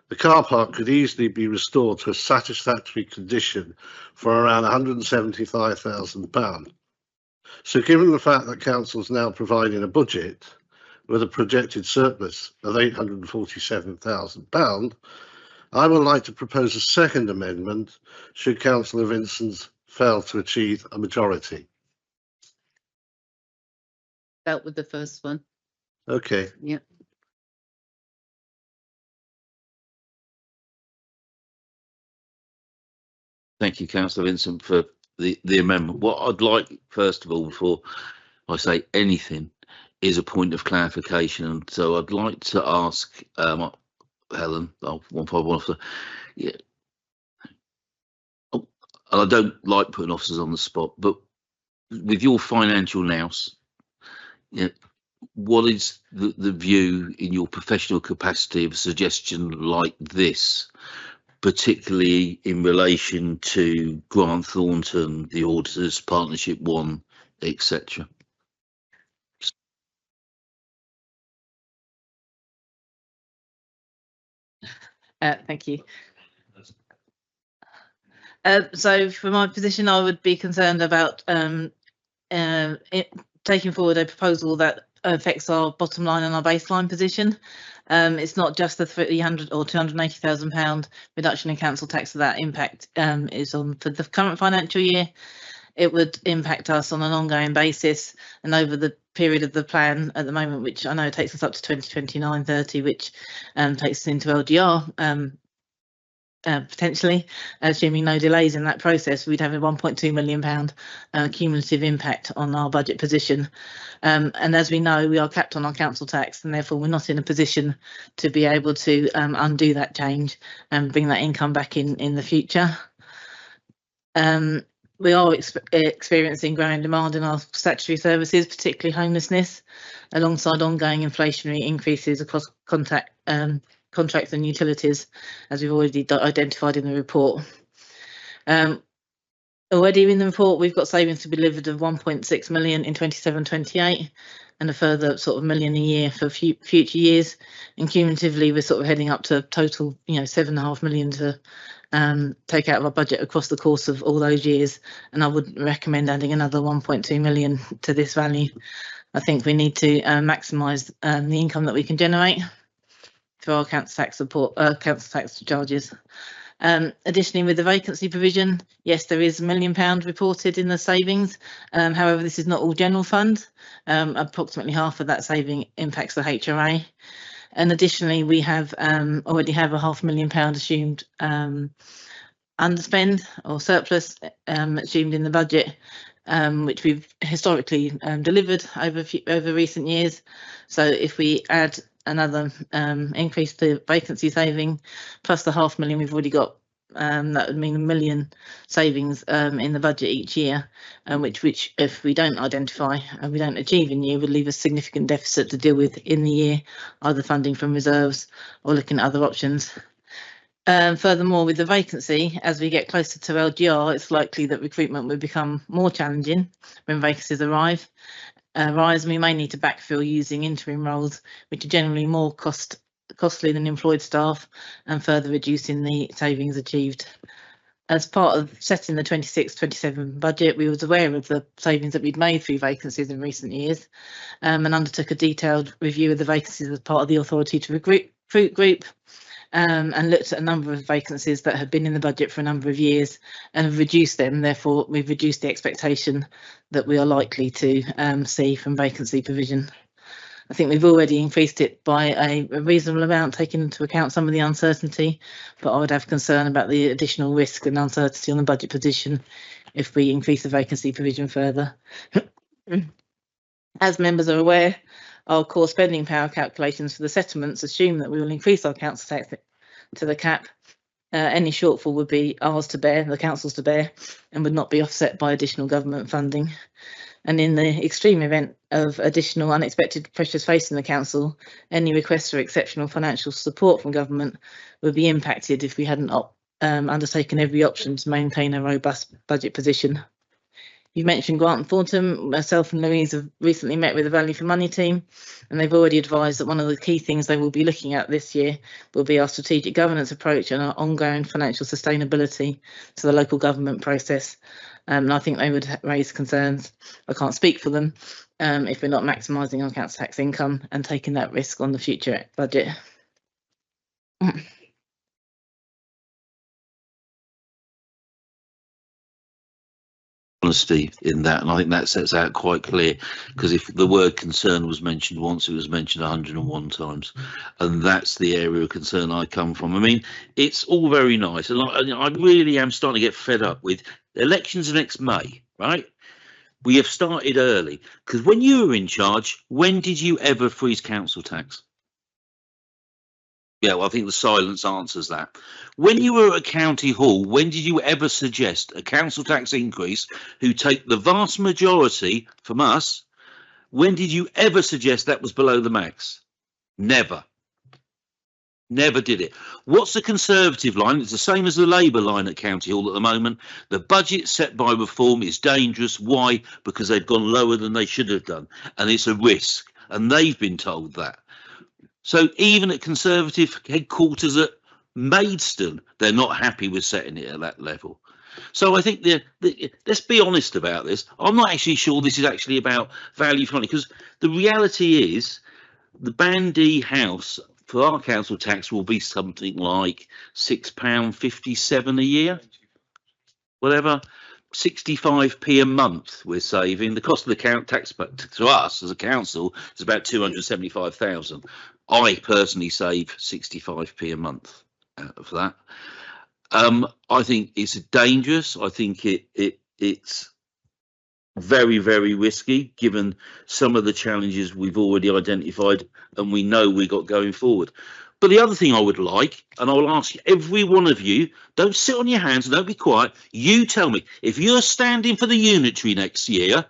The car park could easily be restored to a satisfactory condition for around £175,000. So given the fact that council is now providing a budget with a projected surplus of £847,000, I would like to propose a second amendment should Councillor Vincent fail to achieve a majority. Dealt with the first one. Okay. Yeah. Thank you, Councillor Vincent, for the amendment. What I'd like, first of all, before I say anything, is a point of clarification. And so I'd like to ask Helen, 151 officer, yeah. And I don't like putting officers on the spot, but with your financial nous, yeah, what is the view in your professional capacity of a suggestion like this, particularly in relation to Grant Thornton, the auditors, Partnership One, etc.? Thank you. So for my position, I would be concerned about taking forward a proposal that affects our bottom line and our baseline position. It's not just the £300,000 or £280,000 reduction in council tax that impact is on for the current financial year. It would impact us on an ongoing basis and over the period of the plan at the moment, which I know takes us up to 2029-30, which takes us into LGR. Potentially, assuming no delays in that process, we'd have a £1.2 million cumulative impact on our budget position. And as we know, we are capped on our council tax, and therefore we're not in a position to be able to undo that change and bring that income back in the future. We are experiencing growing demand in our statutory services, particularly homelessness, alongside ongoing inflationary increases across contracts and utilities, as we've already identified in the report. Already in the report, we've got savings to be delivered of 1.6 million in 27-28 and a further sort of million a year for future years. And cumulatively, we're sort of heading up to a total, £7.5 million to take out of our budget across the course of all those years. And I would recommend adding another 1.2 million to this value. I think we need to maximise the income that we can generate for our council tax support, council tax charges. Additionally, with the vacancy provision, yes, there is £1 million reported in the savings. However, this is not all general fund. Approximately half of that saving impacts the HRA. And additionally, we have already have a £500,000 assumed underspend or surplus assumed in the budget. which we've historically delivered over recent years. So if we add another increase to vacancy saving plus the £500,000 we've already got, that would mean £1 million savings in the budget each year, which if we don't identify and we don't achieve in year would leave a significant deficit to deal with in the year, either funding from reserves or looking at other options. Furthermore, with the vacancy, as we get closer to LGR, it's likely that recruitment will become more challenging when vacancies rise, and we may need to backfill using interim roles, which are generally more costly than employed staff, and further reducing the savings achieved. As part of setting the 26-27 budget, we was aware of the savings that we'd made through vacancies in recent years, and undertook a detailed review of the vacancies as part of the authority to recruit group, and looked at a number of vacancies that had been in the budget for a number of years and have reduced them. Therefore, we've reduced the expectation that we are likely to see from vacancy provision. I think we've already increased it by a reasonable amount, taking into account some of the uncertainty, but I would have concern about the additional risk and uncertainty on the budget position if we increase the vacancy provision further. As members are aware, our core spending power calculations for the settlements assume that we will increase our council tax to the cap. Any shortfall would be ours to bear, the council's to bear, and would not be offset by additional government funding. And in the extreme event of additional unexpected pressures facing the council, any requests for exceptional financial support from government would be impacted if we hadn't undertaken every option to maintain a robust budget position. You mentioned Grant and Thornton. Myself and Louise have recently met with the Value for Money team, and they've already advised that one of the key things they will be looking at this year will be our strategic governance approach and our ongoing financial sustainability to the local government process. And I think they would raise concerns, I can't speak for them, if we're not maximising our council tax income and taking that risk on the future budget. Honesty in that, and I think that sets out quite clear, because if the word concern was mentioned once, it was mentioned 101 times, and that's the area of concern I come from. I mean, it's all very nice, and I really am starting to get fed up with elections next May, right? We have started early, because when you were in charge, when did you ever freeze council tax? Yeah, well, I think the silence answers that. When you were at County Hall, when did you ever suggest a council tax increase who take the vast majority from us? When did you ever suggest that was below the max? Never. Never did it. What's the Conservative line? It's the same as the Labour line at County Hall at the moment. The budget set by Reform is dangerous. Why? Because they've gone lower than they should have done. And it's a risk. And they've been told that. So even at Conservative headquarters at Maidstone, they're not happy with setting it at that level. So I think let's be honest about this. I'm not actually sure this is actually about value for money, because the reality is the Band D house for our council tax will be something like £6.57 a year, whatever. 65p a month we're saving. The cost of the tax to us as a council is about 275,000. I personally save 65p a month out of that. I think it's dangerous. I think it's very, very risky, given some of the challenges we've already identified and we know we got going forward. But the other thing I would like, and I will ask every one of you, don't sit on your hands and don't be quiet. You tell me, if you're standing for the unitary next year,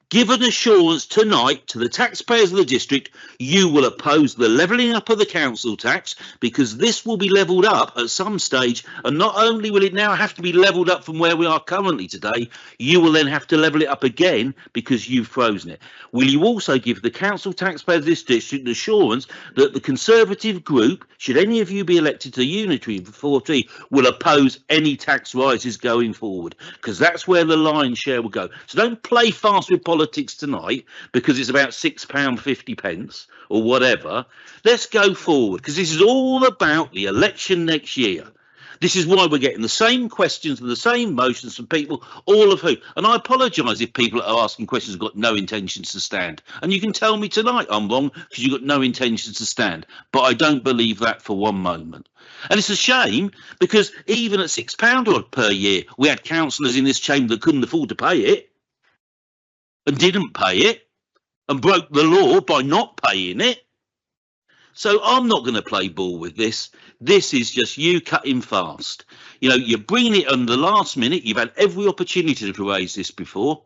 give an assurance tonight to the taxpayers of the district you will oppose the levelling up of the council tax, because this will be levelled up at some stage, and not only will it now have to be levelled up from where we are currently today, you will then have to level it up again because you've frozen it. Will you also give the council taxpayers of this district the assurance that the Conservative group, should any of you be elected to unitary for 40, will oppose any tax rises going forward? Because that's where the lion's share will go. So don't play fast with politics tonight because it's about £6.50 or whatever. Let's go forward, because this is all about the election next year. This is why we're getting the same questions and the same motions from people, all of whom, and I apologise if people are asking questions have got no intentions to stand. And you can tell me tonight I'm wrong because you've got no intentions to stand. But I don't believe that for one moment. And it's a shame, because even at £6 odd per year, we had councillors in this chamber that couldn't afford to pay it. and didn't pay it and broke the law by not paying it. So I'm not going to play ball with this. This is just you cutting fast. You know, you're bringing it on the last minute. You've had every opportunity to raise this before,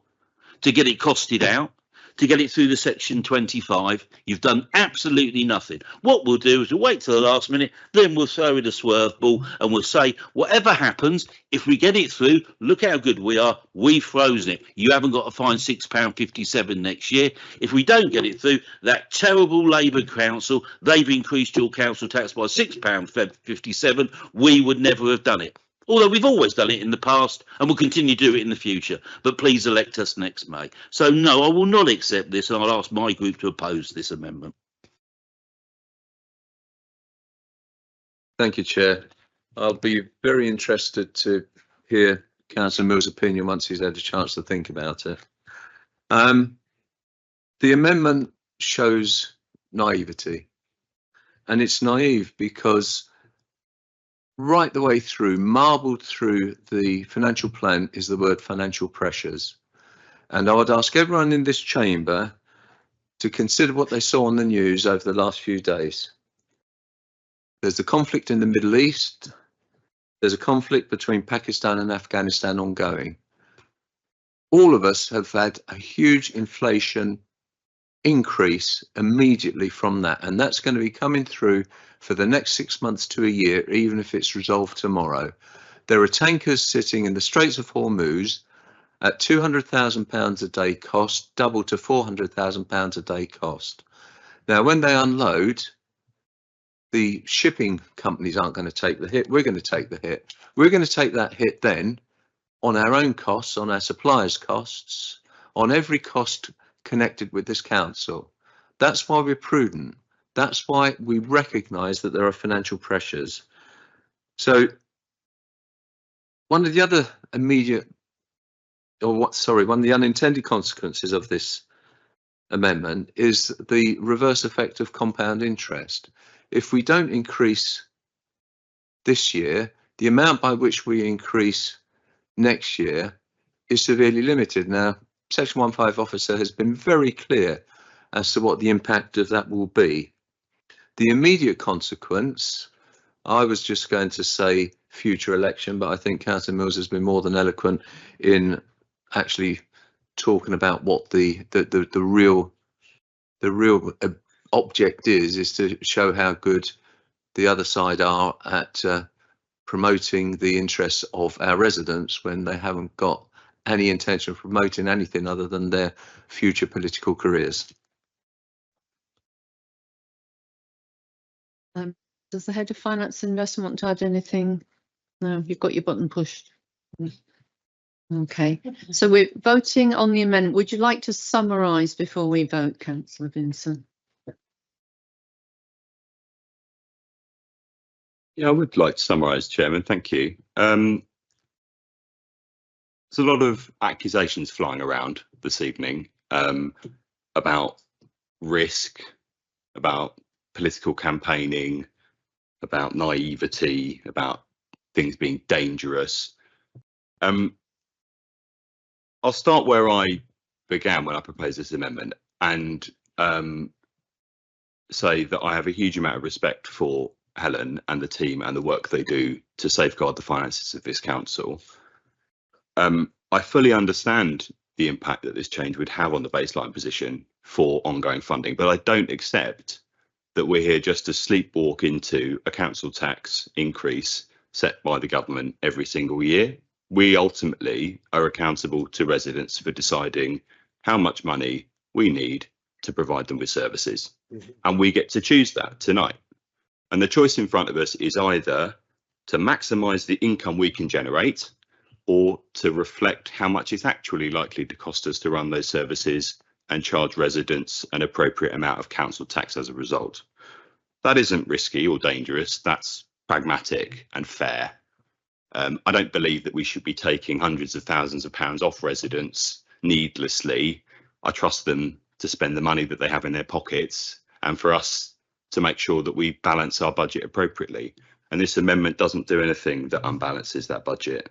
to get it costed out, to get it through the Section 25. You've done absolutely nothing. What we'll do is we'll wait till the last minute, then we'll throw in a swerve ball and we'll say, whatever happens, if we get it through, look how good we are. We've frozen it. You haven't got to find £6.57 next year. If we don't get it through, that terrible Labour council, they've increased your council tax by £6.57. We would never have done it. Although we've always done it in the past and will continue to do it in the future. But please elect us next May. So no, I will not accept this, and I'll ask my group to oppose this amendment. Thank you, Chair. I'll be very interested to hear Councillor Mill's opinion once he's had a chance to think about it. The amendment shows naivety, and it's naive because right the way through, marbled through the financial plan, is the word financial pressures. And I would ask everyone in this chamber to consider what they saw on the news over the last few days. There's the conflict in the Middle East. There's a conflict between Pakistan and Afghanistan ongoing. All of us have had a huge inflation increase immediately from that, and that's going to be coming through for the next 6 months to a year, even if it's resolved tomorrow. There are tankers sitting in the Straits of Hormuz at £200,000 a day cost, double to £400,000 a day cost. Now, when they unload, the shipping companies aren't going to take the hit. We're going to take the hit. We're going to take that hit then on our own costs, on our suppliers' costs, on every cost connected with this council. That's why we're prudent. That's why we recognise that there are financial pressures. So one of the other one of the unintended consequences of this amendment is the reverse effect of compound interest. If we don't increase this year, the amount by which we increase next year is severely limited. Now, Section 1.5 officer has been very clear as to what the impact of that will be. The immediate consequence, I was just going to say future election, but I think Councillor Mills has been more than eloquent in actually talking about what the real object is to show how good the other side are at promoting the interests of our residents when they haven't got any intention of promoting anything other than their future political careers. Does the Head of Finance and Investment want to add anything? No, you've got your button pushed. Okay, so we're voting on the amendment. Would you like to summarise before we vote, Councillor Vincent? Yeah, I would like to summarise, Chairman. Thank you. There's a lot of accusations flying around this evening about risk, about political campaigning, about naivety, about things being dangerous. I'll start where I began when I proposed this amendment and say that I have a huge amount of respect for Helen and the team and the work they do to safeguard the finances of this council. I fully understand the impact that this change would have on the baseline position for ongoing funding, but I don't accept that we're here just to sleepwalk into a council tax increase set by the government every single year. We ultimately are accountable to residents for deciding how much money we need to provide them with services. And we get to choose that tonight. And the choice in front of us is either to maximise the income we can generate or to reflect how much it's actually likely to cost us to run those services and charge residents an appropriate amount of council tax as a result. That isn't risky or dangerous, that's pragmatic and fair. I don't believe that we should be taking hundreds of thousands of pounds off residents needlessly. I trust them to spend the money that they have in their pockets and for us to make sure that we balance our budget appropriately. And this amendment doesn't do anything that unbalances that budget.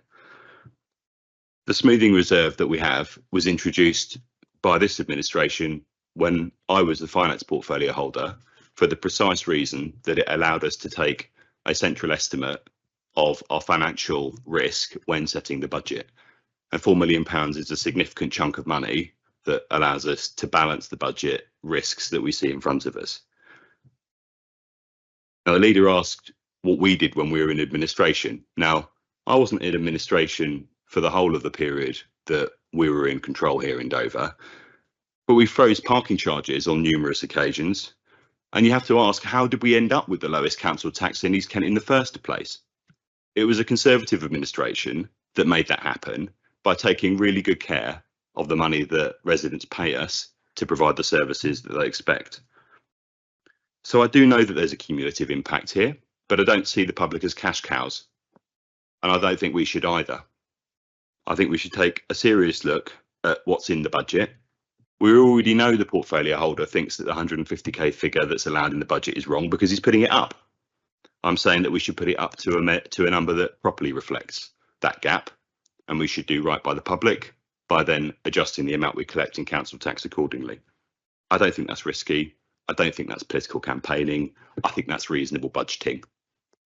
The smoothing reserve that we have was introduced by this administration when I was the finance portfolio holder, for the precise reason that it allowed us to take a central estimate of our financial risk when setting the budget. And £4 million is a significant chunk of money that allows us to balance the budget risks that we see in front of us. Now, the leader asked what we did when we were in administration. Now, I wasn't in administration for the whole of the period that we were in control here in Dover, but we froze parking charges on numerous occasions. And you have to ask, how did we end up with the lowest council tax in East Kent in the first place? It was a Conservative administration that made that happen by taking really good care of the money that residents pay us to provide the services that they expect. So I do know that there's a cumulative impact here, but I don't see the public as cash cows. And I don't think we should either. I think we should take a serious look at what's in the budget. We already know the portfolio holder thinks that the 150k figure that's allowed in the budget is wrong because he's putting it up. I'm saying that we should put it up to a number that properly reflects that gap, and we should do right by the public by then adjusting the amount we collect in council tax accordingly. I don't think that's risky. I don't think that's political campaigning. I think that's reasonable budgeting.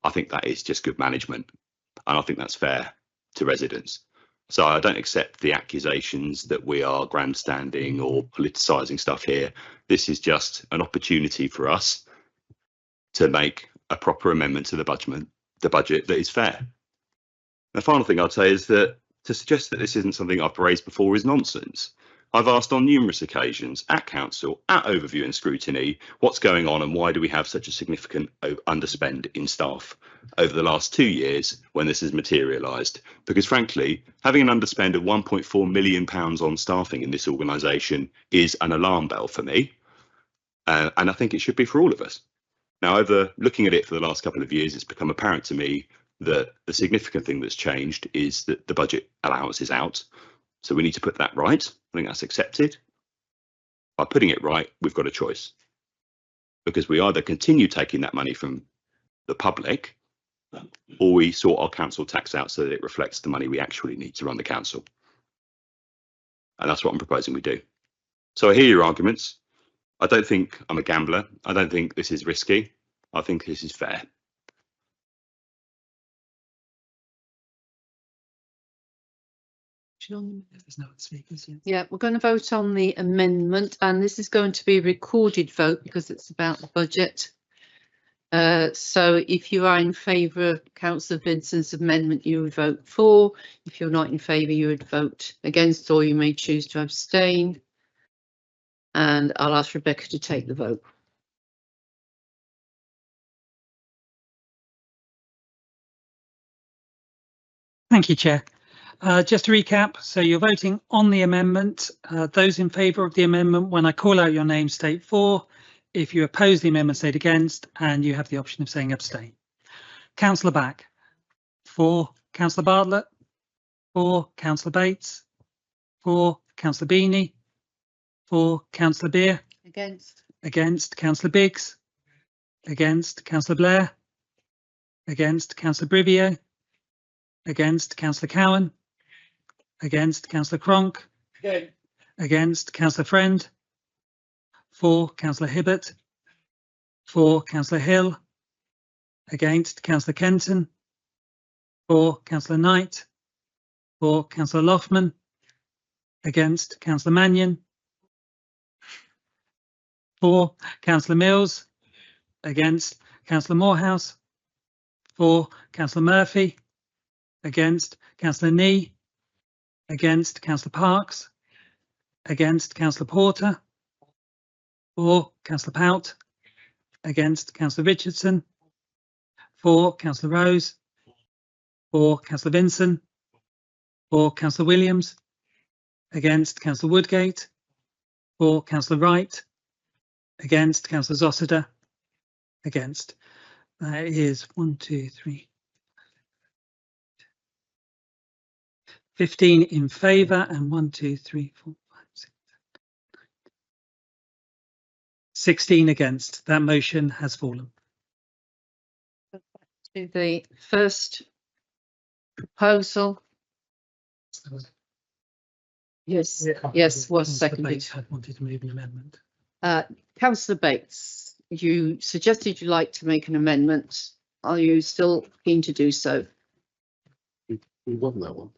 I think that is just good management, and I think that's fair to residents. So I don't accept the accusations that we are grandstanding or politicising stuff here. This is just an opportunity for us to make a proper amendment to the budget that is fair. The final thing I'd say is that to suggest that this isn't something I've raised before is nonsense. I've asked on numerous occasions at council, at overview and scrutiny, what's going on and why do we have such a significant underspend in staff over the last 2 years when this has materialised? Because frankly, having an underspend of £1.4 million on staffing in this organisation is an alarm bell for me. And I think it should be for all of us. Now, over looking at it for the last couple of years, it's become apparent to me that the significant thing that's changed is that the budget allowance is out. So we need to put that right. I think that's accepted. By putting it right, we've got a choice. Because we either continue taking that money from the public, or we sort our council tax out so that it reflects the money we actually need to run the council. And that's what I'm proposing we do. So I hear your arguments. I don't think I'm a gambler. I don't think this is risky. I think this is fair. There's no other speakers. Yeah, we're going to vote on the amendment, and this is going to be a recorded vote because it's about the budget. So if you are in favour of Councillor Vincent's amendment, you would vote for. If you're not in favour, you would vote against, or you may choose to abstain. And I'll ask Rebecca to take the vote. Thank you, Chair. Just to recap, so you're voting on the amendment. Those in favour of the amendment, when I call out your name, state for. If you oppose the amendment, state against, and you have the option of saying abstain. Councillor Back. For. Councillor Bartlett. For. Councillor Bates. For. Councillor Beanie. For. Councillor Beer. Against. Against. Councillor Biggs. Against. Councillor Blair. Against. Councillor Brivio. Against. Councillor Cowan. Against. Councillor Cronk. Against. Councillor Friend. For. Councillor Hibbert. For. Councillor Hill. Against. Councillor Kenton. For. Councillor Knight. For. Councillor Loughman. Against. Councillor Mannion. For. Councillor Mills. Against. Councillor Morehouse. For. Councillor Murphy. Against. Councillor Nee. Against. Councillor Parks. Against. Councillor Porter. For. Councillor Pout. Against. Councillor Richardson. For. Councillor Rose. For. Councillor Vinson. For. Councillor Williams. Against. Councillor Woodgate. For. Councillor Wright. Against. Councillor Zossida. Against. That is 1, 2, 3. 15 in favour and 1, 2, 3, 4, 5, 6, 16 against. That motion has fallen. To the first proposal. Yes, Yeah. yes, was Councillor seconded. Bates had wanted to move an amendment. Councillor Bates, you suggested you'd like to make an amendment. Are you still keen to do so? We won that one.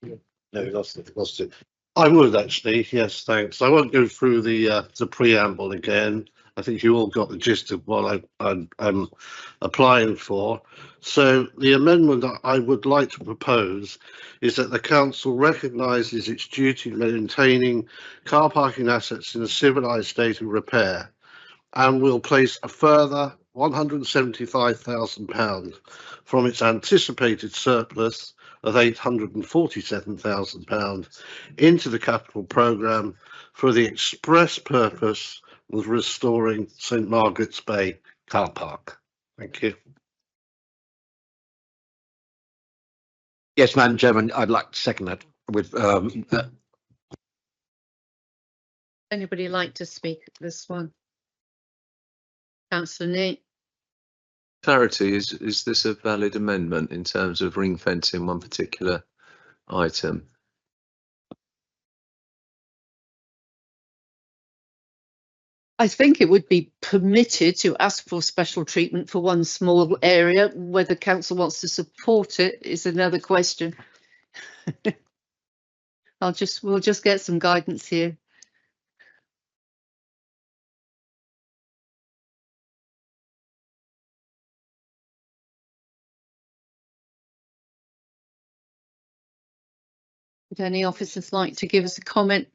No, we lost it. I would actually, yes, thanks. I won't go through the preamble again. I think you all got the gist of what I'm applying for. So the amendment that I would like to propose is that the council recognises its duty to maintaining car parking assets in a civilised state of repair, and will place a further £175,000 from its anticipated surplus of £847,000 into the capital programme for the express purpose of restoring St Margaret's Bay car park. Thank you. Yes, Madam Chairman, I'd like to second that with Anybody like to speak this one? Councillor Nee. Clarity, is this a valid amendment in terms of ring fencing one particular item? I think it would be permitted to ask for special treatment for one small area. Whether council wants to support it is another question. We'll just get some guidance here. Would any officers like to give us a comment?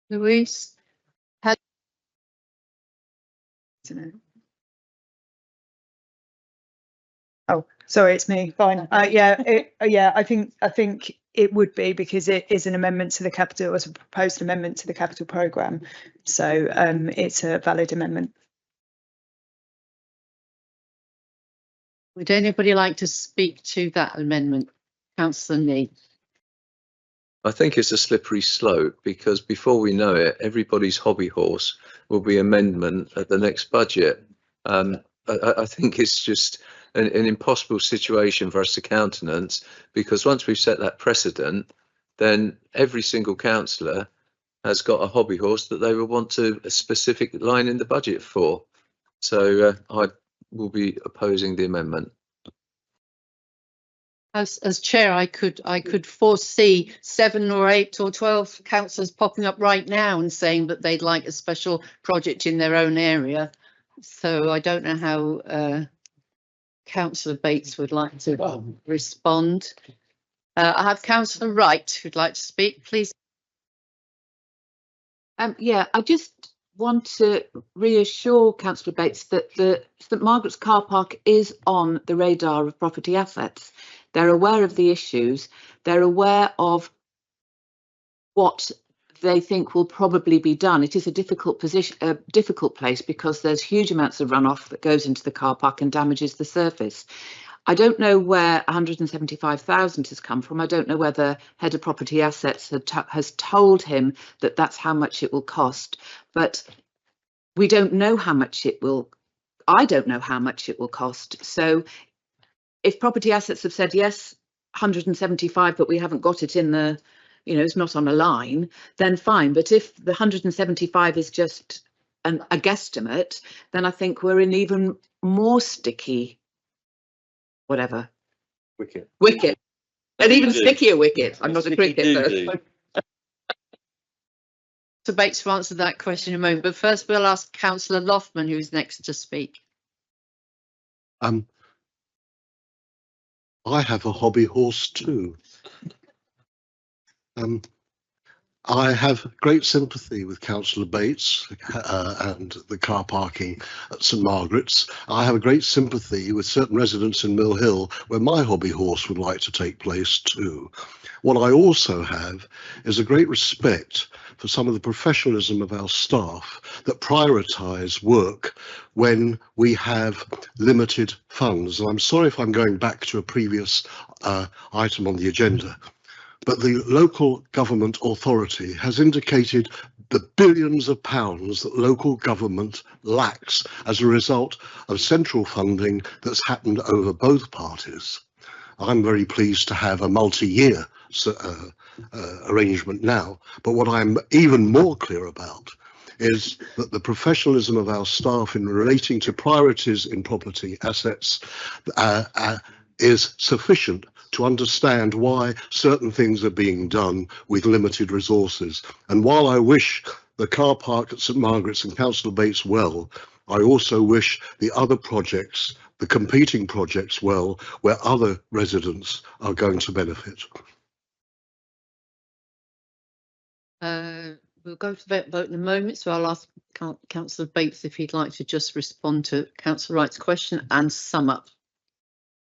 Louise? Oh, sorry, it's me. Fine. Yeah, I think it would be, because it is an amendment to the capital, as a proposed amendment to the capital programme. So it's a valid amendment. Would anybody like to speak to that amendment? Councillor Nee. I think it's a slippery slope, because before we know it, everybody's hobby horse will be amendment at the next budget. I think it's just an impossible situation for us to countenance, because once we've set that precedent, then every single councillor has got a hobby horse that they will want a specific line in the budget for. So I will be opposing the amendment. As chair, I could foresee 7 or 8 or 12 councillors popping up right now and saying that they'd like a special project in their own area. So I don't know how Councillor Bates would like to respond. I have Councillor Wright who'd like to speak, please. Yeah, I just want to reassure Councillor Bates that the St Margaret's car park is on the radar of property assets. They're aware of the issues. They're aware of what they think will probably be done. It is a difficult position, a difficult place, because there's huge amounts of runoff that goes into the car park and damages the surface. I don't know where 175,000 has come from. I don't know whether Head of Property Assets has told him that that's how much it will cost, but we don't know how much it will. I don't know how much it will cost. So if Property Assets have said yes, 175, but we haven't got it in the, it's not on a line, then fine. But if the 175 is just a guesstimate, then I think we're in even more sticky, whatever. Wicket. An even stickier wicket. I'm not a cricketer. So Bates will answer that question in a moment, but first we'll ask Councillor Loughman, who's next to speak. I have a hobby horse too. I have great sympathy with Councillor Bates and the car parking at St Margaret's. I have a great sympathy with certain residents in Mill Hill, where my hobby horse would like to take place too. What I also have is a great respect for some of the professionalism of our staff that prioritise work when we have limited funds. And I'm sorry if I'm going back to a previous item on the agenda, but the local government authority has indicated the billions of pounds that local government lacks as a result of central funding that's happened over both parties. I'm very pleased to have a multi-year arrangement now, but what I'm even more clear about is that the professionalism of our staff in relating to priorities in property assets is sufficient to understand why certain things are being done with limited resources. And while I wish the car park at St Margaret's and Councillor Bates well, I also wish the other projects, the competing projects well, where other residents are going to benefit. We'll go to the vote in a moment, so I'll ask Councillor Bates if he'd like to just respond to Councillor Wright's question and sum up.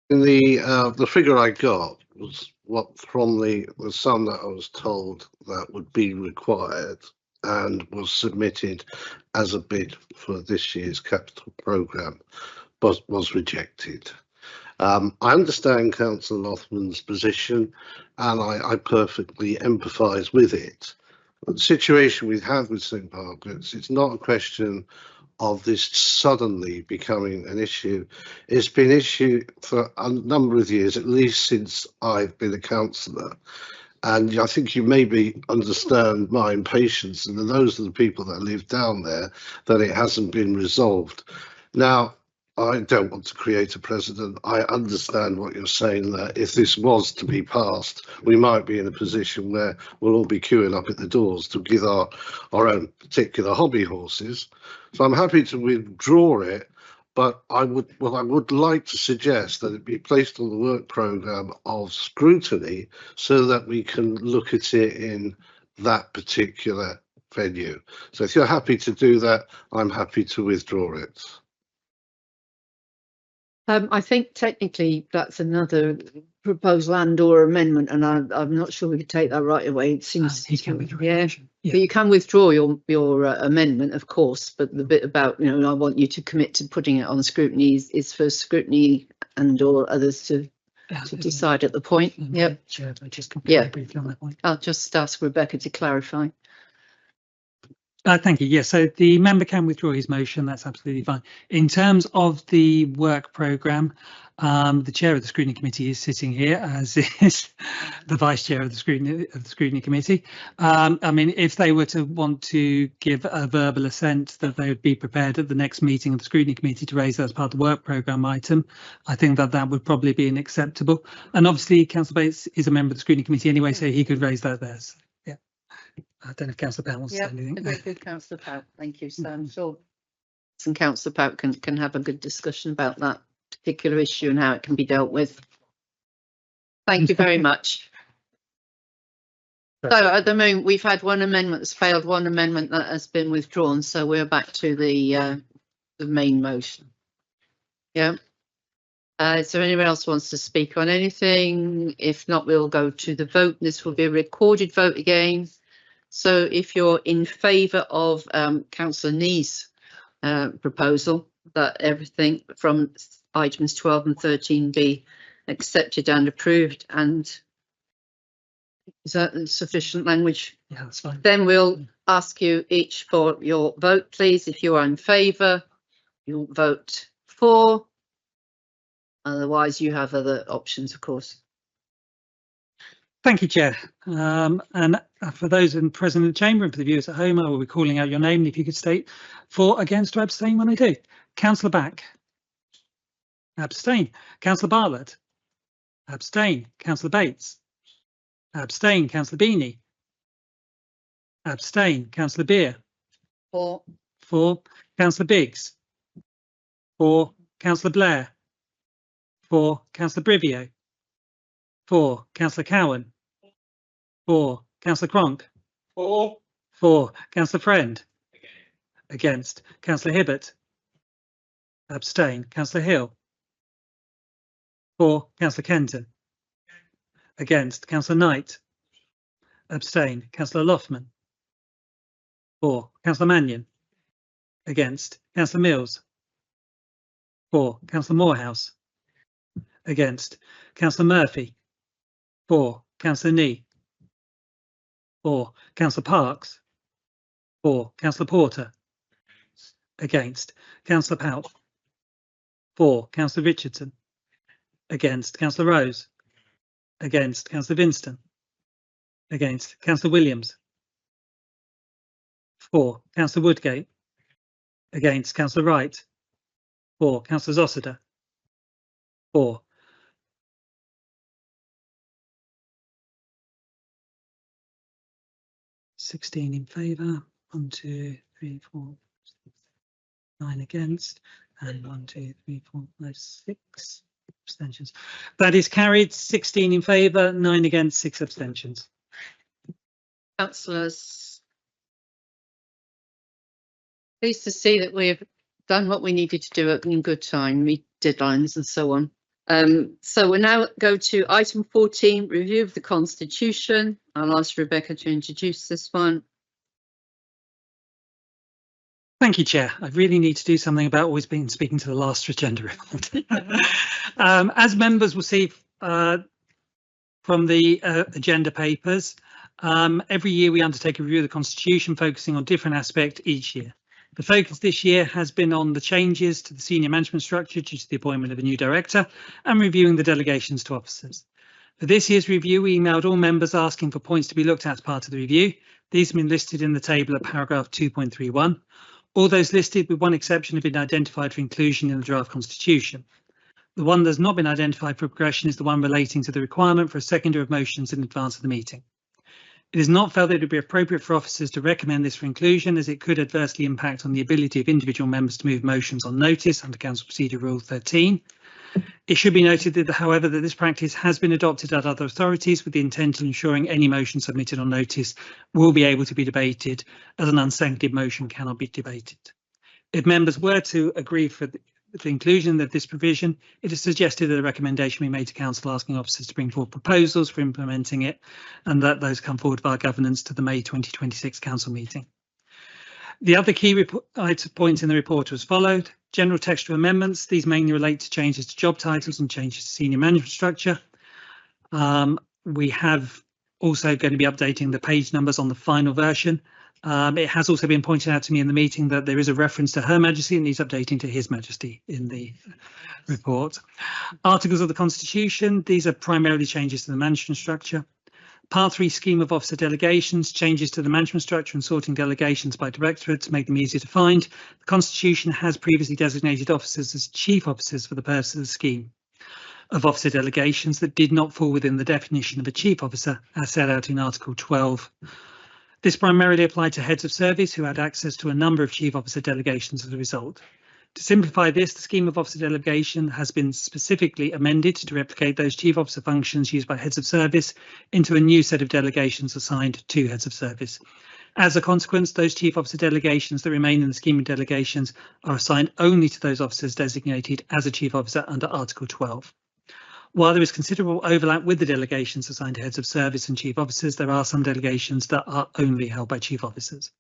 The figure I got was what from the sum that I was told that would be required and was submitted as a bid for this year's capital programme, but was rejected. I understand Councillor Lothman's position and I perfectly empathise with it. The situation we have with St Margaret's, it's not a question of this suddenly becoming an issue. It's been an issue for a number of years, at least since I've been a councillor. And I think you maybe understand my impatience, and those are the people that live down there, that it hasn't been resolved. Now, I don't want to create a precedent. I understand what you're saying, that if this was to be passed, we might be in a position where we'll all be queuing up at the doors to give our own particular hobby horses. So I'm happy to withdraw it, but I would like to suggest that it be placed on the work programme of scrutiny so that we can look at it in that particular venue. So if you're happy to do that, I'm happy to withdraw it. I think technically that's another proposal and or amendment, and I'm not sure we could take that right away. It seems, yeah. But you can withdraw your amendment, of course, but the bit about, you know, I want you to commit to putting it on scrutiny is for scrutiny and or others to decide at the point. Yep. Yeah. Briefly on that point. I'll just ask Rebecca to clarify. Thank you. Yes, so the member can withdraw his motion. That's absolutely fine. In terms of the work programme, the chair of the scrutiny committee is sitting here, as is the vice chair of the scrutiny committee. I mean, if they were to want to give a verbal assent that they would be prepared at the next meeting of the scrutiny committee to raise that as part of the work programme item, I think that would probably be acceptable. And obviously, Councillor Bates is a member of the scrutiny committee anyway, so he could raise that there. So, yeah. I don't know if Councillor Powell wants to say anything. Very good, Councillor Powell. Thank you. So I'm sure Councillor Powell can have a good discussion about that particular issue and how it can be dealt with. Thank you very much. So at the moment we've had one amendment that's failed, one amendment that has been withdrawn. So we're back to the main motion. Yeah. Is there anyone else who wants to speak on anything? If not, we'll go to the vote. This will be a recorded vote again. So if you're in favour of Councillor Nee's proposal that everything from items 12 and 13 be accepted and approved, and is that sufficient language? Yeah, that's fine. Then we'll ask you each for your vote, please. If you are in favour, you'll vote for. Otherwise, you have other options, of course. Thank you, Chair. And for those present in the chamber and for the viewers at home, I will be calling out your name, and if you could state for, against or abstain when I do. Councillor Back. Abstain. Councillor Bartlett. Abstain. Councillor Bates. Abstain. Councillor Beanie. Abstain. Councillor Beer. For. For. Councillor Biggs. For. Councillor Blair. For. Councillor Brivio. For. Councillor Cowan. For. Councillor Cronk. For. Councillor Friend. Against. Councillor Hibbert. Abstain. Councillor Hill. For. Councillor Kenton. Against. Councillor Knight. Abstain. Councillor Loughman. For. Councillor Mannion. Against. Councillor Mills. For. Councillor Morehouse. Against. Councillor Murphy. For. Councillor Nee. For. Councillor Parks. 4. Councillor Porter. Against. Councillor Pout. 4. Councillor Richardson. Against. Councillor Rose. Against. Councillor Vinston. Against. Councillor Williams. 4. Councillor Woodgate. Against. Councillor Wright. 4. Councillor Zossida. 4. (16 in favour). 1, 2, 3, 4, 9 against, and 1, 2, 3, 4, 5, 6 abstentions. That is carried. 16 in favour, 9 against, 6 abstentions. Councillors, pleased to see that we've done what we needed to do in good time, meet deadlines and so on. So we'll now go to item 14, review of the Constitution. I'll ask Rebecca to introduce this one. Thank you, Chair. I really need to do something about always being speaking to the last agenda report. As members will see from the agenda papers, every year we undertake a review of the Constitution, focusing on different aspects each year. The focus this year has been on the changes to the senior management structure due to the appointment of a new director and reviewing the delegations to officers. For this year's review, we emailed all members asking for points to be looked at as part of the review. These have been listed in the table at paragraph 2.31. All those listed, with one exception, have been identified for inclusion in the draft Constitution. The one that has not been identified for progression is the one relating to the requirement for a seconder of motions in advance of the meeting. It is not felt that it would be appropriate for officers to recommend this for inclusion, as it could adversely impact on the ability of individual members to move motions on notice under Council Procedure Rule 13. It should be noted that, however, that this practice has been adopted at other authorities with the intent of ensuring any motion submitted on notice will be able to be debated, as an unseconded motion cannot be debated. If members were to agree for the inclusion of this provision, it is suggested that a recommendation be made to Council asking officers to bring forward proposals for implementing it, and that those come forward via governance to the May 2026 Council meeting. The other key points in the report are as followed. General textual amendments. These mainly relate to changes to job titles and changes to senior management structure. We have also going to be updating the page numbers on the final version. It has also been pointed out to me in the meeting that there is a reference to Her Majesty and needs updating to His Majesty in the report. Articles of the Constitution. These are primarily changes to the management structure. Part 3 scheme of officer delegations, changes to the management structure and sorting delegations by directorate to make them easier to find. The Constitution has previously designated officers as chief officers for the purpose of the scheme of officer delegations that did not fall within the definition of a chief officer as set out in Article 12. This primarily applied to heads of service who had access to a number of chief officer delegations as a result. To simplify this, the scheme of officer delegation has been specifically amended to replicate those chief officer functions used by heads of service into a new set of delegations assigned to heads of service. As a consequence, those chief officer delegations that remain in the scheme of delegations are assigned only to those officers designated as a chief officer under Article 12. While there is considerable overlap with the delegations assigned to heads of service and chief officers, there are some delegations that are only held by chief officers.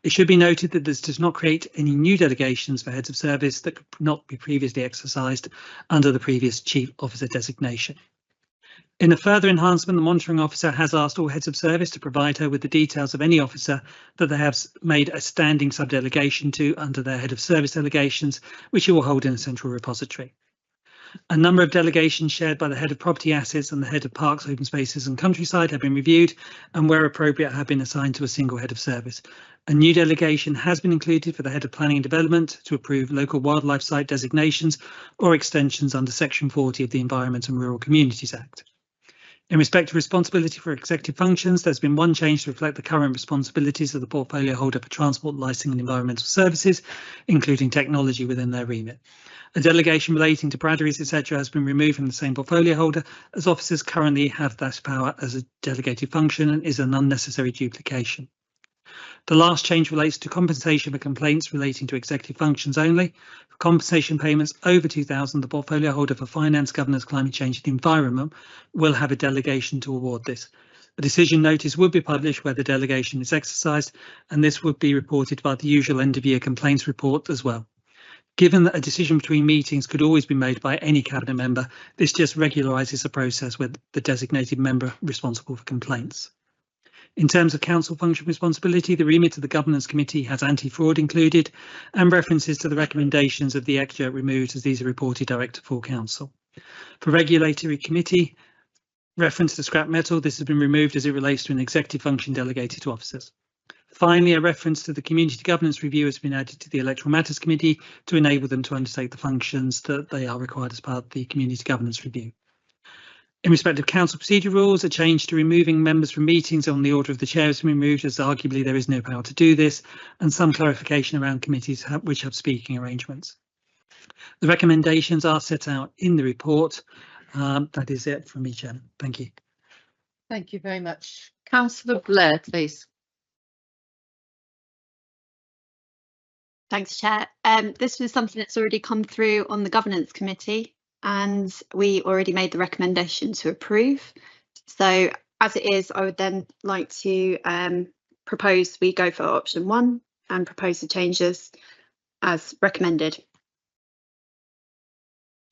It should be noted that this does not create any new delegations for heads of service that could not be previously exercised under the previous chief officer designation. In a further enhancement, the monitoring officer has asked all heads of service to provide her with the details of any officer that they have made a standing subdelegation to under their head of service delegations, which he will hold in a central repository. A number of delegations shared by the head of property assets and the head of parks, open spaces and countryside have been reviewed and where appropriate have been assigned to a single head of service. A new delegation has been included for the head of planning and development to approve local wildlife site designations or extensions under Section 40 of the Environment and Rural Communities Act. In respect of responsibility for executive functions, there's been one change to reflect the current responsibilities of the portfolio holder for transport, licensing and environmental services, including technology within their remit. A delegation relating to braderies, etc. has been removed from the same portfolio holder, as officers currently have that power as a delegated function and is an unnecessary duplication. The last change relates to compensation for complaints relating to executive functions only. For compensation payments over £2,000, the portfolio holder for finance, governance, climate change and the environment will have a delegation to award this. A decision notice would be published where the delegation is exercised, and this would be reported by the usual end of year complaints report as well. Given that a decision between meetings could always be made by any cabinet member, this just regularises the process with the designated member responsible for complaints. In terms of council function responsibility, the remit of the Governance Committee has anti-fraud included and references to the recommendations of the extra removed as these are reported direct to full council. For Regulatory Committee, reference to scrap metal, this has been removed as it relates to an executive function delegated to officers. Finally, a reference to the Community Governance Review has been added to the Electoral Matters Committee to enable them to undertake the functions that they are required as part of the Community Governance Review. In respect of council procedure rules, a change to removing members from meetings on the order of the chair has been removed, as arguably there is no power to do this, and some clarification around committees which have speaking arrangements. The recommendations are set out in the report. That is it from me, Chairman. Thank you. Thank you very much. Councillor Blair, please. Thanks, Chair. This was something that's already come through on the Governance Committee, and we already made the recommendation to approve. So as it is, I would then like to propose we go for option 1 and propose the changes as recommended.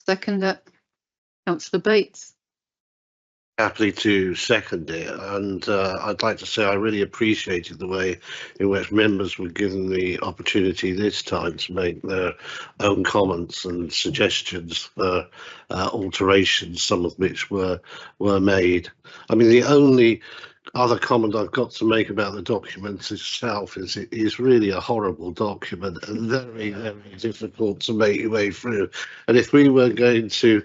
Second, Councillor Bates. Happily to second it, and I'd like to say I really appreciated the way in which members were given the opportunity this time to make their own comments and suggestions for alterations, some of which were made. I mean, the only other comment I've got to make about the document itself is it is really a horrible document and very, very difficult to make your way through. And if we were going to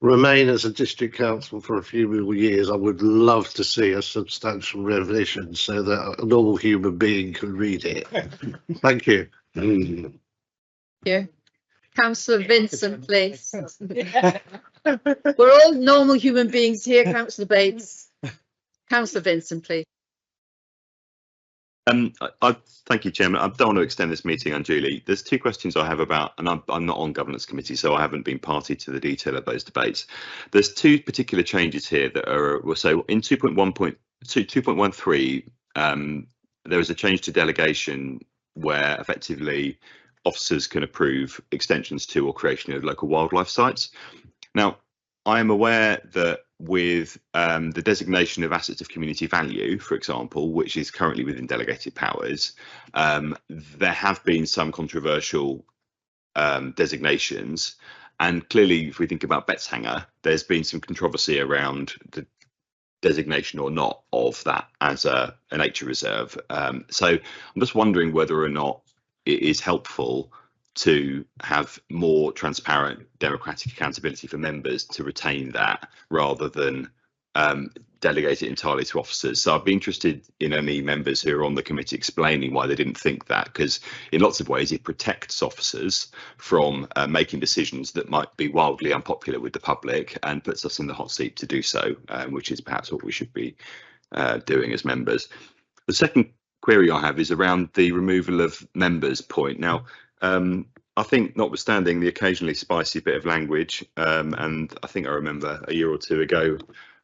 remain as a district council for a few more years, I would love to see a substantial revision so that a normal human being can read it. Thank you. Yeah. Councillor Vincent, please. We're all normal human beings here, Councillor Bates. Councillor Vincent, please. Thank you, Chairman. I don't want to extend this meeting unduly. There's 2 questions I have about, and I'm not on Governance Committee, so I haven't been party to the detail of those debates. There's 2 particular changes here that are, so in 2.13, there was a change to delegation where effectively officers can approve extensions to or creation of local wildlife sites. Now, I am aware that with the designation of assets of community value, for example, which is currently within delegated powers, there have been some controversial designations. And clearly, if we think about Betshanger, there's been some controversy around the designation or not of that as a nature reserve. So I'm just wondering whether or not it is helpful to have more transparent democratic accountability for members to retain that rather than delegate it entirely to officers. So I'd be interested in any members who are on the committee explaining why they didn't think that, because in lots of ways it protects officers from making decisions that might be wildly unpopular with the public and puts us in the hot seat to do so, which is perhaps what we should be doing as members. The second query I have is around the removal of members point. Now, I think notwithstanding the occasionally spicy bit of language, and I think I remember a year or 2 ago,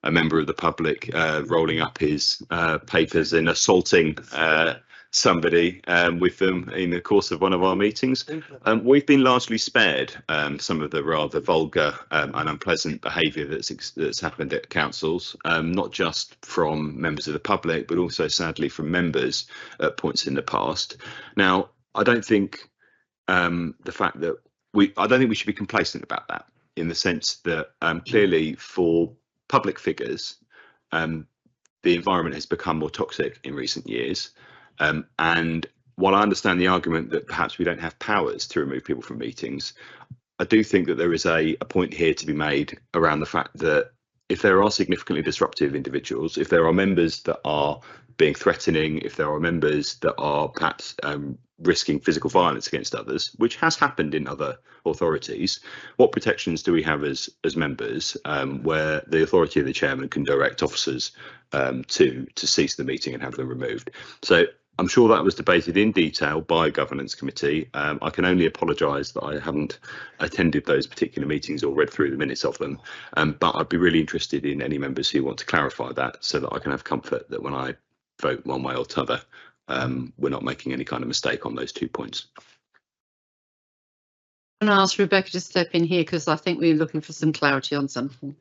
a member of the public rolling up his papers and assaulting somebody with them in the course of one of our meetings. We've been largely spared some of the rather vulgar and unpleasant behaviour that's happened at councils, not just from members of the public, but also sadly from members at points in the past. Now, I don't think the fact that I don't think we should be complacent about that, in the sense that clearly for public figures, the environment has become more toxic in recent years. And while I understand the argument that perhaps we don't have powers to remove people from meetings, I do think that there is a point here to be made around the fact that if there are significantly disruptive individuals, if there are members that are being threatening, if there are members that are perhaps risking physical violence against others, which has happened in other authorities, what protections do we have as members where the authority of the chairman can direct officers to cease the meeting and have them removed? So I'm sure that was debated in detail by Governance Committee. I can only apologise that I haven't attended those particular meetings or read through the minutes of them, but I'd be really interested in any members who want to clarify that so that I can have comfort that when I vote one way or t'other, we're not making any kind of mistake on those 2 points. I'm going to ask Rebecca to step in here because I think we're looking for some clarity on something.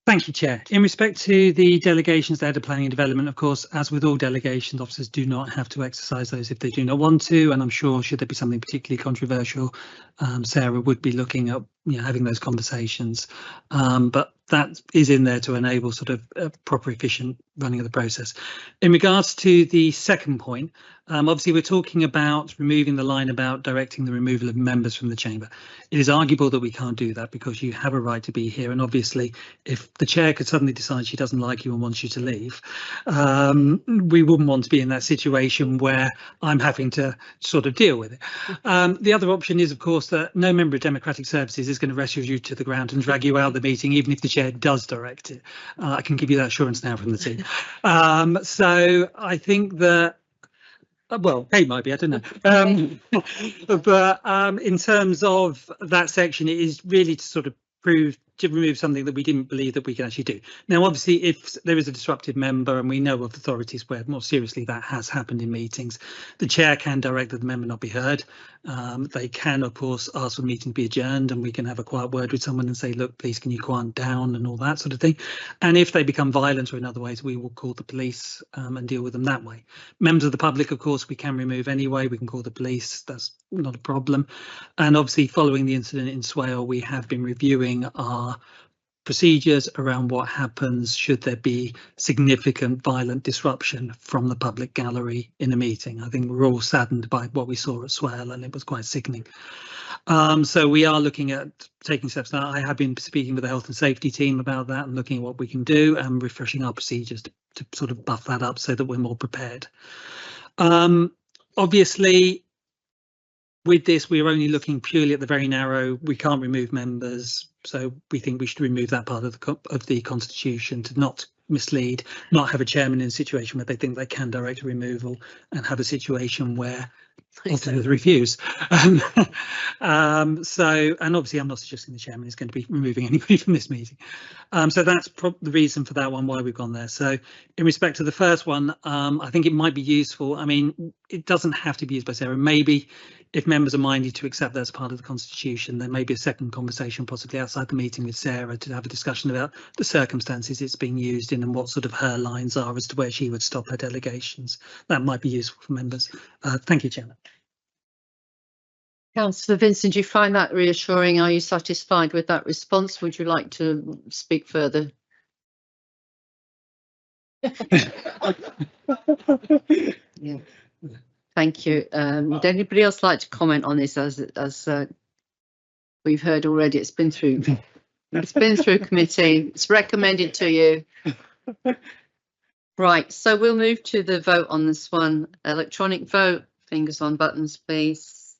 Thank you, Chair. In respect to the delegations there to planning and development, of course, as with all delegations, officers do not have to exercise those if they do not want to. And I'm sure should there be something particularly controversial, Sarah would be looking at having those conversations. But that is in there to enable sort of a proper, efficient running of the process. In regards to the second point, obviously we're talking about removing the line about directing the removal of members from the chamber. It is arguable that we can't do that because you have a right to be here, and obviously if the chair could suddenly decide she doesn't like you and wants you to leave, we wouldn't want to be in that situation where I'm having to sort of deal with it. The other option is, of course, that no member of Democratic Services is going to rescue you to the ground and drag you out of the meeting, even if the chair does direct it. I can give you that assurance now from the team. So I think that, well, Kate might be, I don't know. But in terms of that section, it is really to sort of remove something that we didn't believe that we could actually do. Now, obviously, if there is a disruptive member, and we know of authorities where more seriously that has happened in meetings, the chair can direct that the member not be heard. They can, of course, ask for the meeting to be adjourned, and we can have a quiet word with someone and say, look, please, can you quiet down, and all that sort of thing. And if they become violent or in other ways, we will call the police and deal with them that way. Members of the public, of course, we can remove anyway. We can call the police. That's not a problem. And obviously, following the incident in Swale, we have been reviewing our procedures around what happens should there be significant violent disruption from the public gallery in a meeting. I think we're all saddened by what we saw at Swale, and it was quite sickening. So we are looking at taking steps now. I have been speaking with the health and safety team about that and looking at what we can do and refreshing our procedures to sort of buff that up so that we're more prepared. Obviously, with this, we are only looking purely at the very narrow. We can't remove members, so we think we should remove that part of the constitution to not mislead, not have a chairman in a situation where they think they can direct a removal, and have a situation where officers refuse. And obviously I'm not suggesting the chairman is going to be removing anybody from this meeting. So that's the reason for that one, why we've gone there. So in respect to the first one, I think it might be useful. I mean, it doesn't have to be used by Sarah. Maybe if members are minded to accept that as part of the constitution, there may be a second conversation, possibly outside the meeting, with Sarah to have a discussion about the circumstances it's being used in and what sort of her lines are as to where she would stop her delegations. That might be useful for members. Thank you, Chairman. Councillor Vincent, do you find that reassuring? Are you satisfied with that response? Would you like to speak further? Yeah. Thank you. Would anybody else like to comment on this? As we've heard already, it's been through committee. It's recommended to you. Right, so we'll move to the vote on this one. Electronic vote. Fingers on buttons, please.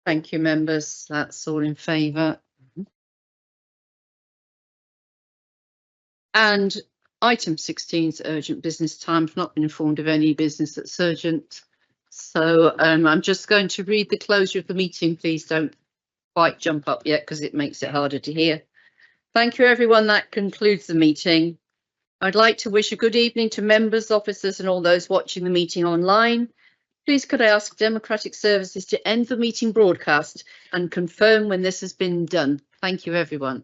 Thank you, members. That's all in favour. And item 16 is urgent business time. I've not been informed of any business that's urgent. So I'm just going to read the closure of the meeting. Please don't quite jump up yet because it makes it harder to hear. Thank you, everyone. That concludes the meeting. I'd like to wish a good evening to members, officers and all those watching the meeting online. Please could I ask Democratic Services to end the meeting broadcast and confirm when this has been done. Thank you, everyone.